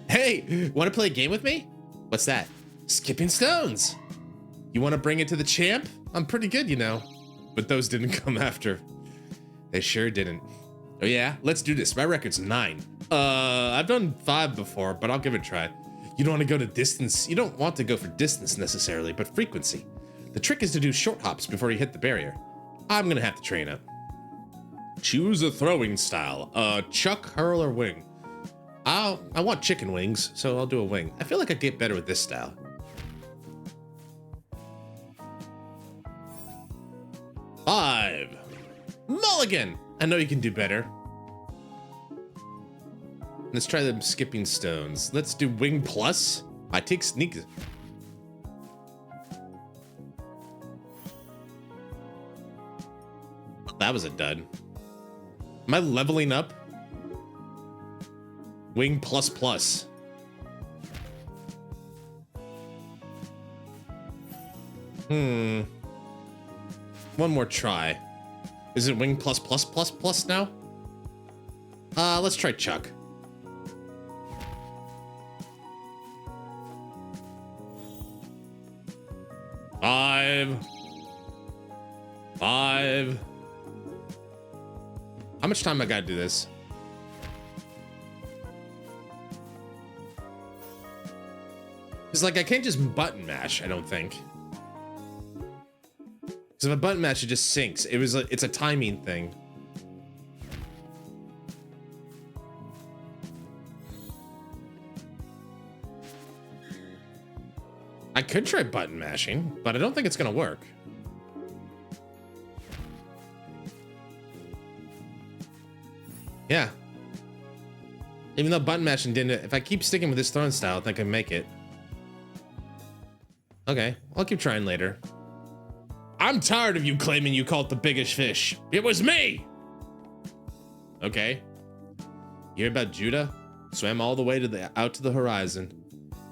Hey, want to play a game with me? What's that? Skipping stones. You want to bring it to the champ? I'm pretty good, you know. But those didn't come after. They sure didn't. Oh yeah, let's do this. My record's 9. I've done 5 before, but I'll give it a try. You don't want to go to distance. You don't want to go for distance necessarily, but frequency. The trick is to do short hops before you hit the barrier. I'm gonna have to train up. Choose a throwing style. Chuck, hurl, or wing. I want chicken wings, so I'll do a wing. I feel like I get better with this style. Five. Mulligan. I know you can do better. Let's try them skipping stones. Let's do wing plus. I take sneaks. That was a dud. Am I leveling up? Wing plus plus. One more try. Is it wing plus plus plus plus now? Let's try Chuck. Five. How much time I gotta do this? It's like I can't just button mash, I don't think. Because if I button mash, it just sinks. It's a timing thing. I could try button mashing, but I don't think it's gonna work. Yeah. Even though button mashing didn't, if I keep sticking with this throwing style, I think I can make it. Okay, I'll keep trying later. I'm tired of you claiming you caught the biggest fish. It was me! Okay. You hear about Judah? swam all the way to out to the horizon,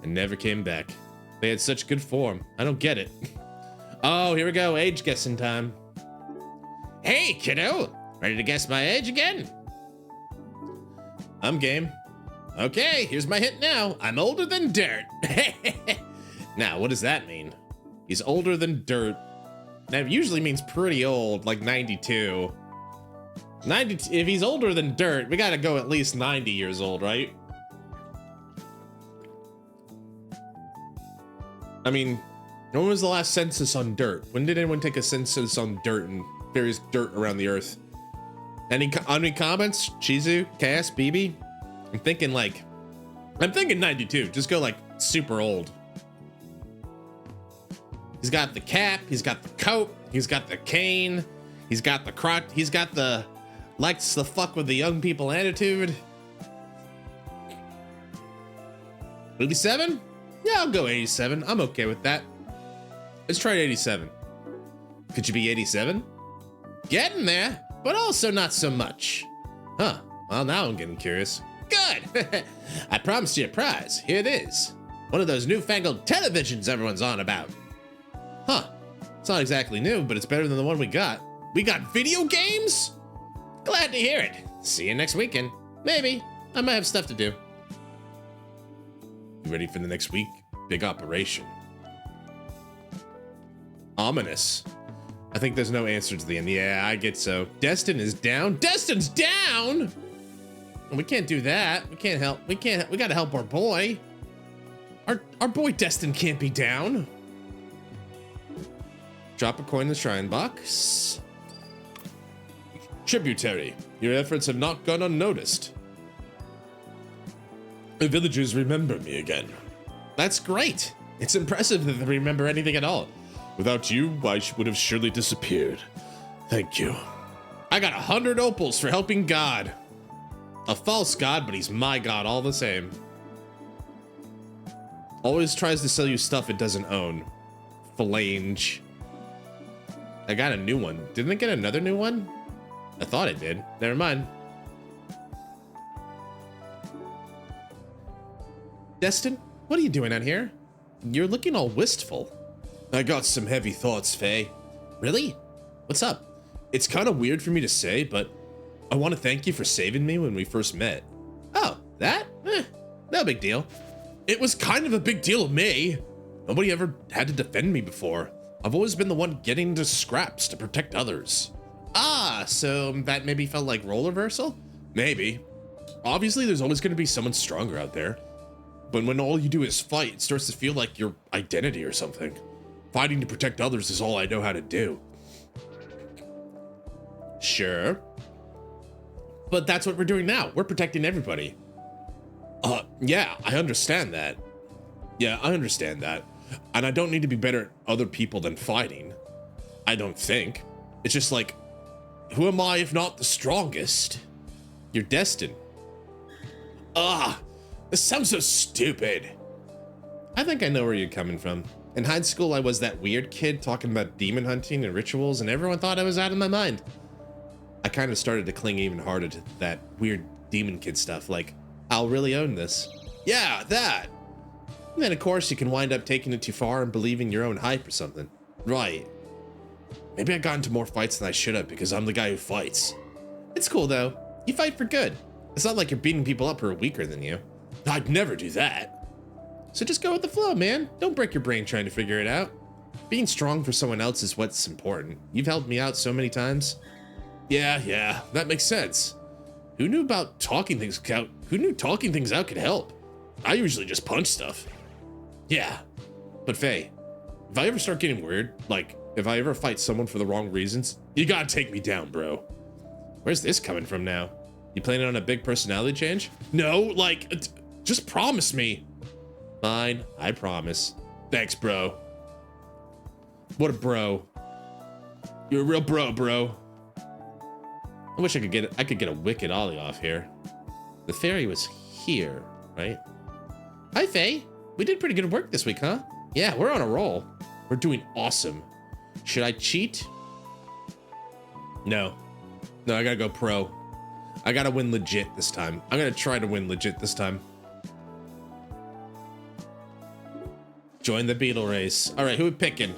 and never came back. They had such good form. I don't get it. Oh, here we go. Age guessing time. Hey, kiddo. Ready to guess my age again? I'm game. Okay, here's my hint now. I'm older than dirt. Now, what does that mean? He's older than dirt. That usually means pretty old, like 92. 90. If he's older than dirt, we gotta go at least 90 years old, right? I mean, when was the last census on dirt? When did anyone take a census on dirt and various dirt around the earth? Any comments? Chizu, Cass, BB? I'm thinking 92. Just go like super old. He's got the cap, he's got the coat, he's got the cane, he's got the crotch, he's got the likes the fuck with the young people attitude. 87? Yeah, I'll go 87. I'm okay with that. Let's try 87. Could you be 87? Getting there, but also not so much. Huh, well now I'm getting curious. Good! I promised you a prize. Here it is. One of those newfangled televisions everyone's on about. Huh, it's not exactly new, but it's better than the one we got. We got video games? Glad to hear it. See you next weekend. Maybe. I might have stuff to do. You ready for the next week? Big operation. Ominous. I think there's no answer to the end. Yeah, I get so. Destin is down. Destin's down! We can't do that. We can't help. We gotta help our boy. Our boy Destin can't be down. Drop a coin in the shrine box. Tributary. Your efforts have not gone unnoticed. The villagers remember me again. That's great. It's impressive that they remember anything at all. Without you, I would have surely disappeared. Thank you. I got 100 opals for helping God. A false god, but he's my god all the same. Always tries to sell you stuff it doesn't own. Phalange. I got a new one. Didn't I get another new one? I thought it did. Never mind. Destin, what are you doing out here? You're looking all wistful. I got some heavy thoughts, Faye. Really? What's up? It's kind of weird for me to say, but I want to thank you for saving me when we first met. Oh, that? No big deal. It was kind of a big deal to me. Nobody ever had to defend me before. I've always been the one getting into scraps to protect others. Ah, so that maybe felt like role reversal? Maybe. Obviously, there's always going to be someone stronger out there. But when all you do is fight, it starts to feel like your identity or something. Fighting to protect others is all I know how to do. Sure. But that's what we're doing now. We're protecting everybody. Yeah, I understand that. Yeah, I understand that. And I don't need to be better at other people than fighting. I don't think. It's just like, who am I if not the strongest? You're destined. This sounds so stupid. I think I know where you're coming from. In high school, I was that weird kid talking about demon hunting and rituals, and everyone thought I was out of my mind. I kind of started to cling even harder to that weird demon kid stuff, like, I'll really own this. Yeah, that. And then, of course, you can wind up taking it too far and believing your own hype or something. Right. Maybe I got into more fights than I should have because I'm the guy who fights. It's cool, though. You fight for good. It's not like you're beating people up who are weaker than you. I'd never do that. So just go with the flow, man. Don't break your brain trying to figure it out. Being strong for someone else is what's important. You've helped me out so many times. Yeah, that makes sense. Who knew talking things out could help? I usually just punch stuff. Yeah, but Faye, if I ever start getting weird, like if I ever fight someone for the wrong reasons, you gotta take me down, bro. Where's this coming from now? You planning on a big personality change? No, like, just promise me. Fine, I promise. Thanks, bro. What a bro. You're a real bro. I wish I could get a wicked ollie off here. The fairy was here, right? Hi, Faye. We did pretty good work this week, huh? Yeah, we're on a roll. We're doing awesome. Should I cheat? No, I gotta go pro. I gotta win legit this time. I'm gonna try to win legit this time. Join the beetle race. All right, who are we picking?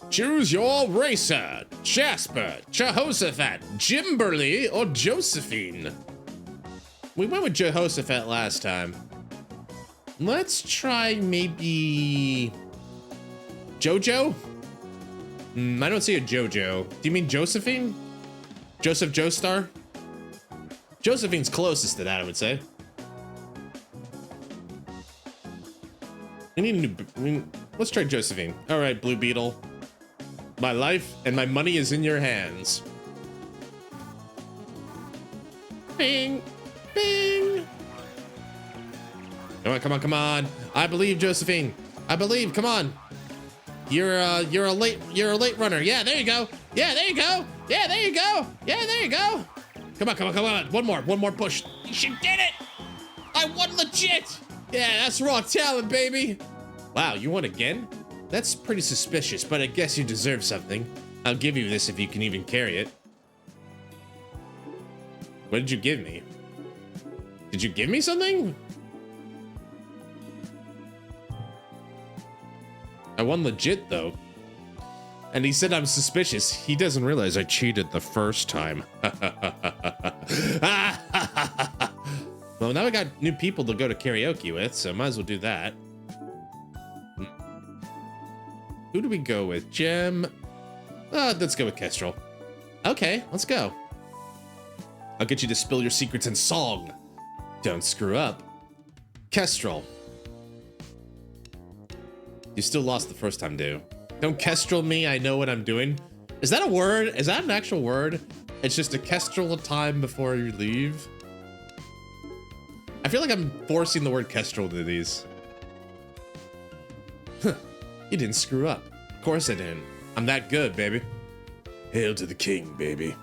Choose your racer. Jasper, Jehoshaphat, Jimberly, or Josephine. We went with Jehoshaphat last time. Let's try maybe Jojo? I don't see a Jojo. Do you mean Josephine? Joseph Joestar? Josephine's closest to that, I would say. We need a new, let's try Josephine. All right, Blue Beetle. My life and my money is in your hands. Bing, bing. Come on, come on, come on. I believe, Josephine. I believe. Come on. You're a late runner. Yeah, there you go. Yeah, there you go. Yeah, there you go. Yeah, there you go. Come on, come on, come on. One more push. She did it. I won legit. Yeah, that's raw talent, baby. Wow, you won again? That's pretty suspicious, but I guess you deserve something. I'll give you this if you can even carry it. What did you give me? Did you give me something? I won legit, though. And he said I'm suspicious. He doesn't realize I cheated the first time. Well, now I got new people to go to karaoke with, so might as well do that. Who do we go with? Gem? Let's go with Kestrel. Okay, let's go. I'll get you to spill your secrets in song. Don't screw up. Kestrel. You still lost the first time, dude. Don't Kestrel me, I know what I'm doing. Is that a word? Is that an actual word? It's just a Kestrel time before you leave. I feel like I'm forcing the word Kestrel into these. Huh, you didn't screw up. Of course I didn't. I'm that good, baby. Hail to the king, baby.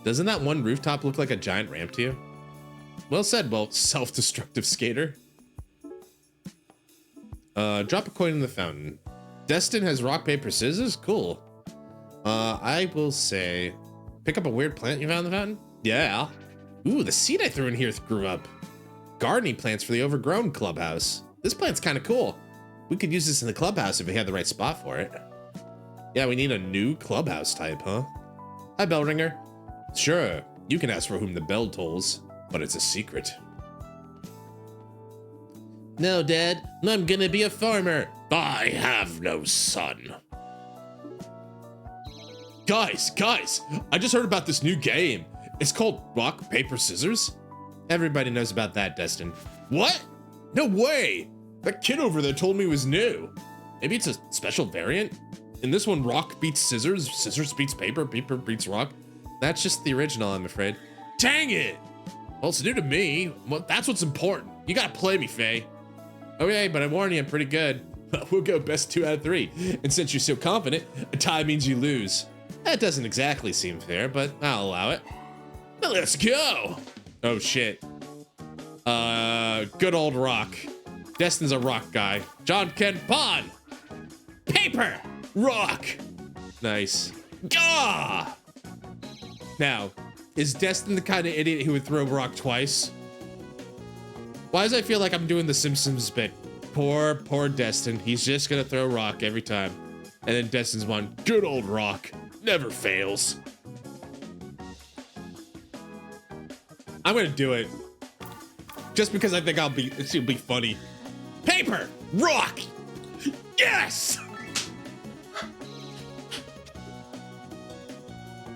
Doesn't that one rooftop look like a giant ramp to you? Well said, well, self-destructive skater. Drop a coin in the fountain. Destin has rock, paper, scissors? Cool. I will say, pick up a weird plant you found in the fountain? Yeah. Ooh, the seed I threw in here grew up. Gardening plants for the overgrown clubhouse. This plant's kind of cool. We could use this in the clubhouse if we had the right spot for it. Yeah, we need a new clubhouse type, huh? Hi, bell ringer. Sure, you can ask for whom the bell tolls, but it's a secret. No, Dad, I'm gonna be a farmer. I have no son. Guys, I just heard about this new game. It's called Rock, Paper, Scissors. Everybody knows about that, Destin. What? No way! That kid over there told me it was new. Maybe it's a special variant? In this one, rock beats scissors, scissors beats paper, paper beats rock. That's just the original, I'm afraid. Dang it! Well, it's new to me. Well, that's what's important. You gotta play me, Faye. Okay, but I warn you, I'm pretty good. We'll go best 2 out of 3. And since you're so confident, a tie means you lose. That doesn't exactly seem fair, but I'll allow it. Now let's go! Oh, shit. Good old rock. Destin's a rock guy. John Kent Pond! Paper! Rock! Nice. Gah! Now, is Destin the kind of idiot who would throw rock twice? Why does I feel like I'm doing the Simpsons bit? Poor Destin. He's just gonna throw rock every time. And then Destin's one, good old rock. Never fails. I'm gonna do it. Just because I think it'll be funny. Paper! Rock! Yes!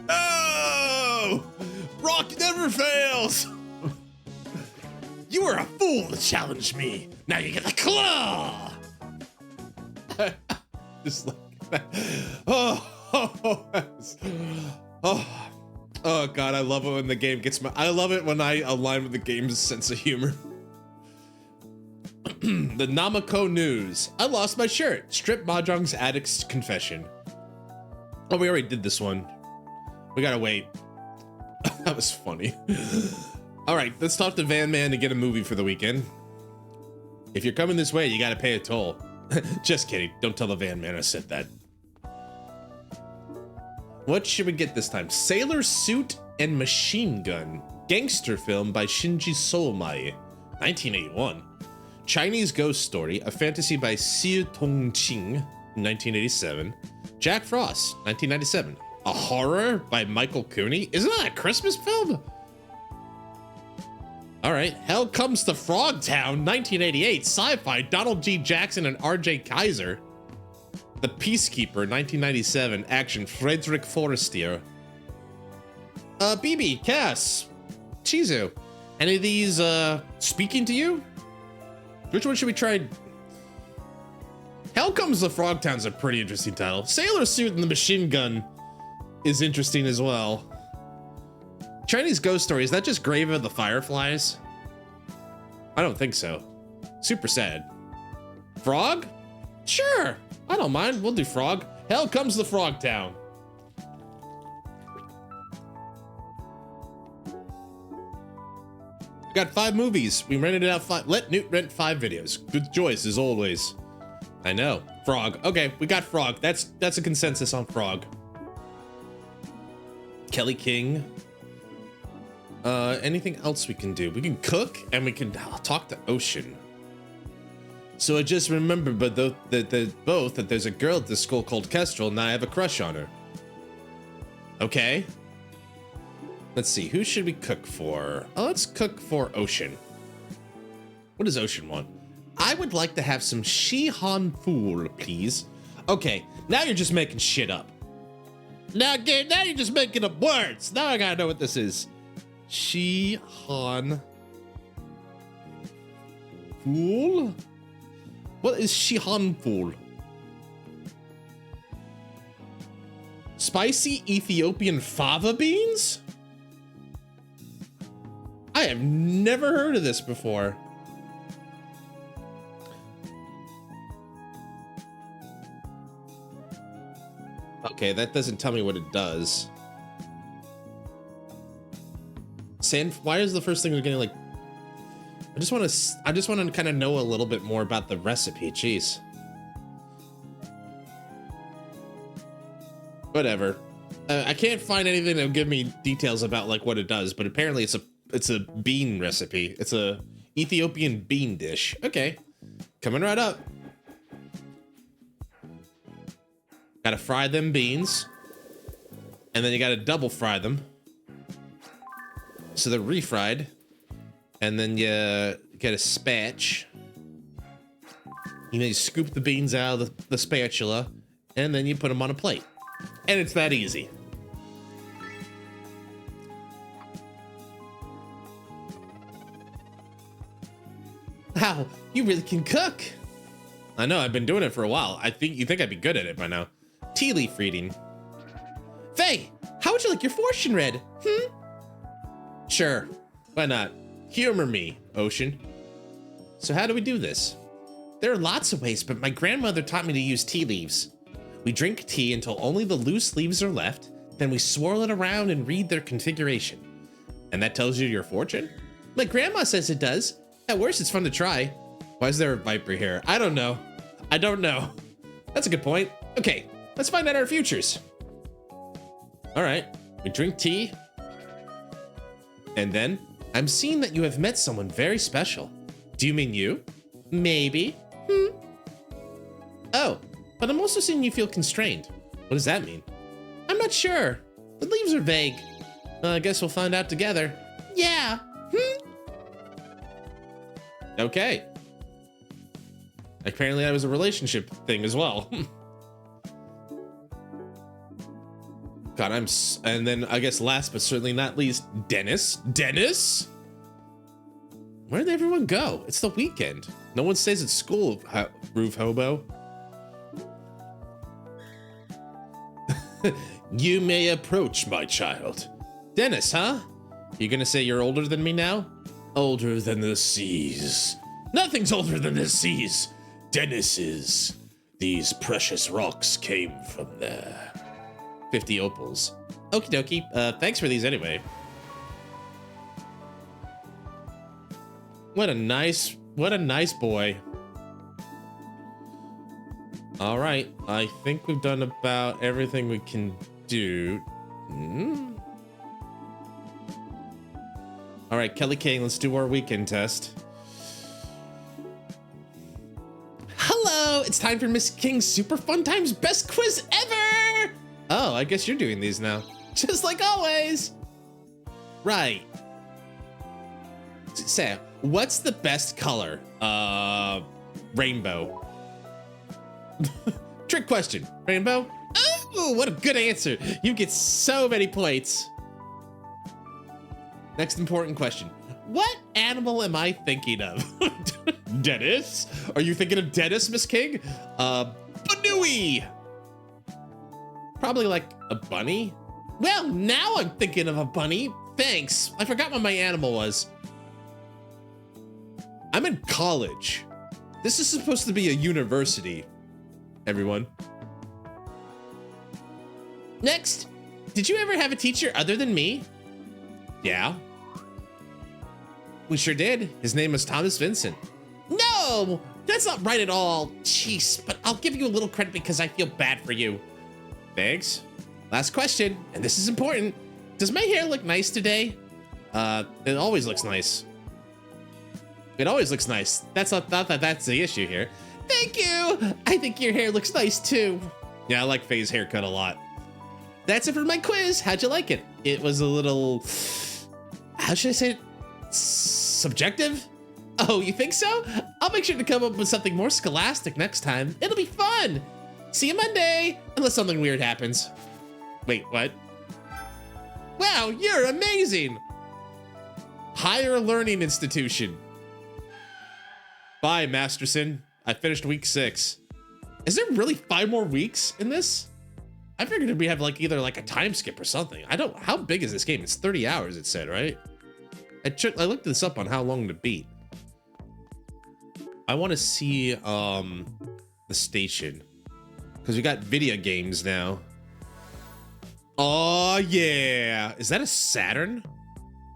Oh! Rock never fails! You were a fool to challenge me. Now you get the claw. Just like that. Oh God, I love it when the game gets I love it when I align with the game's sense of humor. The Namako News. I lost my shirt. Strip Mahjong's addict's confession. Oh, we already did this one. We gotta wait. That was funny. All right, let's talk to Van Man to get a movie for the weekend. If you're coming this way, you gotta pay a toll. Just kidding. Don't tell the Van Man I said that. What should we get this time? Sailor suit and Machine Gun, gangster film by Shinji Soumai, 1981. Chinese Ghost Story, a fantasy by Xie Tongqing, 1987. Jack Frost, 1997. A horror by Michael Cooney? Isn't that a Christmas film? All right. Hell Comes to Frogtown, 1988. Sci-fi, Donald G. Jackson and R.J. Kaiser. The Peacekeeper, 1997. Action, Frederick Forestier. BB, Cass, Chizu. Any of these speaking to you? Which one should we try? Hell Comes to Frogtown's a pretty interesting title. Sailor Suit and the Machine Gun is interesting as well. Chinese Ghost Story, is that just Grave of the Fireflies? I don't think so. Super sad. Frog? Sure, I don't mind, we'll do Frog. Hell Comes to Frogtown. We got 5 movies. We rented it out 5. Let Newt rent 5 videos. Good choice as always. I know. Frog. Okay, we got Frog. That's a consensus on Frog. Kelly King. Anything else we can do? We can cook and we can talk to Ocean. So I just remembered, but that there's a girl at this school called Kestrel, and I have a crush on her. Okay. Let's see, who should we cook for? Oh, let's cook for Ocean. What does Ocean want? I would like to have some Shihan Fool, please. Okay, now you're just making shit up. Now you're just making up words. Now I gotta know what this is. Shihan Fool? What is Shihan Fool? Spicy Ethiopian fava beans? I have never heard of this before. Okay, that doesn't tell me what it does. Why is the first thing we're getting like? I just want to kind of know a little bit more about the recipe. Jeez. Whatever. I can't find anything that'll give me details about like what it does, but apparently it's a bean recipe. It's a Ethiopian bean dish. Okay, coming right up. Gotta fry them beans, and then you gotta double fry them so they're refried, and then you get a spatch. You scoop the beans out of the spatula, and then you put them on a plate, and it's that easy. Wow, you really can cook. I know, I've been doing it for a while. You think I'd be good at it by now. Tea leaf reading. Faye, how would you like your fortune read? Sure, why not? Humor me, Ocean. So how do we do this? There are lots of ways, but my grandmother taught me to use tea leaves. We drink tea until only the loose leaves are left, then we swirl it around and read their configuration. And that tells you your fortune? My grandma says it does. At worst, it's fun to try. Why is there a viper here? I don't know. I don't know. That's a good point. Okay, let's find out our futures. All right, we drink tea. And then, I'm seeing that you have met someone very special. Do you mean you? Maybe. Oh, but I'm also seeing you feel constrained. What does that mean? I'm not sure. The leaves are vague. I guess we'll find out together. Yeah. Okay. Apparently that was a relationship thing as well. God, and then I guess last but certainly not least, Dennis. Dennis? Where did everyone go? It's the weekend. No one stays at school, Roof Hobo. You may approach, my child. Dennis, huh? You gonna say you're older than me now? Older than the seas. Nothing's older than the seas. Dennis is. These precious rocks came from there. 50 opals. Okie dokie. Thanks for these anyway. What a nice boy. All right, I think we've done about everything we can do. All right, Kelly Kane, let's do our weekend test. Hello, it's time for Miss King's Super Fun Times Best Quiz Ever! Oh, I guess you're doing these now. Just like always. Right. Sam, what's the best color? Rainbow. Trick question. Rainbow? Oh, what a good answer. You get so many points. Next important question. What animal am I thinking of? Dennis? Are you thinking of Dennis, Miss King? Banooey. Probably like a bunny. Well, now I'm thinking of a bunny. Thanks. I forgot what my animal was. I'm in college. This is supposed to be a university, everyone. Next, did you ever have a teacher other than me? Yeah. We sure did. His name was Thomas Vincent. No, that's not right at all. Jeez, but I'll give you a little credit because I feel bad for you. Thanks. Last question, and this is important. Does my hair look nice today? It always looks nice. It always looks nice. That's not that that's the issue here. Thank you. I think your hair looks nice too. Yeah, I like Faye's haircut a lot. That's it for my quiz. How'd you like it? It was a little, how should I say it? Subjective? Oh, you think so? I'll make sure to come up with something more scholastic next time. It'll be fun. See you Monday, unless something weird happens. Wait, what? Wow, you're amazing. Higher learning institution. Bye, Masterson. I finished week 6. Is there really 5 more weeks in this? I figured we have like either like a time skip or something. I don't, how big is this game? It's 30 hours, it said, right? I looked this up on how long to beat. I want to see the station because we got video games now. Oh yeah, is that a Saturn?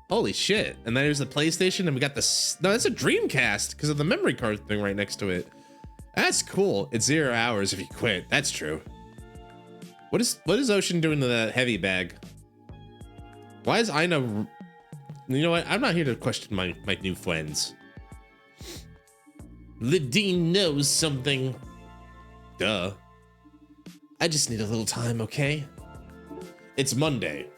Holy shit! And then there's the PlayStation, and we got this. No, that's a Dreamcast because of the memory card thing right next to it. That's cool. It's 0 hours if you quit. That's true. What is Ocean doing to that heavy bag? Why is Ina? You know what? I'm not here to question my new friends. Lidine knows something. Duh. I just need a little time, okay? It's Monday.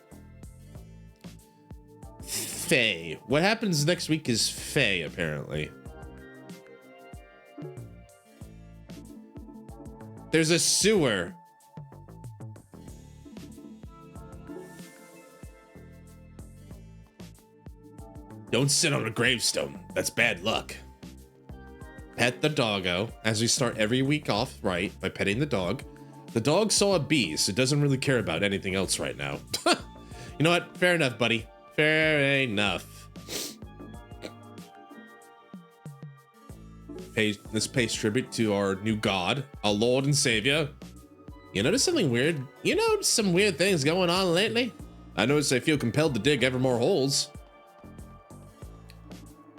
Faye. What happens next week is Faye, apparently. There's a sewer. Don't sit on a gravestone. That's bad luck. Pet the doggo, as we start every week off right by petting the dog. The dog saw a bee, so it doesn't really care about anything else right now. You know what? Fair enough, buddy. Fair enough. This pays tribute to our new god, our Lord and Savior. You notice something weird? You know some weird things going on lately? I notice I feel compelled to dig ever more holes.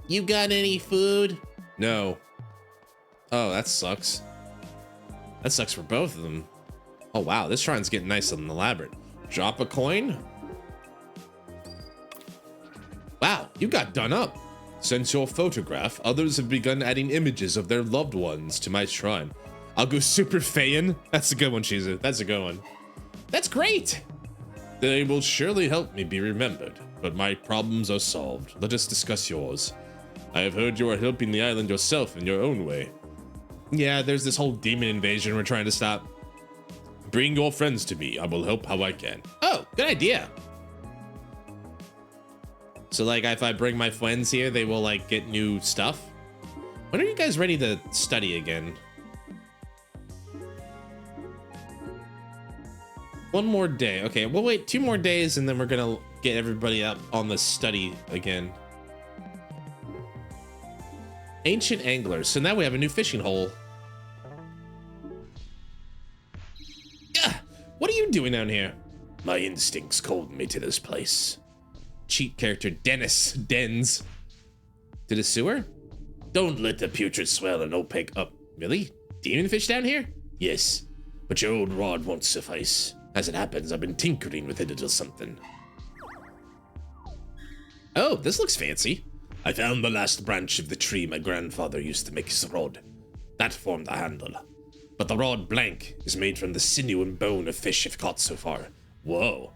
You got any food? No. Oh, that sucks. That sucks for both of them. Oh wow, this shrine's getting nice and elaborate. Drop a coin? Wow, you got done up. Since your photograph, others have begun adding images of their loved ones to my shrine. I'll go super Faiyan. That's a good one, Shizu. That's a good one. That's great. They will surely help me be remembered, but my problems are solved. Let us discuss yours. I have heard you are helping the island yourself in your own way. Yeah, there's this whole demon invasion we're trying to stop. Bring your friends to me. I will help how I can. Oh, good idea. So like if I bring my friends here, they will like get new stuff. When are you guys ready to study again? One more day. Okay, we'll wait 2 more days and then we're gonna get everybody up on the study again. Ancient anglers. So now we have a new fishing hole. What are you doing down here? My instincts called me to this place. Cheat character Dennis Dens. To the sewer? Don't let the putrid swell and opaque up. Really? Demon fish down here? Yes, but your old rod won't suffice. As it happens, I've been tinkering with a little something. Oh, this looks fancy. I found the last branch of the tree my grandfather used to make his rod. That formed the handle. But the rod blank is made from the sinew and bone of fish I've caught so far. Whoa.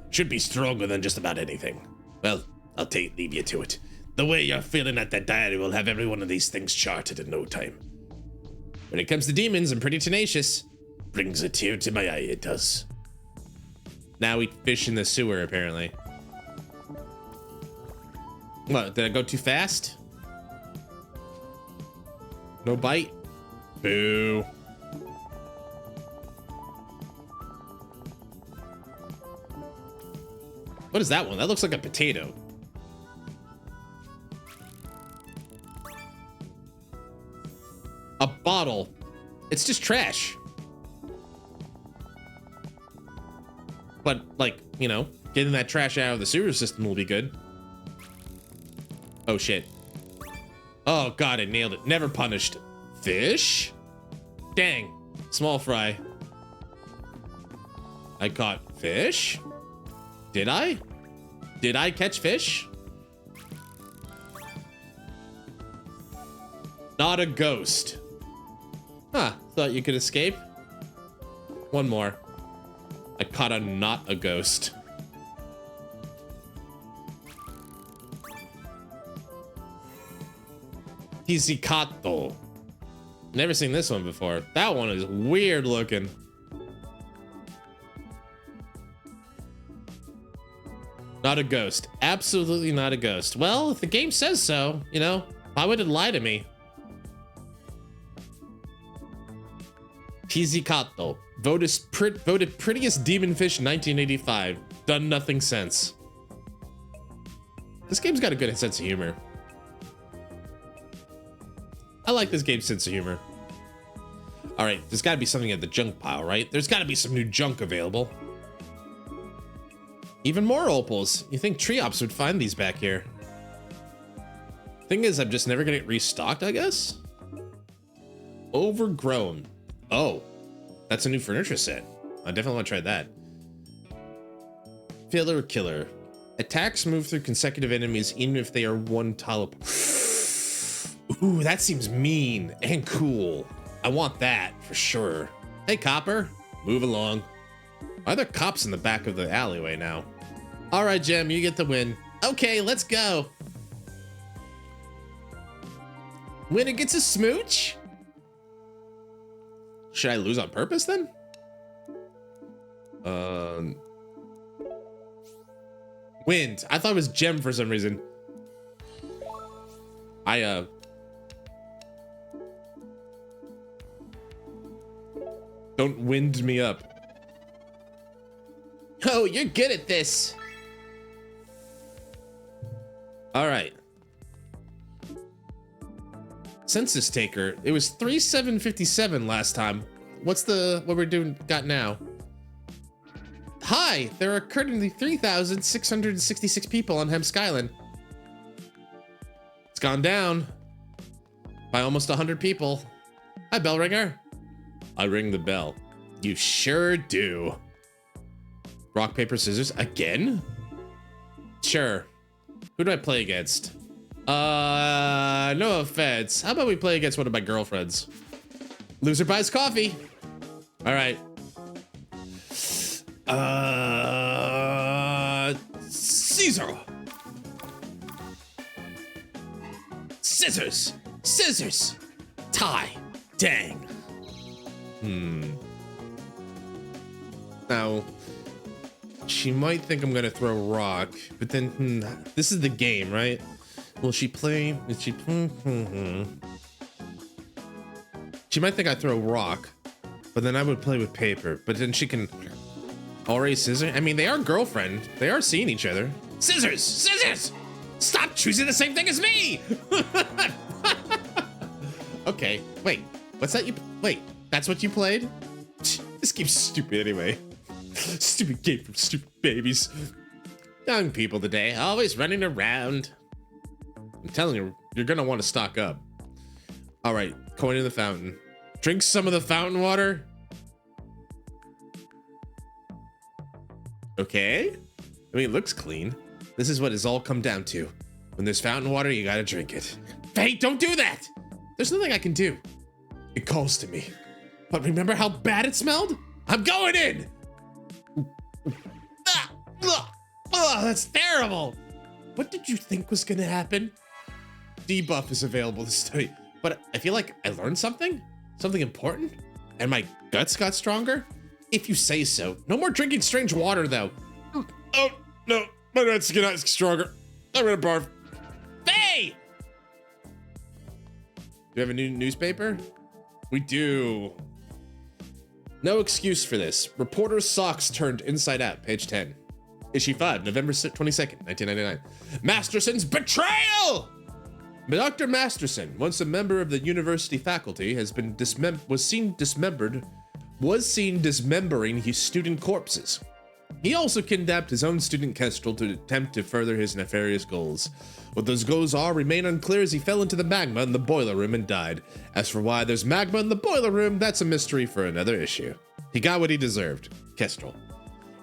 Should be stronger than just about anything. Well, I'll leave you to it. The way you're feeling at that diary will have every one of these things charted in no time. When it comes to demons, I'm pretty tenacious. Brings a tear to my eye, it does. Now eat fish in the sewer, apparently. What, did I go too fast? No bite? Boo. What is that one? That looks like a potato. A bottle. It's just trash. But, like, you know, getting that trash out of the sewer system will be good. Oh, shit. Oh, God, I nailed it. Never punished. Fish? Dang. Small fry. I caught fish? Did I? Did I catch fish? Not a ghost. Huh, thought you could escape. One more. I caught a not a ghost. Pizzicato. Never seen this one before. That one is weird looking. Not a ghost. Absolutely not a ghost. Well, if the game says so, you know, why would it lie to me? Pizzicato. Voted prettiest demon fish 1985. Done nothing since. This game's got a good sense of humor. I like this game's sense of humor. All right, there's gotta be something at the junk pile, right? There's gotta be some new junk available. Even more opals. You think Triops would find these back here. Thing is, I'm just never gonna get restocked, I guess? Overgrown. Oh, that's a new furniture set. I definitely want to try that. Filler killer. Attacks move through consecutive enemies even if they are one tile apart. Ooh, that seems mean and cool. I want that for sure. Hey, Copper, move along. Are there cops in the back of the alleyway now? All right, Gem, you get the win. Okay, let's go. Winner gets a smooch? Should I lose on purpose then? Wind. I thought it was Gem for some reason. Don't wind me up. Oh, you're good at this. All right. Census taker. It was 3757 last time. What we're doing got now? Hi, there are currently 3,666 people on Hemsk Island. It's gone down by almost 100 people. Hi, bell ringer. I ring the bell. You sure do. Rock, paper, scissors again? Sure. Who do I play against? No offense. How about we play against one of my girlfriends? Loser buys coffee. All right. Caesar. Scissors. Scissors. Tie. Dang. Now, she might think I'm gonna throw rock, but then this is the game, right? Will she play? Is she? She might think I throw rock, but then I would play with paper. But then she can already scissor. I mean, they are girlfriend. They are seeing each other. Scissors, scissors. Stop choosing the same thing as me. Okay, wait. What's that? Wait. That's what you played? This game's stupid anyway. Stupid game from stupid babies. Young people today, always running around. I'm telling you, you're gonna want to stock up. All right, coin in the fountain. Drink some of the fountain water. Okay. I mean, it looks clean. This is what it's all come down to. When there's fountain water, you gotta drink it. Faye, don't do that! There's nothing I can do. It calls to me. But remember how bad it smelled? I'm going in! That's terrible! What did you think was gonna happen? Debuff is available to study, but I feel like I learned something? Something important? And my guts got stronger? If you say so. No more drinking strange water, though. Oh, no, my guts got stronger. I'm gonna barf. Faye! Do you have a new newspaper? We do. No excuse for this. Reporter's socks turned inside out, page 10. Issue 5, November 22nd, 1999. Masterson's betrayal! Dr. Masterson, once a member of the university faculty, has been seen dismembering his student corpses. He also kidnapped his own student Kestrel to attempt to further his nefarious goals. What those goals are remain unclear as he fell into the magma in the boiler room and died. As for why there's magma in the boiler room, that's a mystery for another issue. He got what he deserved. Kestrel.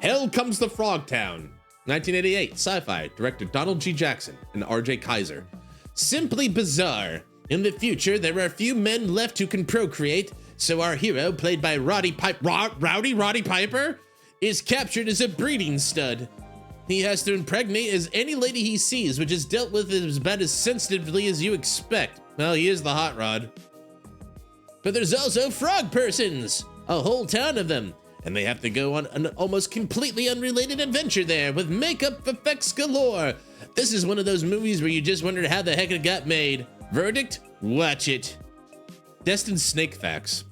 Hell Comes the Frog Town. 1988, sci-fi, director Donald G. Jackson and R.J. Kaiser. Simply bizarre. In the future, there are few men left who can procreate, so our hero, played by Roddy Piper, is captured as a breeding stud. He has to impregnate as any lady he sees, which is dealt with about as sensitively as you expect. Well, he is the hot rod. But there's also frog persons, a whole town of them, and they have to go on an almost completely unrelated adventure there with makeup effects galore. This is one of those movies where you just wondered how the heck it got made. Verdict? Watch it. Destined snake facts.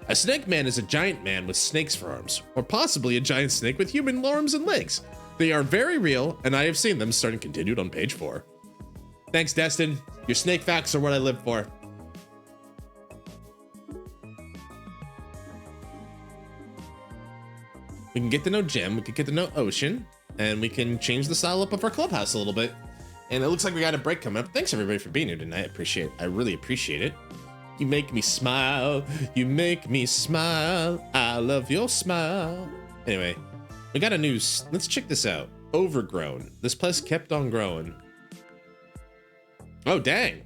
A snake man is a giant man with snakes for arms, or possibly a giant snake with human arms and legs. They are very real, and I have seen them, starting continued on page 4. Thanks, Destin. Your snake facts are what I live for. We can get to know Jim, we can get to know Ocean, and we can change the style up of our clubhouse a little bit. And it looks like we got a break coming up. Thanks everybody for being here tonight. I really appreciate it. You make me smile. You make me smile. I love your smile. Anyway, we got a news. Let's check this out. Overgrown. This place kept on growing. Oh, dang.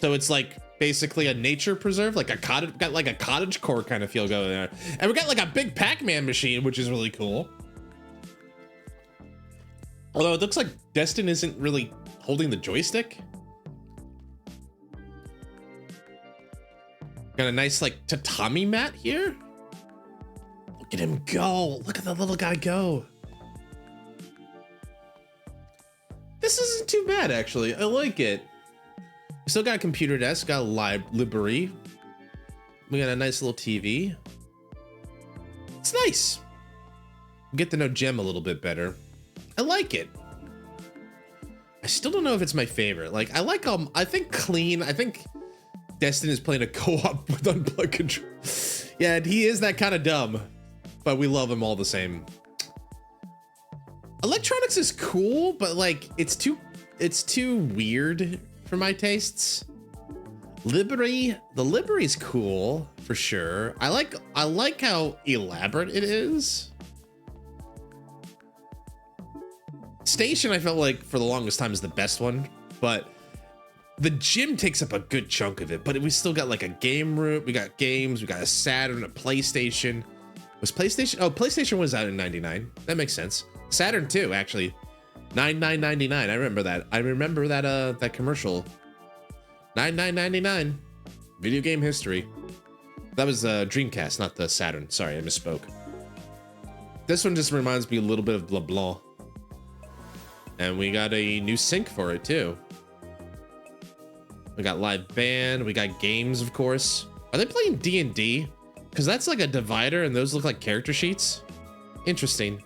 So it's like basically a nature preserve, like a cottage, got like a cottage core kind of feel going there. And we got like a big Pac-Man machine, which is really cool. Although it looks like Destin isn't really holding the joystick. Got a nice like tatami mat here. Look at him go. Look at the little guy go. This isn't too bad, actually. I like it. We still got a computer desk, got a library. We got a nice little TV. It's nice. Get to know Jem a little bit better. I like it. I still don't know if it's my favorite. Like, I think clean. I think Destin is playing a co-op with unplugged control. Yeah, and he is that kind of dumb, but we love him all the same. Electronics is cool, but like, it's too weird for my tastes. The livery's cool for sure. I like how elaborate it is. Station, I felt like for the longest time is the best one, but the gym takes up a good chunk of it. But we still got like a game room. We got games. We got a Saturn, a PlayStation. Was PlayStation? Oh, PlayStation was out in '99. That makes sense. Saturn too, actually. $99.99. I remember that. I remember that that commercial. $99.99. Video game history. That was Dreamcast, not the Saturn. Sorry, I misspoke. This one just reminds me a little bit of LeBlanc. And we got a new sync for it too. We got live band. We got games, of course. Are they playing D&D? Because that's like a divider and those look like character sheets. Interesting.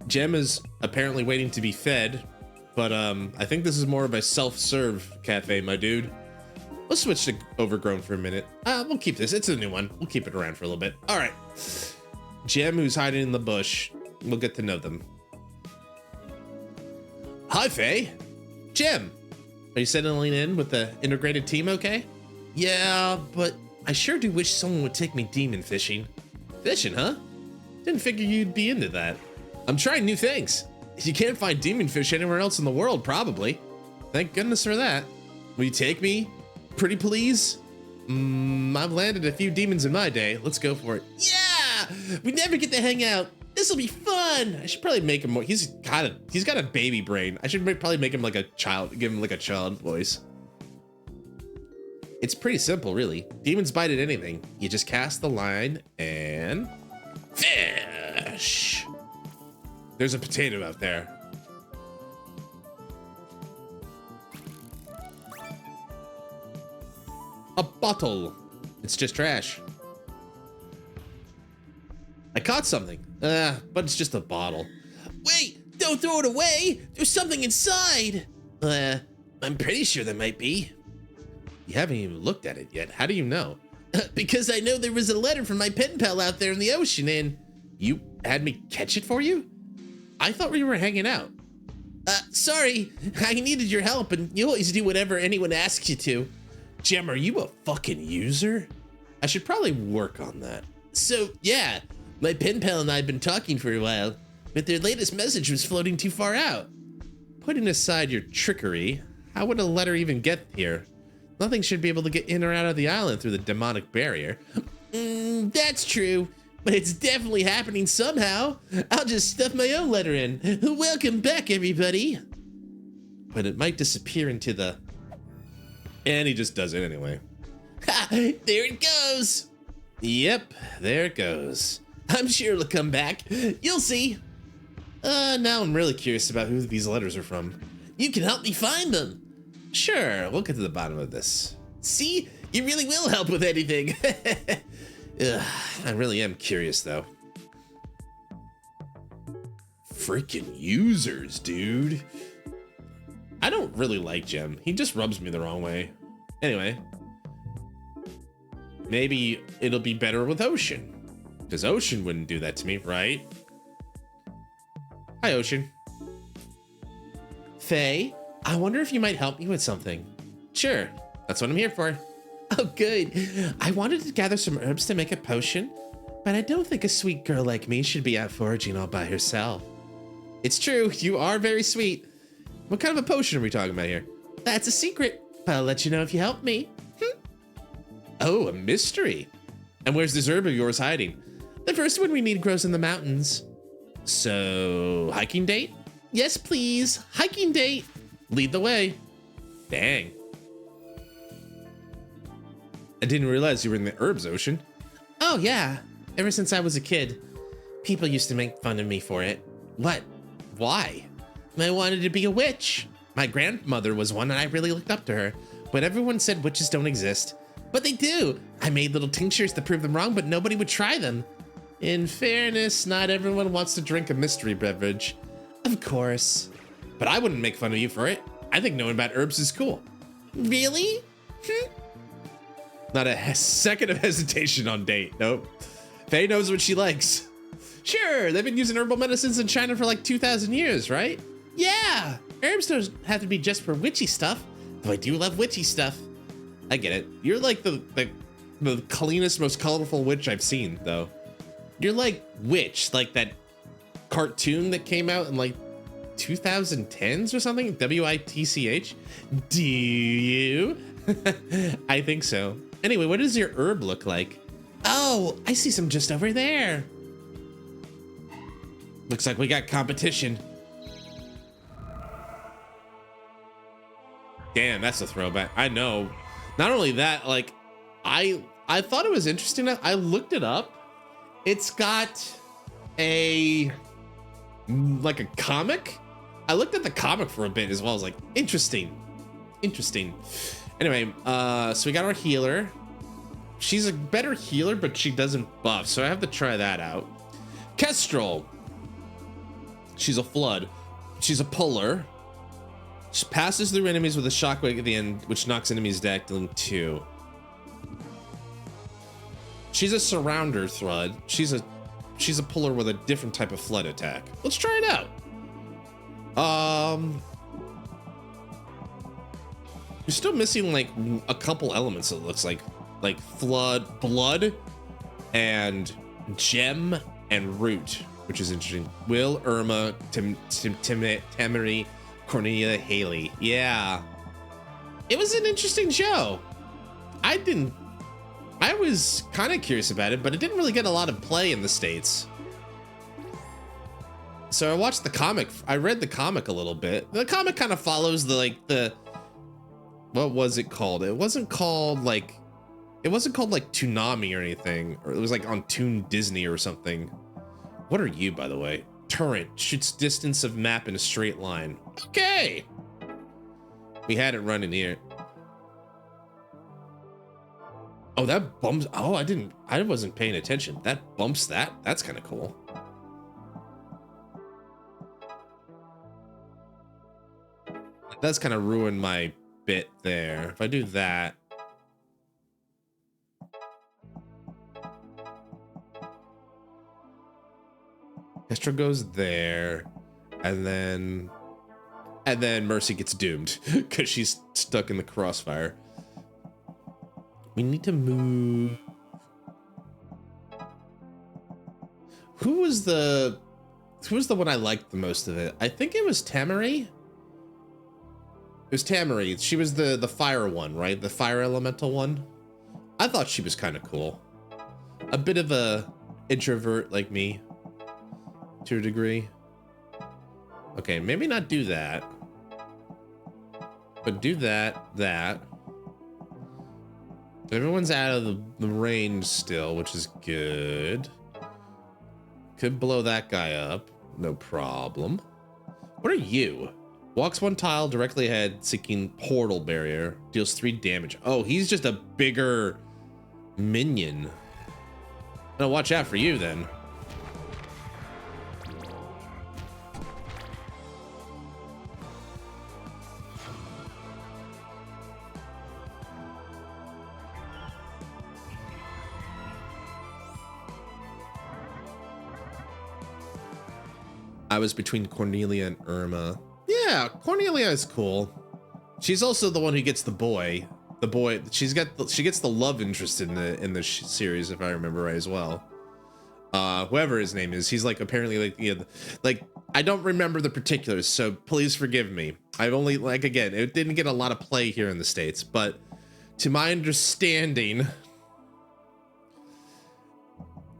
Jem is apparently waiting to be fed, but I think this is more of a self-serve cafe, my dude. Let's switch to Overgrown for a minute. We'll keep this. It's a new one. We'll keep it around for a little bit. All right. Jem, who's hiding in the bush. We'll get to know them. Hi, Faye. Jem, are you settling in with the integrated team okay? Yeah, but I sure do wish someone would take me demon fishing. Fishing, huh? Didn't figure you'd be into that. I'm trying new things. You can't find demon fish anywhere else in the world, probably. Thank goodness for that. Will you take me? Pretty please? I've landed a few demons in my day. Let's go for it. Yeah! We never get to hang out. This'll be fun. I should probably make him more. He's got a baby brain. I should probably make him like a child, give him like a child voice. It's pretty simple, really. Demons bite at anything. You just cast the line and fish. There's a potato out there. A bottle. It's just trash. I caught something, but it's just a bottle. Wait, don't throw it away. There's something inside. I'm pretty sure there might be. You haven't even looked at it yet. How do you know? Because I know there was a letter from my pen pal out there in the ocean, and you had me catch it for you? I thought we were hanging out. Sorry, I needed your help, and you always do whatever anyone asks you to. Gem, are you a fucking user? I should probably work on that. So, yeah, my pen pal and I have been talking for a while, but their latest message was floating too far out. Putting aside your trickery, how would a letter even get here? Nothing should be able to get in or out of the island through the demonic barrier. That's true, but it's definitely happening somehow. I'll just stuff my own letter in. Welcome back, everybody. But it might disappear into the... And he just does it anyway. Ha! There it goes. Yep, there it goes. I'm sure it'll come back. You'll see. Now I'm really curious about who these letters are from. You can help me find them. Sure, we'll get to the bottom of this. See? You really will help with anything. I really am curious, though. Freaking users, dude. I don't really like Gem. He just rubs me the wrong way. Anyway. Maybe it'll be better with Ocean. Because Ocean wouldn't do that to me, right? Hi, Ocean. Faye, I wonder if you might help me with something. Sure, that's what I'm here for. Oh, good. I wanted to gather some herbs to make a potion, but I don't think a sweet girl like me should be out foraging all by herself. It's true, you are very sweet. What kind of a potion are we talking about here? That's a secret. I'll let you know if you help me. Oh, a mystery. And where's this herb of yours hiding? The first one we need grows in the mountains. So, hiking date? Yes, please. Hiking date. Lead the way. Dang. I didn't realize you were in the herbs ocean. Oh, yeah. Ever since I was a kid, people used to make fun of me for it. What? Why? I wanted to be a witch. My grandmother was one and I really looked up to her. But everyone said witches don't exist. But they do. I made little tinctures to prove them wrong, but nobody would try them. In fairness, not everyone wants to drink a mystery beverage. Of course. But I wouldn't make fun of you for it. I think knowing about herbs is cool. Really? Not a second of hesitation on date. Nope. Faye knows what she likes. Sure, they've been using herbal medicines in China for like 2,000 years, right? Yeah, herbs don't have to be just for witchy stuff, though I do love witchy stuff. I get it. You're like the cleanest, most colorful witch I've seen, though. You're like Witch, like that cartoon that came out in like 2010s or something? WITCH? Do you? I think so. Anyway, what does your herb look like? Oh, I see some just over there. Looks like we got competition. Damn, that's a throwback. I know. Not only that, like, I thought it was interesting. I looked it up. It's got a comic. I looked at the comic for a bit as well. I was like, interesting. Anyway, so we got our healer. She's a better healer, but she doesn't buff, so I have to try that out. Kestrel. She's a flood. She's a puller. She passes through enemies with a shockwave at the end, which knocks enemies deck, dealing 2. She's a surrounder flood. She's a puller with a different type of flood attack. Let's try it out. You're still missing like a couple elements, it looks like. like flood, blood, and gem and root, which is interesting. Will, Irma, Temery, Cornelia, Haley. Yeah, it was an interesting show. I was kind of curious about it, but it didn't really get a lot of play in the States. So I watched the comic. I read the comic a little bit. The comic kind of follows what was it called? It wasn't called like Toonami or anything, or it was like on Toon Disney or something. What are you, by the way? Turret shoots distance of map in a straight line. Okay. We had it running here. Oh, that bumps. Oh, I wasn't paying attention. That bumps that. That's kind of cool. That's kind of ruined my bit there. If I do that. Esther goes there, and then Mercy gets doomed because she's stuck in the crossfire. We need to move. Who was the one I liked the most of it? I think it was Temery. It was Temery. She was the fire one, right? The fire elemental one. I thought she was kind of cool. A bit of a introvert like me, to a degree. Okay, maybe not do that, but do that. Everyone's out of the range still, which is good. Could blow that guy up, no problem. What are you? Walks one tile directly ahead, seeking portal barrier. Deals 3 damage. Oh, he's just a bigger minion. Now watch out for you then. I was between Cornelia and Irma. Yeah, Cornelia is cool. She's also the one who gets the boy. The boy, she gets the love interest in the series, if I remember right as well. Whoever his name is, he's like apparently like, you know, like I don't remember the particulars, so please forgive me. I've only, like, again, it didn't get a lot of play here in the States, but to my understanding,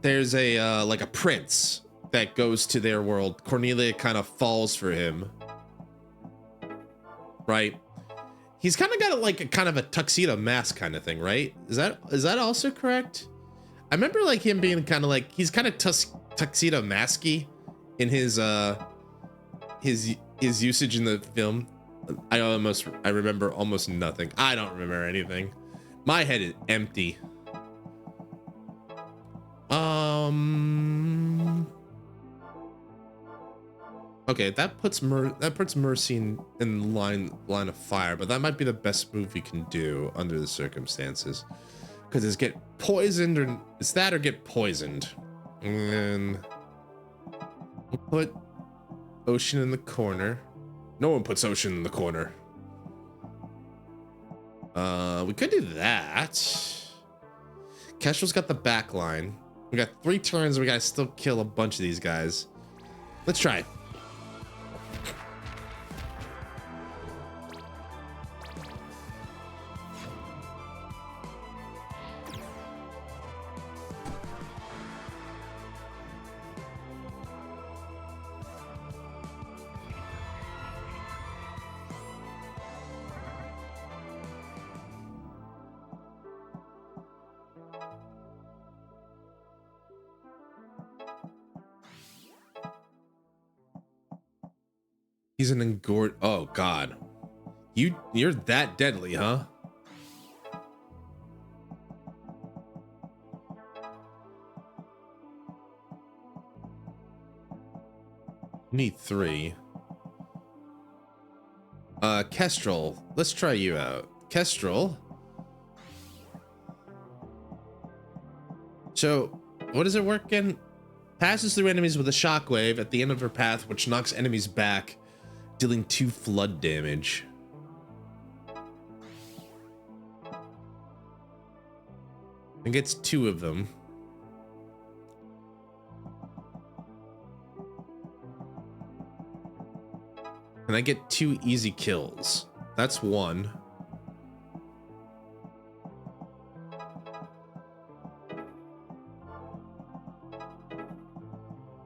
there's a like a prince that goes to their world. Cornelia kind of falls for him, right? He's kind of got like a kind of a tuxedo mask kind of thing, right? Is that also correct? I remember like him being kind of like, he's kind of tuxedo masky in his usage in the film. I remember almost nothing. I don't remember anything. My head is empty. Okay, that puts Mercy in line of fire, but that might be the best move we can do under the circumstances, because it's get poisoned, or it's that or get poisoned. And then we'll put Ocean in the corner. No one puts Ocean in the corner. We could do that. Kestrel's got the back line. We got 3 turns. We gotta still kill a bunch of these guys. Let's try. He's an engord. Oh God, you're that deadly, huh? Need 3. Kestrel, let's try you out. Kestrel. So, what does it work in? Passes through enemies with a shockwave at the end of her path, which knocks enemies back, dealing 2 flood damage. It gets 2 of them. And I get 2 easy kills. That's 1.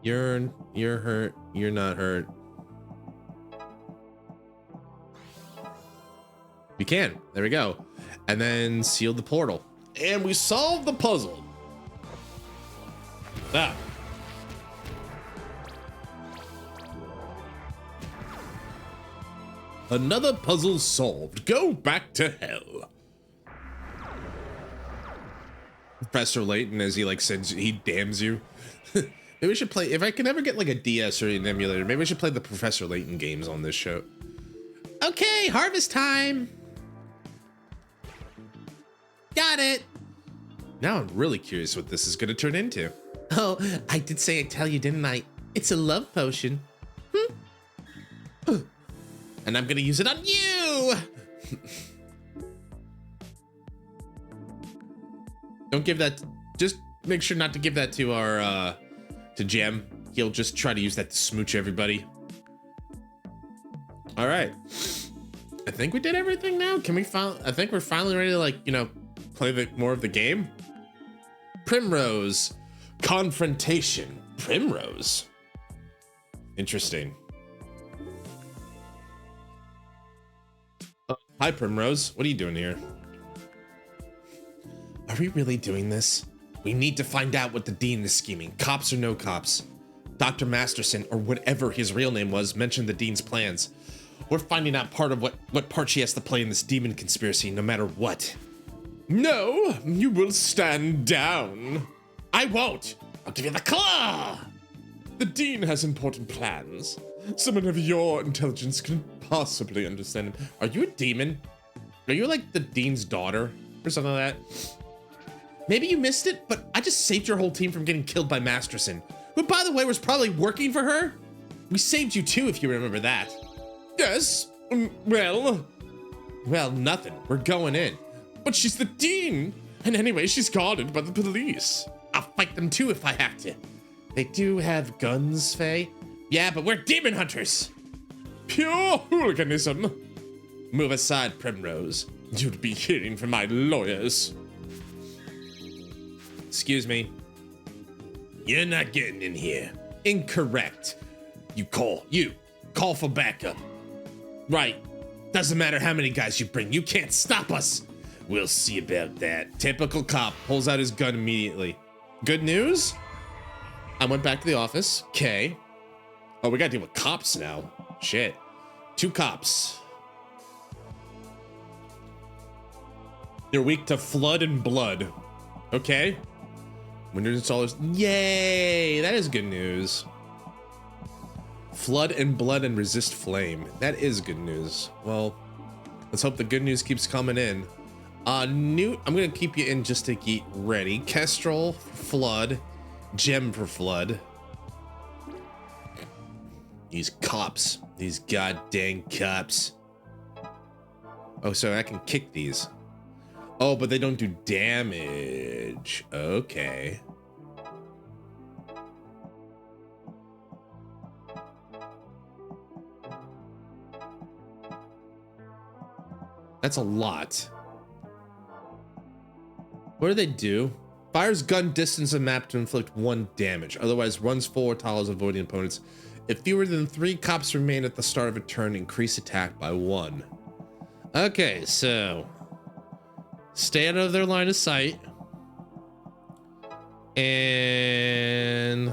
You're hurt. You're not hurt. We can. There we go. And then seal the portal. And we solved the puzzle. Ah. Another puzzle solved. Go back to hell. Professor Layton, as he like sends, he damns you. Maybe we should play, if I can ever get like a DS or an emulator, maybe we should play the Professor Layton games on this show. Okay, harvest time. Got it. Now I'm really curious what this is going to turn into. Oh, I did say I'd tell you, didn't I? It's a love potion. And I'm going to use it on you. Don't give that, just make sure not to give that to our, to Gem. He'll just try to use that to smooch everybody. All right. I think we did everything now. Can we I think we're finally ready to, like, you know, play more of the game. Primrose. Confrontation. Primrose. Interesting. Hi, Primrose. What are you doing here? Are we really doing this? We need to find out what the Dean is scheming. Cops or no cops. Dr. Masterson, or whatever his real name was, mentioned the Dean's plans. We're finding out what part she has to play in this demon conspiracy, no matter what. No, you will stand down. I won't. I'll give you the claw. The Dean has important plans. Someone of your intelligence can possibly understand him. Are you a demon? Are you like the Dean's daughter or something like that? Maybe you missed it, but I just saved your whole team from getting killed by Masterson, who, by the way, was probably working for her. We saved you too, if you remember that. Yes, well, nothing. We're going in. But she's the Dean. And anyway, she's guarded by the police. I'll fight them too if I have to. They do have guns, Faye. Yeah, but we're demon hunters. Pure hooliganism. Move aside, Primrose. You'd be hearing from my lawyers. Excuse me. You're not getting in here. Incorrect. You call for backup. Right. Doesn't matter how many guys you bring. You can't stop us. We'll see about that. Typical cop pulls out his gun immediately. Good news? I went back to the office. Okay. Oh, we gotta deal with cops now. Shit. 2 cops. They're weak to flood and blood. Okay. Windows installers. Yay! That is good news. Flood and blood and resist flame. That is good news. Well, let's hope the good news keeps coming in. Newt, I'm gonna keep you in just to get ready. Kestrel for flood. Gem for flood. These cops. These goddamn cops. Oh, so I can kick these. Oh, but they don't do damage. Okay. That's a lot. What do they do? Fires gun distance a map to inflict 1 damage. Otherwise, runs forward tiles avoiding opponents. If fewer than 3 cops remain at the start of a turn, increase attack by 1. Okay, so stay out of their line of sight. And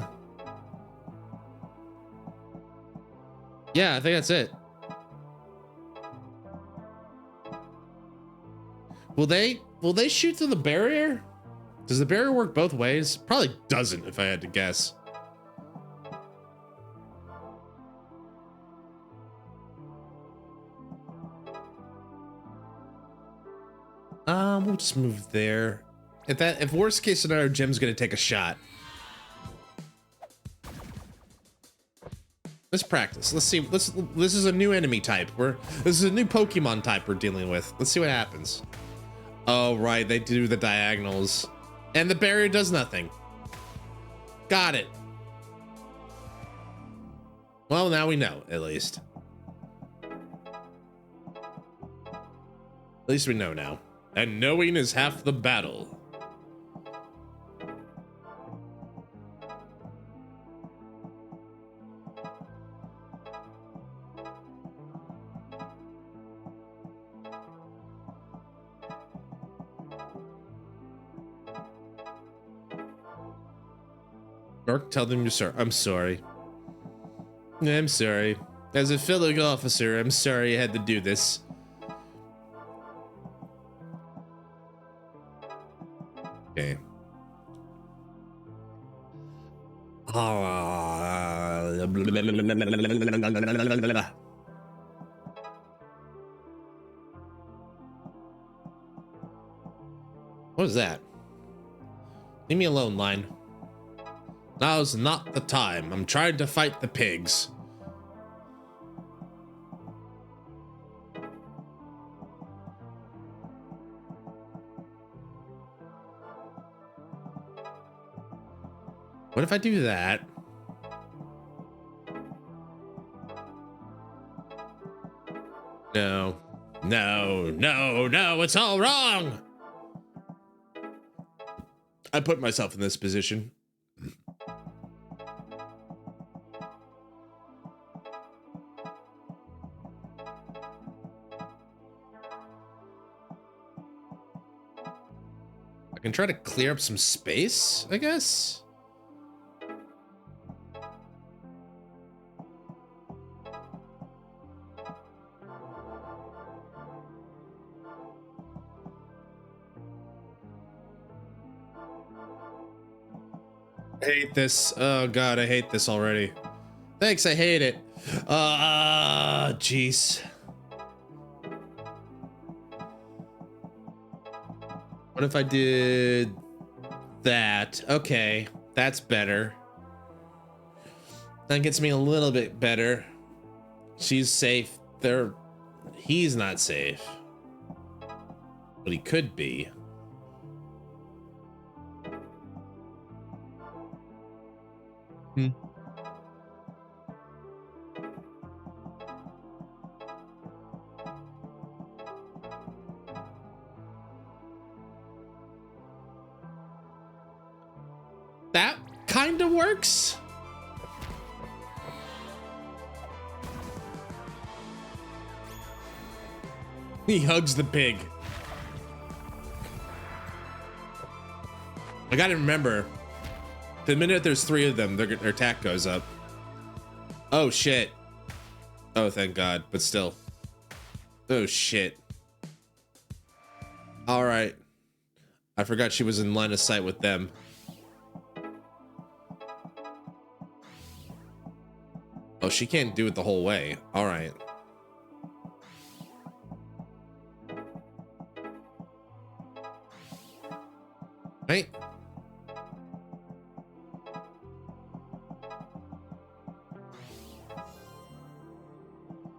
yeah, I think that's it. Will they shoot through the barrier? Does the barrier work both ways? Probably doesn't, if I had to guess. We'll just move there. If worst case scenario, Jim's gonna take a shot. Let's practice. Let's see. This is a new enemy type. This is a new Pokemon type we're dealing with. Let's see what happens. Oh, right. They do the diagonals. And the barrier does nothing. Got it. Well, now we know, at least. At least we know now. And knowing is half the battle. Mark, tell them you're sorry. I'm sorry. I'm sorry. As a fellow officer, I'm sorry I had to do this. Okay. What is that? Leave me alone, line. Now's not the time. I'm trying to fight the pigs. What if I do that? No. No, no, no, it's all wrong! I put myself in this position. I can try to clear up some space, I guess? I hate this. Oh god, I hate this already. Thanks, I hate it. Jeez. What if I did that? Okay, that's better. That gets me a little bit better. She's safe. He's not safe. But he could be. That kind of works. He hugs the pig. I gotta remember, the minute there's 3 of them, their attack goes up. Oh shit. Oh, thank God, but still. Oh shit. All right. I forgot she was in line of sight with them. Oh, she can't do it the whole way. All right. Right?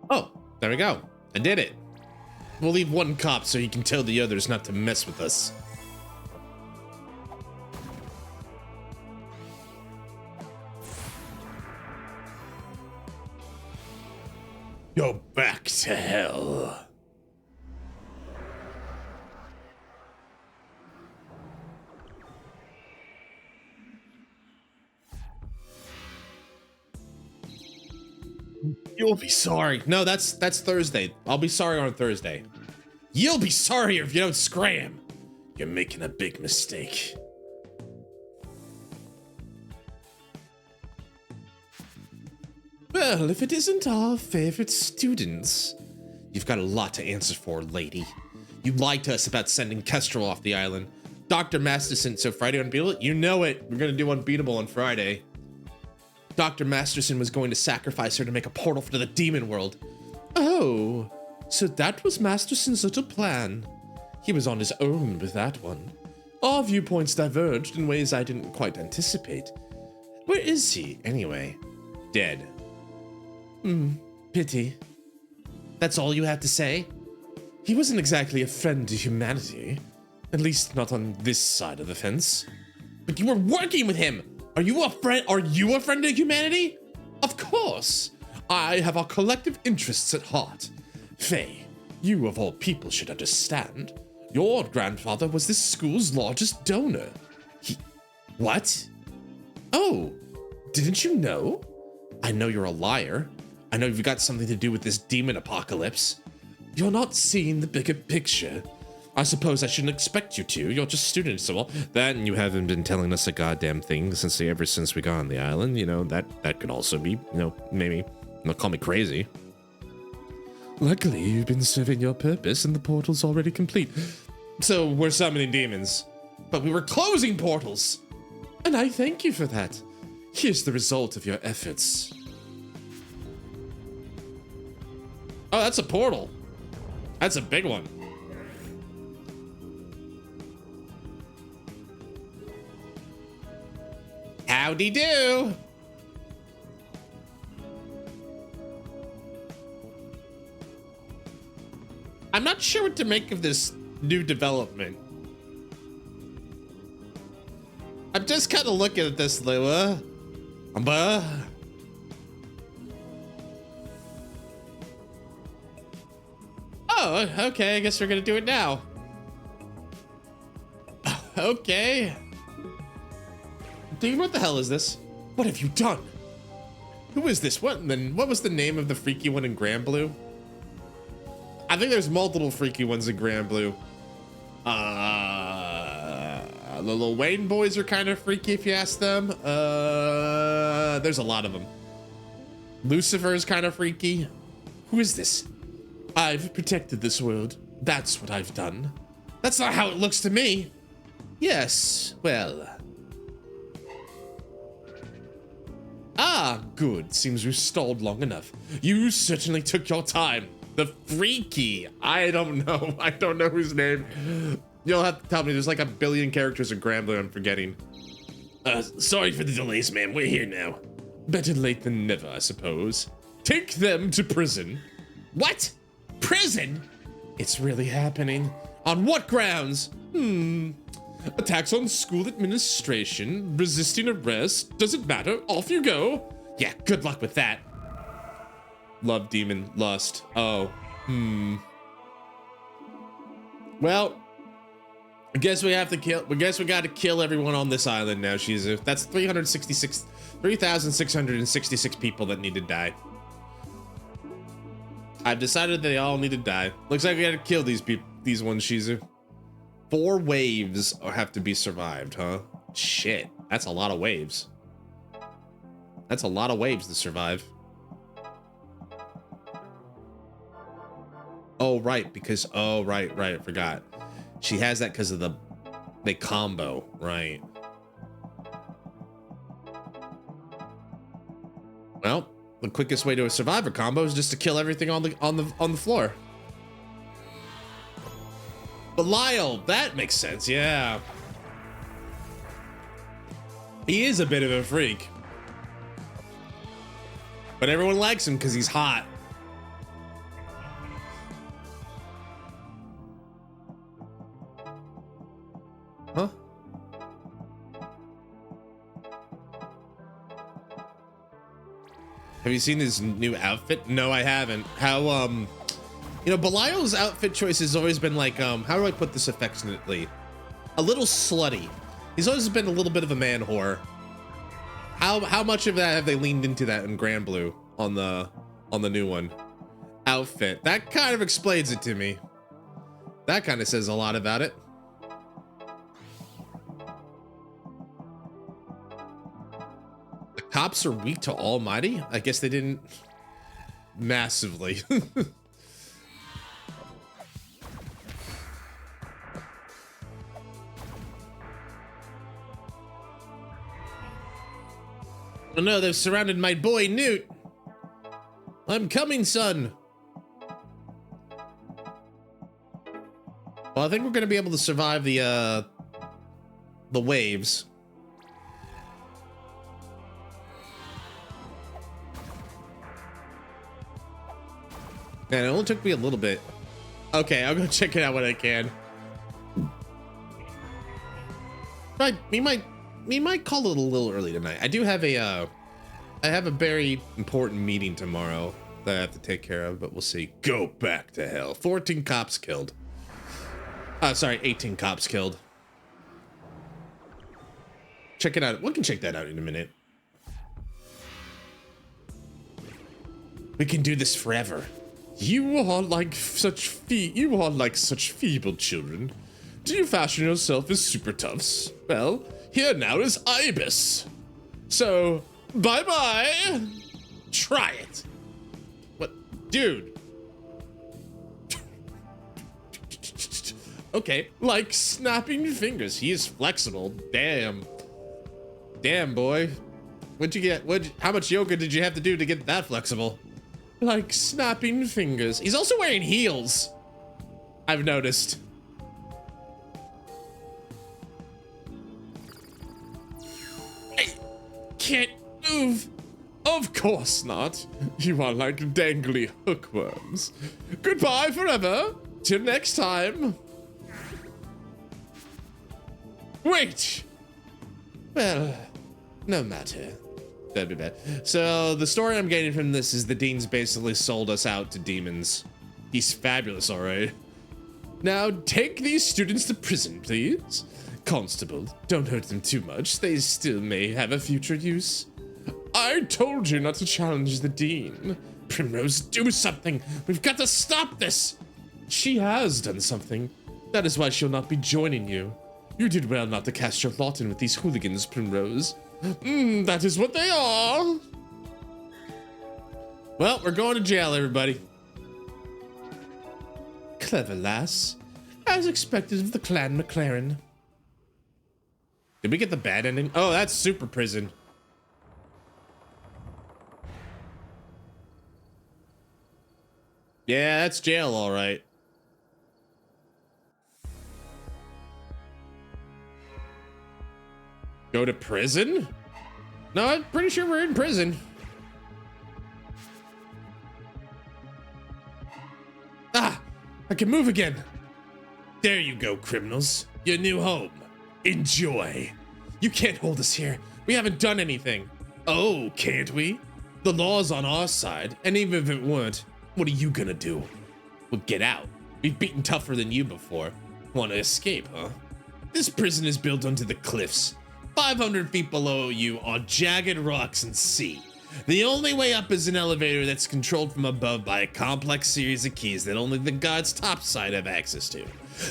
Oh, there we go. I did it. We'll leave one cop so he can tell the others not to mess with us. Go back to hell. You'll be sorry. No, that's Thursday. I'll be sorry on Thursday. You'll be sorry if you don't scram. You're making a big mistake. Well, if it isn't our favorite students. You've got a lot to answer for, lady. You lied to us about sending Kestrel off the island. Dr. Masterson, so Friday Unbeatable? You know it. We're gonna do Unbeatable on Friday. Dr. Masterson was going to sacrifice her to make a portal for the demon world. Oh, so that was Masterson's little plan. He was on his own with that one. Our viewpoints diverged in ways I didn't quite anticipate. Where is he, anyway? Dead. Pity. That's all you have to say? He wasn't exactly a friend to humanity. At least not on this side of the fence. But you were working with him! Are you a friend? Are you a friend of humanity? Of course! I have our collective interests at heart. Faye, you of all people should understand. Your grandfather was this school's largest donor. What? Oh, didn't you know? I know you're a liar. I know you've got something to do with this demon apocalypse. You're not seeing the bigger picture. I suppose I shouldn't expect you to. You're just students, so well. That and you haven't been telling us a goddamn thing ever since we got on the island. You know, that could also be, maybe, call me crazy. Luckily, you've been serving your purpose and the portal's already complete. So we're summoning demons. But we were closing portals. And I thank you for that. Here's the result of your efforts. Oh, that's a portal. That's a big one. Howdy do. I'm not sure what to make of this new development. I'm just kind of looking at this, Lua. Oh, okay. I guess we're gonna do it now. Okay. Dude, what the hell is this? What have you done? Who is this? What was the name of the freaky one in Grand Blue? I think there's multiple freaky ones in Grand Blue. The Lil Wayne boys are kind of freaky if you ask them. There's a lot of them. Lucifer is kind of freaky. Who is this? I've protected this world. That's what I've done. That's not how it looks to me. Yes, well. Ah, good. Seems we've stalled long enough. You certainly took your time. The freaky. I don't know. I don't know his name. You'll have to tell me. There's like a billion characters in Grand Blue I'm forgetting. Sorry for the delays, man. We're here now. Better late than never, I suppose. Take them to prison. What? Prison? It's really happening. On what grounds? Attacks on school administration, resisting arrest, doesn't matter, off you go. Yeah, good luck with that. Love demon, lust. Oh, Well, I guess we have to kill, we gotta kill everyone on this island now, Shizu. That's 3,666 people that need to die. I've decided they all need to die. Looks like we gotta kill these people, these ones, Shizu. 4 waves have to be survived, huh? Shit, that's a lot of waves. That's a lot of waves to survive. Oh, right, because, oh, right, I forgot. She has that because of they combo, right? Well, the quickest way to a survivor combo is just to kill everything on the floor. Belial, that makes sense, yeah. He is a bit of a freak. But everyone likes him because he's hot. Huh? Have you seen his new outfit? No, I haven't. How, you know, Belial's outfit choice has always been like, how do I put this affectionately? A little slutty. He's always been a little bit of a man whore. How much of that have they leaned into that in Grand Blue on the new one? Outfit. That kind of explains it to me. That kind of says a lot about it. The cops are weak to Almighty? I guess they didn't massively. Oh no, they've surrounded my boy Newt. I'm coming, son. Well, I think we're gonna be able to survive the waves. Man, it only took me a little bit. Okay, I'll go check it out when I can. we might call it a little early tonight. I do have I have a very important meeting tomorrow that I have to take care of, but we'll see. Go back to hell. 14 cops killed. Sorry, 18 cops killed. Check it out. We can check that out in a minute. We can do this forever. You are like such feeble children. Do you fashion yourself as super toughs? Well, here now is Ibis. So, bye-bye. Try it. What? Dude. Okay, like snapping fingers. He is flexible. Damn. Damn, boy. What'd you get? How much yoga did you have to do to get that flexible? Like snapping fingers. He's also wearing heels, I've noticed. I can't move. Of course not. You are like dangly hookworms. Goodbye forever. Till next time. Wait. Well, no matter. That'd be bad. So the story I'm getting from this is the dean's basically sold us out to demons. He's fabulous, all right. Now take these students to prison, please. Constable, don't hurt them too much. They still may have a future use. I told you not to challenge the dean. Primrose, do something. We've got to stop this. She has done something. That is why she'll not be joining you. You did well not to cast your lot in with these hooligans, Primrose. That is what they are. Well, we're going to jail, everybody. Clever lass. As expected of the Clan McLaren. Did we get the bad ending? Oh, that's super prison. Yeah, that's jail, all right. Go to prison? No, I'm pretty sure we're in prison. Ah, I can move again. There you go, criminals. Your new home. Enjoy. You can't hold us here. We haven't done anything. Oh, can't we? The law's on our side, and even if it weren't, what are you gonna do? Well, get out. We've beaten tougher than you before. Want to escape, huh? This prison is built onto the cliffs. 500 feet below you are jagged rocks and sea. The only way up is an elevator that's controlled from above by a complex series of keys that only the guards topside have access to.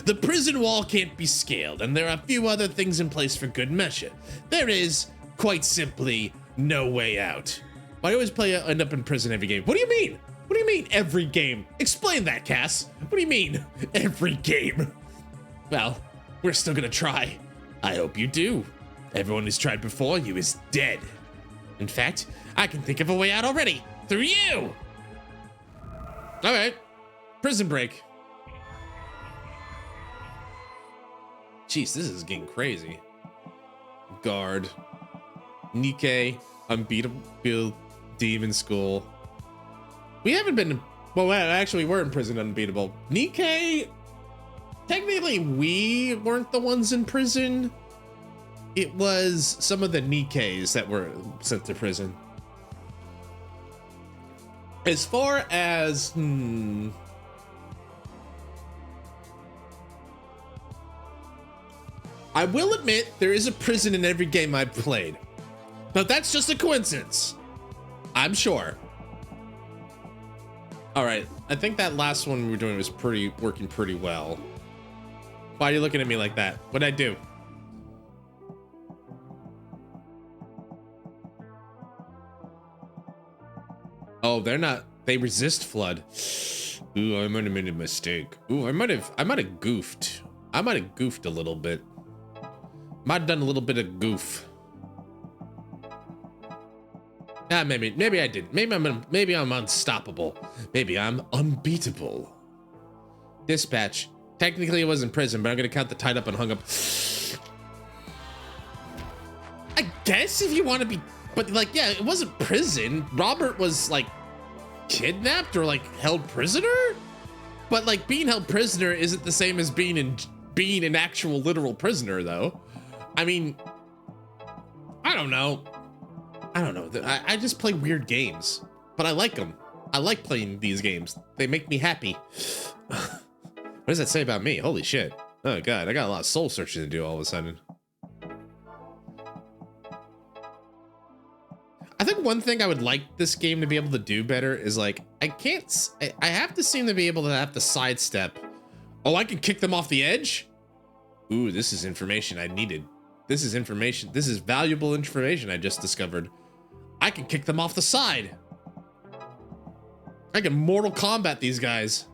The prison wall can't be scaled, and there are a few other things in place for good measure. There is, quite simply, no way out. Why do you always end up in prison every game? What do you mean? What do you mean every game? Explain that, Cass. What do you mean every game? Well, we're still gonna try. I hope you do. Everyone who's tried before you is dead. In fact, I can think of a way out already. Through you! All right. Prison break. Jeez, this is getting crazy. Guard. Nikke. Unbeatable. Demonschool. We haven't been... Well, actually, we're in prison unbeatable. Nikke... Technically, we weren't the ones in prison. It was some of the Nikkes that were sent to prison. As far as, I will admit there is a prison in every game I've played. But that's just a coincidence. I'm sure. All right, I think that last one we were doing was working pretty well. Why are you looking at me like that? What'd I do? Oh, they're not. They resist flood. Ooh, I might have made a mistake. Ooh, I might have goofed. I might have goofed a little bit. Might have done a little bit of goof. Ah, maybe I did. Maybe I'm unstoppable. Maybe I'm unbeatable. Dispatch. Technically, it was in prison, but I'm gonna count the tied up and hung up. I guess if you want to be. But like, yeah, it wasn't prison. Robert was like kidnapped or like held prisoner. But like being held prisoner isn't the same as being an actual literal prisoner though. I mean, I don't know. I just play weird games, but I like them. I like playing these games. They make me happy. What does that say about me? Holy shit. Oh god, I got a lot of soul searching to do all of a sudden. I think one thing I would like this game to be able to do better is like, I have to seem to be able to have to sidestep. Oh, I can kick them off the edge? Ooh, this is information I needed. This is information. This is valuable information I just discovered. I can kick them off the side. I can Mortal Kombat these guys.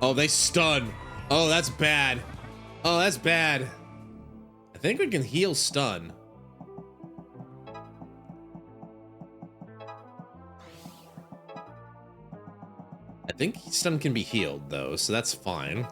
Oh, they stun. Oh, that's bad. Oh, that's bad. I think we can heal stun. I think stun can be healed though, so that's fine.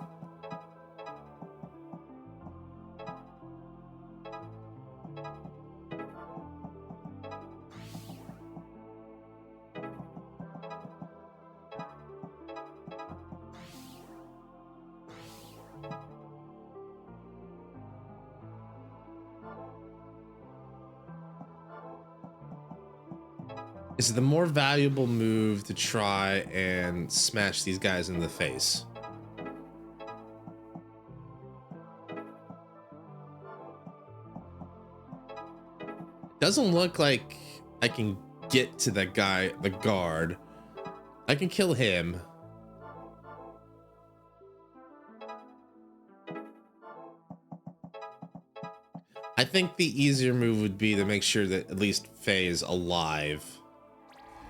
Is the more valuable move to try and smash these guys in the face? Doesn't look like I can get to that guy, the guard. I can kill him. I think the easier move would be to make sure that at least Faye is alive.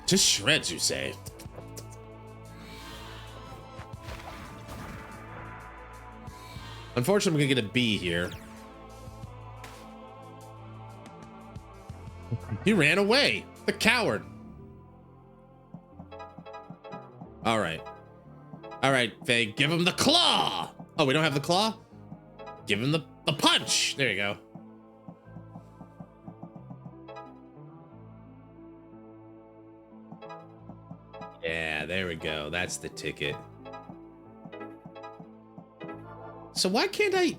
Just shreds, you say? Unfortunately, I'm gonna get a B here. He ran away. The coward. All right. All right, Faye, give him the claw. Oh, we don't have the claw? Give him the punch. There you go. Yeah, there we go. That's the ticket. So why can't I?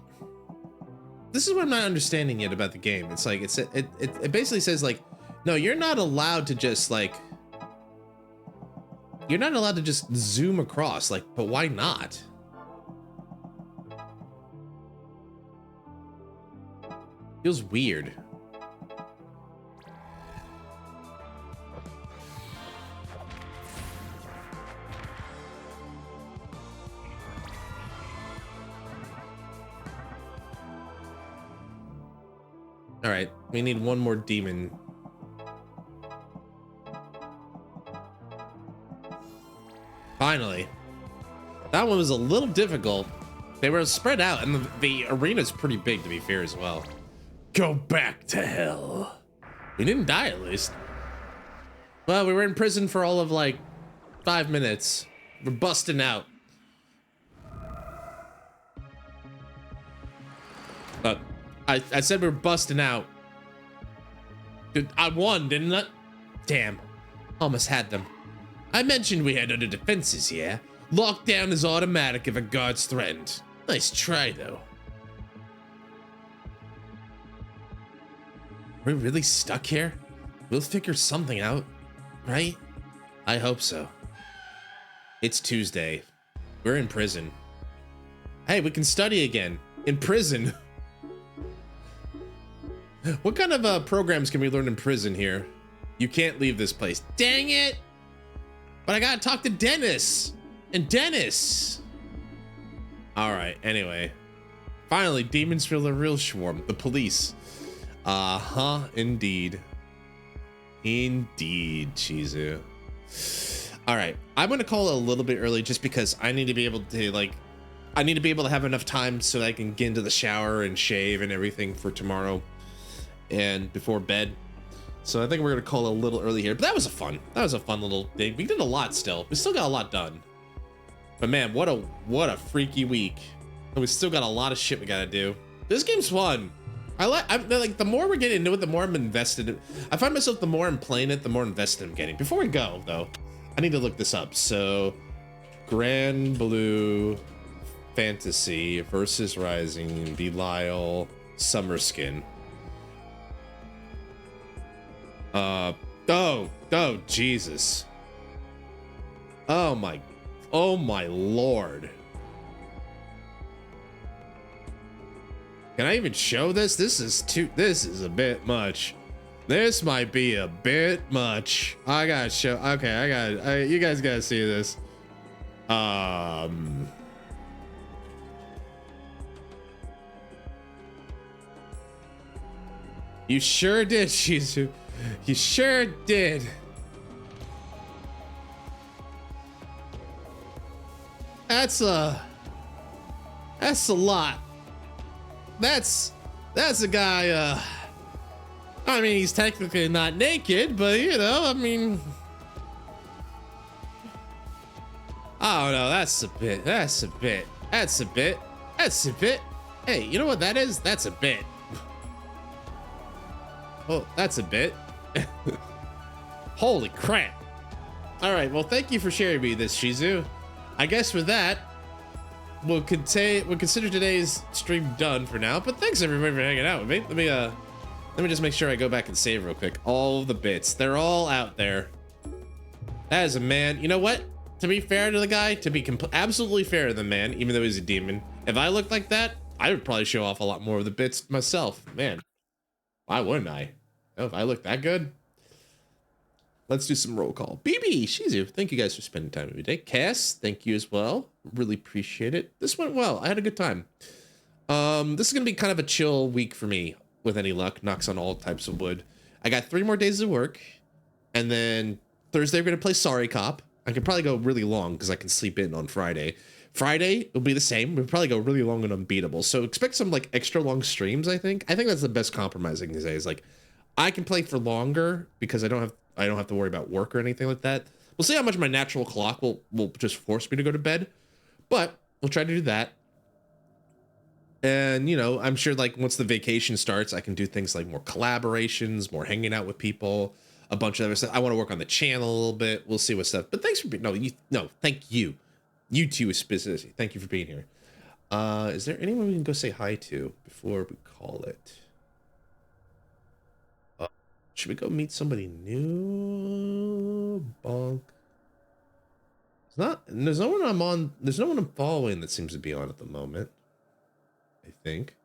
This is what I'm not understanding yet about the game. It's like it basically says like, no, you're not allowed to just like, you're not allowed to just zoom across. Like, but why not? Feels weird. All right, we need one more demon. Finally. That one was a little difficult. They were spread out, and the arena's pretty big, to be fair, as well. Go back to hell. We didn't die, at least. Well, we were in prison for all of, like, 5 minutes. We're busting out. But I said we were busting out. I won, didn't I? Damn. Almost had them. I mentioned we had other defenses here. Lockdown is automatic if a guard's threatened. Nice try, though. We're really stuck here? We'll figure something out, right? I hope so. It's Tuesday. We're in prison. Hey, we can study again. In prison. What kind of programs can we learn in prison here? You can't leave this place. Dang it! But I gotta talk to Dennis! And Dennis! Alright, anyway. Finally, demons feel the real swarm. The police. Uh-huh, indeed. Indeed, Chizu. Alright, I'm gonna call it a little bit early just because I need to be able to, like, I need to be able to have enough time so that I can get into the shower and shave and everything for tomorrow and before bed. So I think we're gonna call it a little early here, but that was a fun little thing. We did a lot still. We still got a lot done. But man, what a freaky week. And we still got a lot of shit we gotta do. This game's fun. I'm like, the more we're getting into it, the more I'm invested. I find myself, the more I'm playing it, the more invested I'm getting. Before we go, though, I need to look this up. So, Grand Blue Fantasy versus Rising, Belial, Summer Skin. Oh, Jesus. Oh my Lord. Can I even show this? This is a bit much. This might be a bit much. I gotta show, okay, you guys gotta see this. You sure did, Shizu. You sure did. That's a lot. That's a guy, I mean, he's technically not naked, but you know, I mean, I don't know, that's a bit. Hey, you know what that is? That's a bit. Oh, that's a bit. Holy crap. All right, well, thank you for sharing me this, Shizu. I guess with that, we'll consider today's stream done for now, but thanks everybody for hanging out with me. Let me just make sure I go back and save real quick. All the bits, they're all out there. That is a man. You know what? To be fair to the guy, to be absolutely fair to the man, even though he's a demon, if I looked like that, I would probably show off a lot more of the bits myself. Man, why wouldn't I? Oh, if I look that good. Let's do some roll call. BB, Shizu, thank you guys for spending time with me today. Cass, thank you as well. Really appreciate it. This went well. I had a good time. This is gonna be kind of a chill week for me, with any luck. Knocks on all types of wood. I got 3 more days of work, and then Thursday we're gonna play Sorry Cop. I could probably go really long because I can sleep in on Friday. Friday will be the same. We'll probably go really long and unbeatable. So expect some like extra long streams. I think that's the best compromise I can say. Is like I can play for longer because I don't have to worry about work or anything like that. We'll see how much my natural clock will just force me to go to bed, but we'll try to do that. And, you know, I'm sure like once the vacation starts, I can do things like more collaborations, more hanging out with people, a bunch of other stuff. I want to work on the channel a little bit. We'll see what stuff. But thanks for being, thank you. You two specifically. Thank you for being here. Is there anyone we can go say hi to before we call it? Should we go meet somebody new? Bonk. There's no one I'm following that seems to be on at the moment. I think.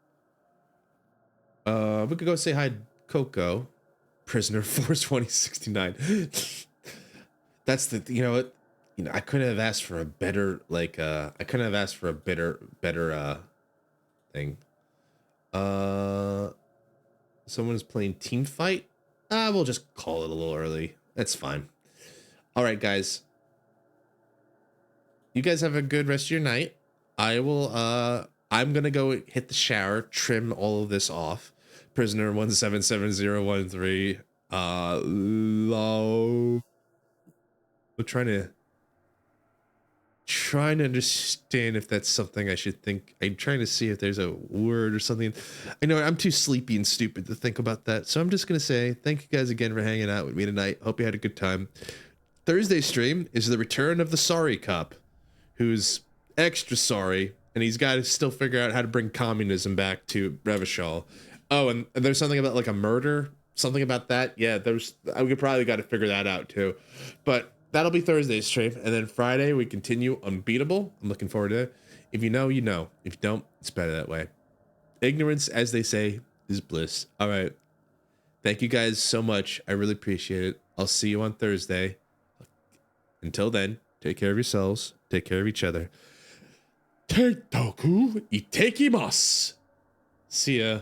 We could go say hi to Coco. Prisoner 42069. That's the, I couldn't have asked for a better, thing. Someone's playing team fight. We'll just call it a little early. That's fine. All right, guys. You guys have a good rest of your night. I'm gonna go hit the shower, trim all of this off. Prisoner 177013. Low. I'm trying to understand if that's something I should think. I'm trying to see if there's a word or something. I know I'm too sleepy and stupid to think about that. So I'm just going to say thank you guys again for hanging out with me tonight. Hope you had a good time. Thursday stream is the return of the Sorry Cop, who's extra sorry, and he's got to still figure out how to bring communism back to Revachol. Oh, and there's something about like a murder, something about that. Yeah, we probably got to figure that out too. But that'll be Thursday's stream, and then Friday we continue Unbeatable. I'm looking forward to it. If you know, you know. If you don't, it's better that way. Ignorance, as they say, is bliss. All right. Thank you guys so much. I really appreciate it. I'll see you on Thursday. Until then, take care of yourselves. Take care of each other. Teitoku itekimasu. See ya.